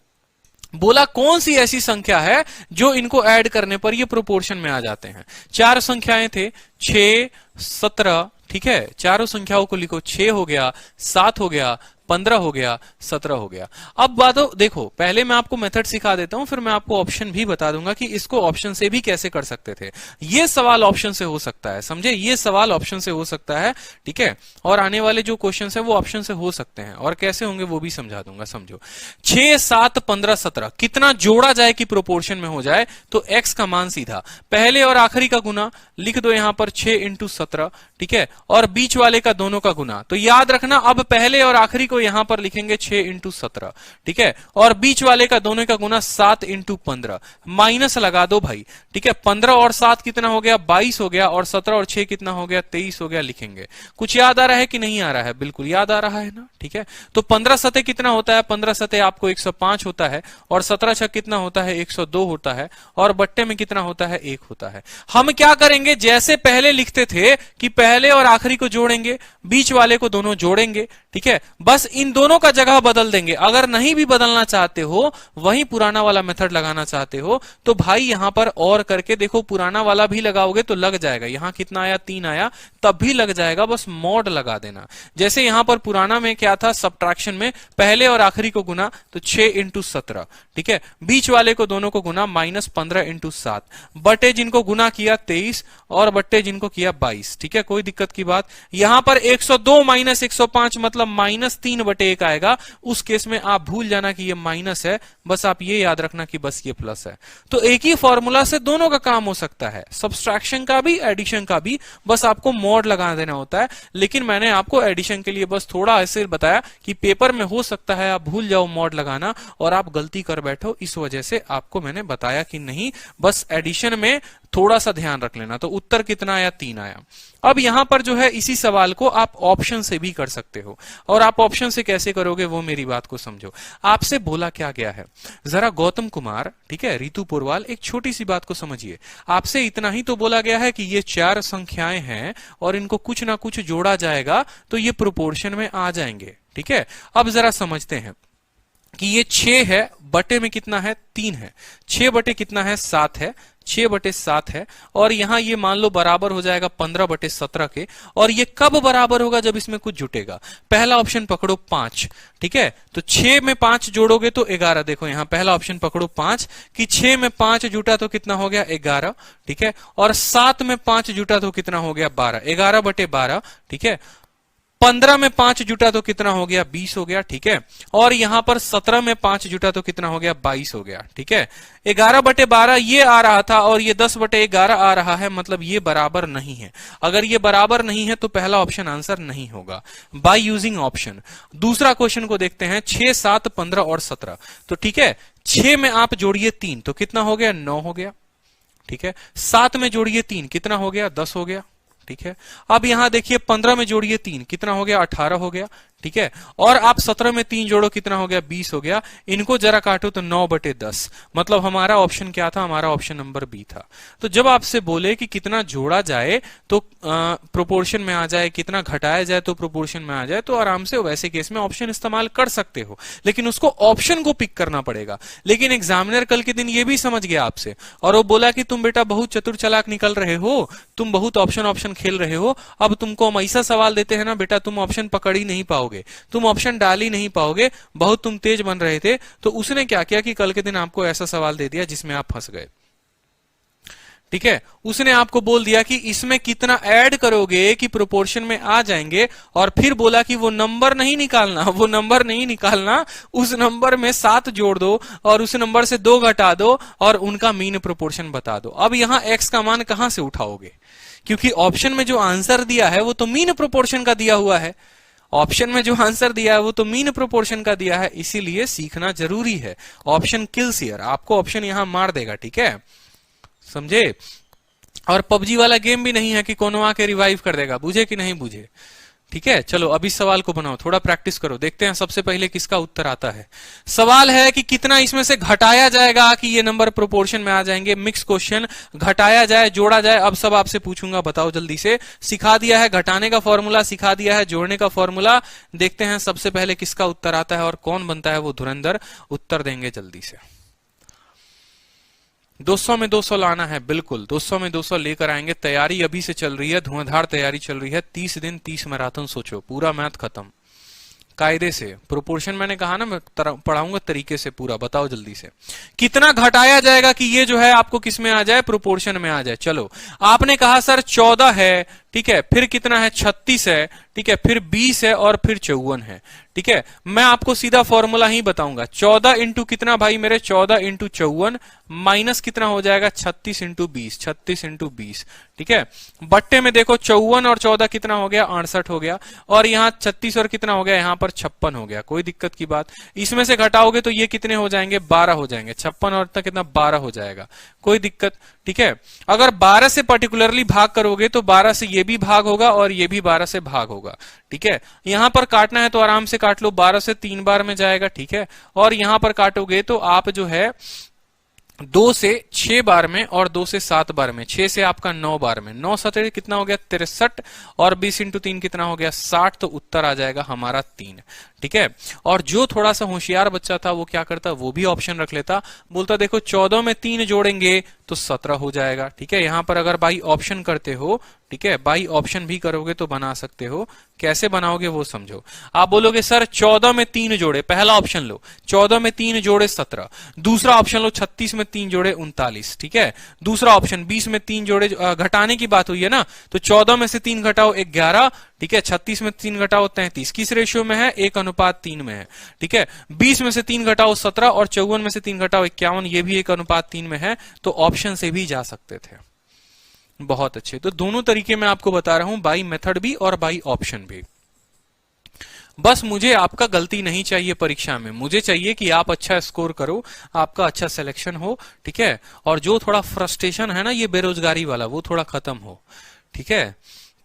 बोला कौन सी ऐसी संख्या है जो इनको ऐड करने पर ये प्रोपोर्शन में आ जाते हैं। चार संख्याएं थे, 6, 17, ठीक है, चारों संख्याओं को लिखो, 6 हो गया, 7 हो गया, 15 हो गया, 17 हो गया। अब बातों देखो, पहले मैं आपको मेथड सिखा देता हूं, फिर मैं आपको ऑप्शन भी बता दूंगा कि इसको ऑप्शन से भी कैसे कर सकते थे। ये सवाल ऑप्शन से हो सकता है, समझे, ये सवाल ऑप्शन से हो सकता है, ठीक है, और आने वाले जो क्वेश्चन है वो ऑप्शन से हो सकते हैं, और कैसे होंगे वो भी समझा दूंगा। समझो, 6, 7, 15, 17 कितना जोड़ा जाए कि प्रोपोर्शन में हो जाए, तो x का मान सीधा पहले और आखिरी का गुना लिख दो यहां पर 6 इंटू 17, ठीक है, और बीच वाले का दोनों का गुना। तो याद रखना, अब पहले और आखिरी को यहां पर लिखेंगे 6 इंटू 17, ठीक है, और बीच वाले का दोनों का गुना 7 इंटू 15, माइनस लगा दो भाई, ठीक है। 15 और 7 कितना हो गया, 22 हो गया, और 17 और 6 कितना हो गया, 23 हो गया। लिखेंगे, कुछ याद आ रहा है कि नहीं आ रहा है, बिल्कुल याद आ रहा है ना, ठीक है। तो 15 सते कितना होता है, 15 सते आपको 105 होता है, और 17 छक कितना होता है, 102 होता है, और बट्टे में कितना होता है, 1 होता है। हम क्या करेंगे, जैसे पहले लिखते थे कि पहले और आखिरी को जोड़ेंगे, बीच वाले को दोनों जोड़ेंगे, ठीक है, बस इन दोनों का जगह बदल देंगे। अगर नहीं भी बदलना चाहते हो, वही पुराना वाला मेथड लगाना चाहते हो, तो भाई यहां पर और करके देखो, पुराना वाला भी लगाओगे तो लग जाएगा। यहां कितना आया, 3 आया, तब भी लग जाएगा, बस मॉड लगा देना। जैसे यहां पर पुराना में क्या था, सब्ट्रैक्शन में पहले और आखिरी को गुना तो 6 इंटू 17, ठीक है, बीच वाले को दोनों को गुना माइनस 15 इंटू 7, बटे जिनको गुना किया 23 और बट्टे जिनको किया 22, ठीक है, कोई दिक्कत की बात। यहां पर 102 माइनस 105 मतलब माइनस 3 बटे 1 आएगा। उस केस में आप भूल जाना कि ये माइनस है, बस आप ये याद रखना कि बस ये प्लस है। तो एक ही फॉर्मूला से दोनों का काम हो सकता है, सब्सट्रैक्शन का भी, एडिशन का भी, बस आपको मॉड लगा देना होता है। लेकिन मैंने आपको एडिशन के लिए बस थोड़ा ऐसे बताया कि पेपर में हो सकता है आप भूल जाओ मॉड लगाना और आप गलती कर बैठो, इस वजह से आपको मैंने बताया कि नहीं, बस एडिशन में थोड़ा सा ध्यान रख लेना। तो उत्तर कितना आया, 3 आया। अब यहां पर जो है इसी सवाल को आप ऑप्शन से भी कर सकते हो, और आप ऑप्शन से कैसे करोगे वो मेरी बात को समझो। आपसे बोला क्या गया है, जरा गौतम कुमार, ठीक है, रितु पुरवाल, एक छोटी सी बात को समझिए। आपसे इतना ही तो बोला गया है कि ये 4 संख्याएं हैं और इनको कुछ ना कुछ जोड़ा जाएगा तो ये प्रोपोर्शन में आ जाएंगे, ठीक है। अब जरा समझते हैं कि ये 6 है, बटे में कितना है, 3 है, 6 बटे कितना है, 7 है, 6 बटे 7 है, और यहां ये मान लो बराबर हो जाएगा 15 बटे 17 के। और ये कब बराबर होगा, जब इसमें कुछ जुटेगा। पहला ऑप्शन पकड़ो 5, ठीक है, तो 6 में 5 जोड़ोगे तो 11। देखो यहां पहला ऑप्शन पकड़ो 5 कि 6 में 5 जुटा तो कितना हो गया, 11, ठीक है, और 7 में 5 जुटा तो कितना हो गया, 12, 11 बटे 12, ठीक है। 15 में 5 जुटा तो कितना हो गया, 20 हो गया, ठीक है, और यहां पर 17 में 5 जुटा तो कितना हो गया, 22 हो गया, ठीक है। 11 बटे 12 ये आ रहा था और ये 10 बटे 11 आ रहा है, मतलब ये बराबर नहीं है। अगर ये बराबर नहीं है तो पहला ऑप्शन आंसर नहीं होगा, बाय यूजिंग ऑप्शन। दूसरा क्वेश्चन को देखते हैं, 6, 7, 15 और 17। तो ठीक है, 6 में आप जोड़िए 3 तो कितना हो गया, 9 हो गया, ठीक है। 7 में जोड़िए 3 कितना हो गया, 10 हो गया, ठीक है। अब यहां देखिए 15 में जोड़िए 3 कितना हो गया, 18 हो गया, ठीक है। और आप 17 में 3 जोड़ो कितना हो गया, 20 हो गया। इनको जरा काटो तो 9 बटे 10, मतलब हमारा ऑप्शन क्या था, हमारा ऑप्शन नंबर बी था। तो जब आपसे बोले कि कितना जोड़ा जाए तो प्रोपोर्शन में आ जाए, कितना घटाया जाए तो प्रोपोर्शन में आ जाए, तो आराम से वैसे केस में ऑप्शन इस्तेमाल कर सकते हो, लेकिन उसको ऑप्शन को पिक करना पड़ेगा। लेकिन एग्जामिनर कल के दिन ये भी समझ गया आपसे, और वो बोला कि तुम बेटा बहुत चतुर चालाक निकल रहे हो, तुम बहुत ऑप्शन खेल रहे हो, अब तुमको हम ऐसा सवाल देते हैं ना बेटा, तुम ऑप्शन पकड़ ही नहीं पाओगे, तुम ऑप्शन डाल ही नहीं पाओगे, बहुत तुम तेज बन रहे थे। तो उसने क्या किया कि कल के दिन आपको ऐसा सवाल दे दिया जिसमें आप फंस गए। ठीक है, उसने आपको बोल दिया कि इसमें कितना ऐड करोगे कि प्रोपोर्शन में आ जाएंगे, और फिर बोला कि वो नंबर नहीं निकालना, वो नंबर नहीं निकालना, उस नंबर में 7 जोड़ दो और उस नंबर से 2 घटा दो और उनका मीन प्रोपोर्शन बता दो। अब यहां x का मान कहां से उठाओगे, क्योंकि ऑप्शन में जो आंसर दिया है वो तो मीन प्रोपोर्शन का दिया हुआ है, ऑप्शन में जो आंसर दिया है वो तो मीन प्रोपोर्शन का दिया है, इसीलिए सीखना जरूरी है। ऑप्शन किल्स हियर, आपको ऑप्शन यहां मार देगा, ठीक है, समझे। और पबजी वाला गेम भी नहीं है कि कोनो आके रिवाइव कर देगा, बुझे कि नहीं बुझे, ठीक है। चलो अभी सवाल को बनाओ, थोड़ा प्रैक्टिस करो, देखते हैं सबसे पहले किसका उत्तर आता है। सवाल है कि कितना इसमें से घटाया जाएगा कि ये नंबर प्रोपोर्शन में आ जाएंगे। मिक्स क्वेश्चन, घटाया जाए जोड़ा जाए, अब सब आपसे पूछूंगा, बताओ जल्दी से। सिखा दिया है घटाने का फॉर्मूला, सिखा दिया है जोड़ने का फॉर्मूला। देखते हैं सबसे पहले किसका उत्तर आता है और कौन बनता है वो धुरंधर, उत्तर देंगे जल्दी से। 200 में 200 लाना है, बिल्कुल 200 में 200 लेकर आएंगे। तैयारी अभी से चल रही है, धुआंधार तैयारी चल रही है। 30 दिन 30 मैराथन, सोचो पूरा मैथ खत्म कायदे से। प्रोपोर्शन मैंने कहा ना, मैं पढ़ाऊंगा तरीके से पूरा, बताओ जल्दी से कितना घटाया जाएगा कि ये जो है आपको किस में आ जाए, प्रोपोर्शन में आ जाए। चलो आपने कहा सर 14 है, ठीक है, फिर कितना है 36 है, ठीक है, फिर 20 है और फिर 54 है, ठीक है। मैं आपको सीधा फॉर्मूला ही बताऊंगा। 14 इंटू कितना भाई मेरे, 14 इंटू 54 माइनस कितना हो जाएगा 36 इंटू 20, 36 इंटू 20, ठीक है। बट्टे में देखो 54 और 14 कितना हो गया, 68 हो गया, और यहाँ 36 और कितना हो गया, यहाँ पर 56 हो गया। कोई दिक्कत की बात, इसमें से घटाओगे तो ये कितने हो जाएंगे, 12 हो जाएंगे। 56 और तक कितना, 12 हो जाएगा, कोई दिक्कत, ठीक है। अगर 12 से पर्टिकुलरली भाग करोगे तो 12 से ये भी भाग होगा और ये भी 12 से भाग होगा, ठीक है। यहां पर काटना है तो आराम से काट लो, 12 से 3 बार में जाएगा, ठीक है। और यहां पर काटोगे तो आप जो है 2 से 6 बार में और 2 से 7 बार में, 6 से आपका 9 बार में, 9 7 कितना हो गया 63, और 20 इंटू 3 कितना हो गया 60, तो उत्तर आ जाएगा हमारा 3, ठीक है। और जो थोड़ा सा होशियार बच्चा था वो क्या करता, वो भी ऑप्शन रख लेता, बोलता देखो 14 में 3 जोड़ेंगे तो 17 हो जाएगा, ठीक है। यहां पर अगर बाई ऑप्शन करते हो, ठीक है, बाई ऑप्शन भी करोगे तो बना सकते हो। कैसे बनाओगे वो समझो। आप बोलोगे सर 14 में 3 जोड़े, पहला ऑप्शन लो, 14 में 3 जोड़े 17। दूसरा ऑप्शन लो 36 में 3 जोड़े 39, ठीक है। दूसरा ऑप्शन 20 में 3 जोड़े, घटाने की बात हुई है ना, तो 14 में से 3 घटाओ 11, ठीक है। 36 में 3 घटाओ 33, किस रेशियो में है, 1:3 में है, ठीक है। 20 में से 3 घटाओ 17 और 54 में से 3 घटाओ 51, ये भी 1:3 में है, तो ऑप्शन से भी जा सकते थे। बहुत अच्छे, तो दोनों तरीके मैं आपको बता रहा हूं, बाई मेथड भी और बाई ऑप्शन भी। बस मुझे आपका गलती नहीं चाहिए परीक्षा में, मुझे चाहिए कि आप अच्छा स्कोर करो, आपका अच्छा सिलेक्शन हो, ठीक है। और जो थोड़ा फ्रस्ट्रेशन है ना ये बेरोजगारी वाला, वो थोड़ा खत्म हो, ठीक है।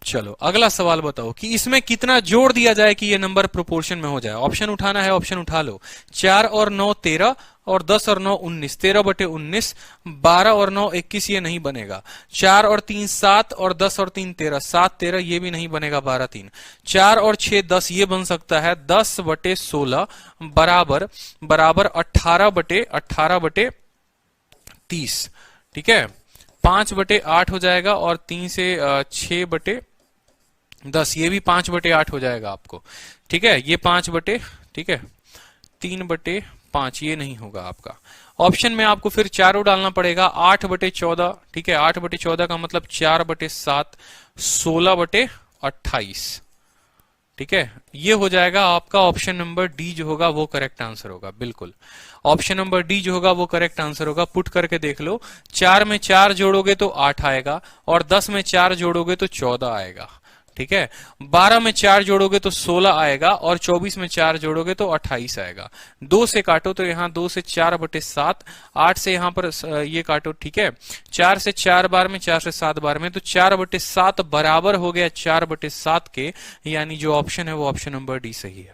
चलो अगला सवाल बताओ कि इसमें कितना जोड़ दिया जाए कि ये नंबर प्रोपोर्शन में हो जाए। ऑप्शन उठाना है, ऑप्शन उठा लो। 4 और 9 13 और 10 और 9 19, 13/19, 12 और 9 21, ये नहीं बनेगा। 4 और 3 7 और 10 और 3 13, 7 13 ये भी नहीं बनेगा, 12 3, 4 और 6 10 ये बन सकता है, 10/16 बराबर 18/30, ठीक है। 5/8 हो जाएगा और 3 से 6/10, ये भी 5/8 हो जाएगा आपको, ठीक है। ये 5/, ठीक है, 3/5 ये नहीं होगा आपका। ऑप्शन में आपको फिर चारों डालना पड़ेगा, 8/14, ठीक है। 8/14 का मतलब 4/7, 16/28, ठीक है। ये हो जाएगा आपका ऑप्शन नंबर डी जो होगा वो करेक्ट आंसर होगा, बिल्कुल। ऑप्शन नंबर डी जो होगा वो करेक्ट आंसर होगा। पुट करके देख लो, 4 में 4 जोड़ोगे तो 8 आएगा, और 10 में 4 जोड़ोगे तो 14 आएगा, ठीक है। 12 में 4 जोड़ोगे तो 16 आएगा, और 24 में 4 जोड़ोगे तो 28 आएगा। 2 से काटो तो यहाँ 2 से 4/7, 8 से यहाँ पर ये काटो, ठीक है। 4 से 4 बार में, 4 से 7 बार में, तो 4/7 बराबर हो गया 4/7 के, यानी जो ऑप्शन है वो ऑप्शन नंबर डी सही है।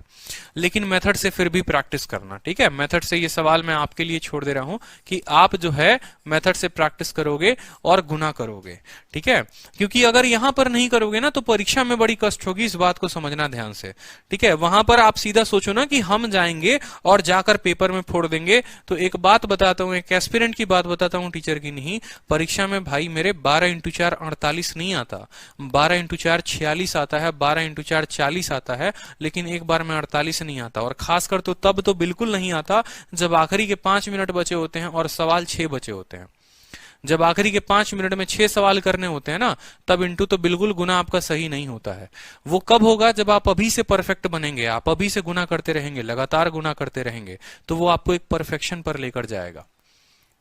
लेकिन मेथड से फिर भी प्रैक्टिस करना, ठीक है। मेथड से ये सवाल मैं आपके लिए छोड़ दे रहा हूं कि आप जो है मेथड से प्रैक्टिस करोगे और गुना करोगे, ठीक है। क्योंकि अगर यहां पर नहीं करोगे ना तो परीक्षा में बड़ी कष्ट होगी, इस बात को समझना ध्यान से, ठीक है। वहां पर आप सीधा सोचो ना कि हम जाएंगे और जाकर पेपर में फोड़ देंगे। तो एक बात बताता हूं, एक एस्पिरेंट की बात बताता हूं, टीचर की नहीं। परीक्षा में भाई मेरे 12 × 4 48 नहीं आता, 12 × 4 46 आता है, 12 × 4 40 आता है, लेकिन एक बार में 48 नहीं आता। और खासकर तो तब तो बिल्कुल नहीं आता जब आखिरी के 5 मिनट बचे होते हैं और सवाल 6 बचे होते हैं। जब आखिरी के 5 मिनट में 6 सवाल करने होते हैं ना, तब इंटू तो बिल्कुल गुना आपका सही नहीं होता है। वो कब होगा? जब आप अभी से परफेक्ट बनेंगे, आप अभी से गुना करते रहेंगे, लगातार गुना करते रहेंगे, तो वो आपको एक परफेक्शन पर लेकर जाएगा।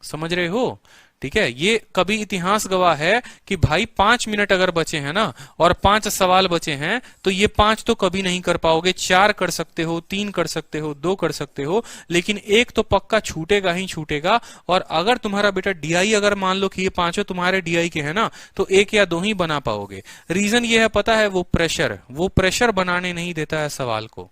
समझ रहे हो? ठीक है, ये कभी इतिहास गवाह है कि भाई 5 मिनट अगर बचे हैं ना और 5 सवाल बचे हैं, तो ये 5 तो कभी नहीं कर पाओगे। 4 कर सकते हो, 3 कर सकते हो, 2 कर सकते हो, लेकिन एक तो पक्का छूटेगा ही छूटेगा। और अगर तुम्हारा बेटा डीआई, अगर मान लो कि ये 5 तुम्हारे डीआई के हैं ना, तो 1 या 2 ही बना पाओगे। रीजन ये है, पता है, वो प्रेशर बनाने नहीं देता है सवाल को।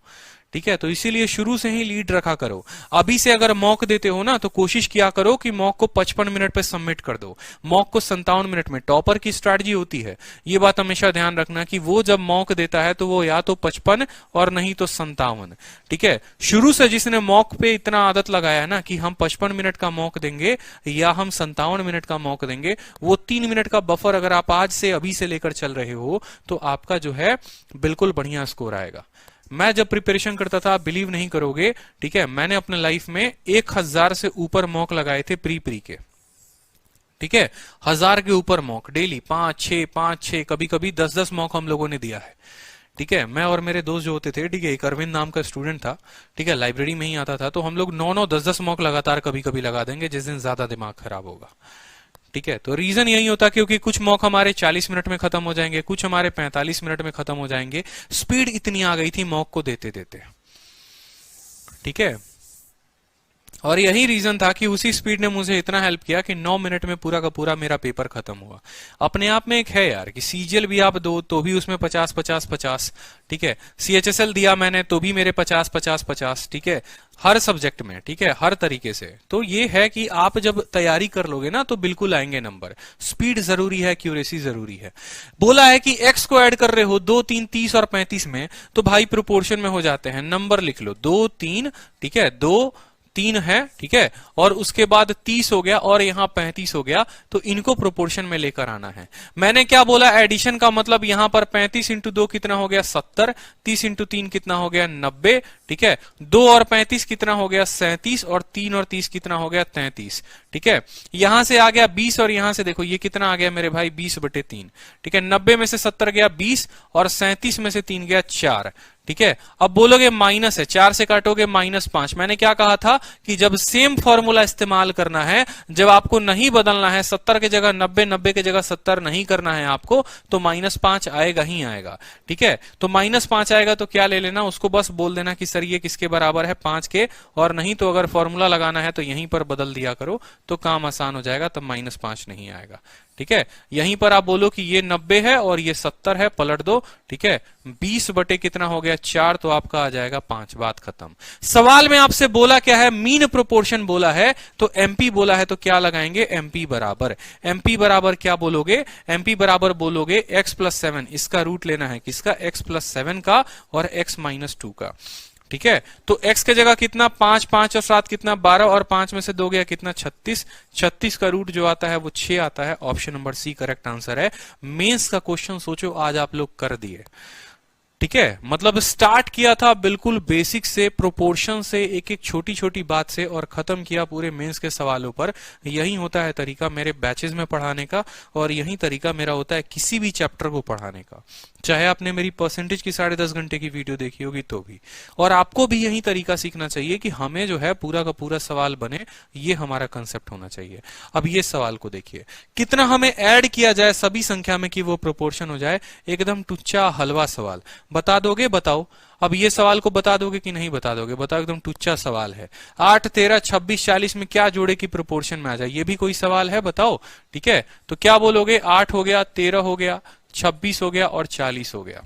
ठीक है, तो इसीलिए शुरू से ही लीड रखा करो। अभी से अगर मॉक देते हो ना, तो कोशिश किया करो कि मॉक को 55 मिनट पे सबमिट कर दो, मॉक को 57 मिनट में। टॉपर की स्ट्रैटेजी होती है, ये बात हमेशा ध्यान रखना कि वो जब मॉक देता है तो वो या तो 55 और नहीं तो 57। ठीक है, शुरू से जिसने मॉक पे इतना आदत लगाया है ना कि हम 55 मिनट का मॉक देंगे या हम 57 मिनट का मॉक देंगे, वो 3 मिनट का बफर अगर आप आज से अभी से लेकर चल रहे हो, तो आपका जो है बिल्कुल बढ़िया स्कोर आएगा। मैं जब प्रिपरेशन करता था, आप बिलीव नहीं करोगे, ठीक है, मैंने अपने लाइफ में 1000 से ऊपर मॉक लगाए थे प्री के। ठीक है, 1000 के ऊपर मॉक डेली, 5-6, कभी कभी 10-10 मॉक हम लोगों ने दिया है। ठीक है, मैं और मेरे दोस्त जो होते थे, ठीक है, एक अरविंद नाम का स्टूडेंट था, ठीक है, लाइब्रेरी में ही आता था, तो हम लोग 9-9, 10-10 मॉक लगातार कभी कभी लगा देंगे जिस दिन ज्यादा दिमाग खराब होगा। ठीक है, तो रीजन यही होता क्योंकि कुछ मॉक हमारे 40 मिनट में खत्म हो जाएंगे, कुछ हमारे 45 मिनट में खत्म हो जाएंगे। स्पीड इतनी आ गई थी मॉक को देते देते। ठीक है, और यही रीजन था कि उसी स्पीड ने मुझे इतना हेल्प किया कि 9 मिनट में पूरा का पूरा मेरा पेपर खत्म हुआ। अपने आप में एक है यार कि सीजीएल भी आप दो तो भी उसमें 50-50-50। ठीक है, सीएचएसएल दिया मैंने तो भी मेरे 50-50-50। ठीक है, हर सब्जेक्ट में, ठीक है, हर तरीके से। तो ये है कि आप जब तैयारी कर लोगे ना, तो बिल्कुल आएंगे नंबर। स्पीड जरूरी है, एक्यूरेसी जरूरी है। बोला है कि एक्स को ऐड कर रहे हो 2, 3, 30 और 35 में, तो भाई प्रोपोर्शन में हो जाते हैं। नंबर लिख लो 2, 3, ठीक है, 2, 3 है, ठीक है, और उसके बाद 30 हो गया और यहां 35 हो गया, तो इनको प्रोपोर्शन में लेकर आना है। मैंने क्या बोला? एडिशन का मतलब यहां पर 35 इंटू 2 कितना हो गया? 70। 30 इंटू 3 कितना हो गया? 90। ठीक है, 2 और 35 कितना हो गया? 37। और 3 और 30 कितना हो गया? 33। ठीक है, यहां से आ गया 20 और यहां से देखो ये कितना आ गया मेरे भाई? 20/3। ठीक है, 90 में से 70 गया 20 और 37 में से 3 गया 4। ठीक है, अब बोलोगे माइनस है, 4 से काटोगे -5। मैंने क्या कहा था कि जब सेम फॉर्मूला इस्तेमाल करना है, जब आपको नहीं बदलना है, 70 की जगह 90, 90 की जगह 70 नहीं करना है आपको, तो -5 आएगा ही आएगा। ठीक है, तो -5 आएगा तो क्या ले लेना, उसको बस बोल देना कि सर ये किसके बराबर है? 5 के। और नहीं तो अगर फॉर्मूला लगाना है तो यहीं पर बदल दिया करो, तो काम आसान हो जाएगा, तब -5 नहीं आएगा। ठीक है, यहीं पर आप बोलो कि ये 90 है और ये 70 है, पलट दो। ठीक है, 20 बटे कितना हो गया? 4, तो आपका आ जाएगा 5। बात खत्म। सवाल में आपसे बोला क्या है? मीन प्रोपोर्शन बोला है, तो एमपी बोला है, तो क्या लगाएंगे? एमपी बराबर। एमपी बराबर क्या बोलोगे? एमपी बराबर बोलोगे x+7। इसका रूट लेना है किसका? x+7 का और x-2 का। ठीक है, तो x के जगह कितना? 5, 5 और 7 कितना? 12 और 5 में से 2 गया कितना? 36। 36 का रूट जो आता है वो 6 आता है। Option number C correct answer है। मेंस का क्वेश्चन सोचो आज आप लोग कर दिए। ठीक है, मतलब स्टार्ट किया था बिल्कुल बेसिक से, प्रोपोर्शन से, एक एक छोटी छोटी बात से, और खत्म किया पूरे मेंस के सवालों पर। यही होता है तरीका मेरे बैचेस में पढ़ाने का, और यही तरीका मेरा होता है किसी भी चैप्टर को पढ़ाने का, चाहे आपने मेरी परसेंटेज की 10.5 घंटे की वीडियो देखी होगी तो भी। और आपको भी यही तरीका सीखना चाहिए कि हमें जो है पूरा का पूरा सवाल बने, ये हमारा कंसेप्ट होना चाहिए। अब ये सवाल को देखिए, कितना हमें ऐड किया जाए सभी संख्या में कि वो प्रोपोर्शन हो जाए। एकदम टुच्चा हलवा सवाल। बता दोगे? बताओ। अब ये सवाल को बता दोगे कि नहीं बता दोगे? बताओ, एकदम टुच्चा सवाल है। 8, 13, 26, 40 में क्या जोड़े की प्रोपोर्शन में आ जाए? ये भी कोई सवाल है? बताओ। ठीक है, तो क्या बोलोगे? 8 हो गया, 13 हो गया, 26 हो गया और 40 हो गया।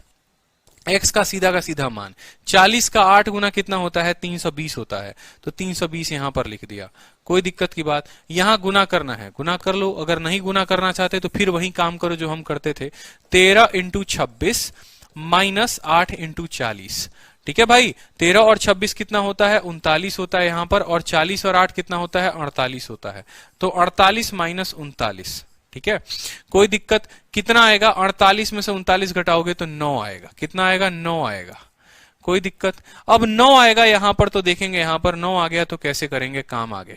x का सीधा मान, 40 का 8 गुना कितना होता है? 320 होता है, तो 320 यहां पर लिख दिया। कोई दिक्कत की बात? यहां गुना करना है, गुना कर लो। अगर नहीं गुना करना चाहते तो फिर वही काम करो जो हम करते थे। 13 इंटू 26 माइनस 8 इंटू 40। ठीक है भाई, 13 और 26 कितना होता है? 39 होता है यहां पर, और 40 और 8 कितना होता है? 48 होता है। तो 48 माइनस 39। ठीक है, कोई दिक्कत? कितना आएगा? 48 में से 39 घटाओगे तो 9 आएगा। कितना आएगा? 9 आएगा। कोई दिक्कत? अब 9 आएगा यहां पर, तो देखेंगे यहां पर 9 आ गया तो कैसे करेंगे काम आगे।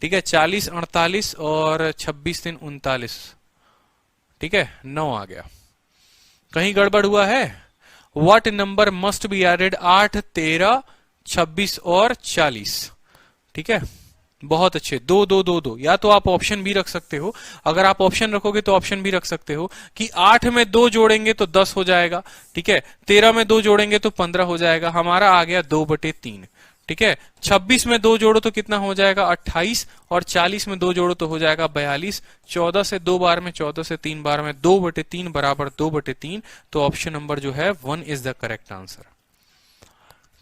ठीक है, 40 48 और 26 3 39, ठीक है, 9 आ गया। कहीं गड़बड़ हुआ है? What number must be added? 8 13 26 और 40, ठीक है, बहुत अच्छे। 2 2 2 2, या तो आप ऑप्शन भी रख सकते हो, अगर आप ऑप्शन रखोगे तो ऑप्शन भी रख सकते हो कि 8 में 2 जोड़ेंगे तो 10 हो जाएगा, ठीक है, 13 में 2 जोड़ेंगे तो 15 हो जाएगा, हमारा आ गया 2/3, ठीक है। 26 में 2 जोड़ो तो कितना हो जाएगा? 28, और 40 में 2 जोड़ो तो हो जाएगा 42, 14 से 2 बार में, 14 से 3 बार में, 2/3 बराबर 2/3, तो ऑप्शन नंबर जो है 1 इज द करेक्ट आंसर,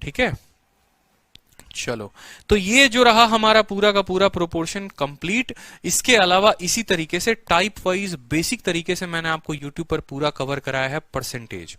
ठीक है। चलो, तो ये जो रहा हमारा पूरा का पूरा प्रोपोर्शन कंप्लीट। इसके अलावा इसी तरीके से टाइप वाइज बेसिक तरीके से मैंने आपको यूट्यूब पर पूरा कवर कराया है परसेंटेज।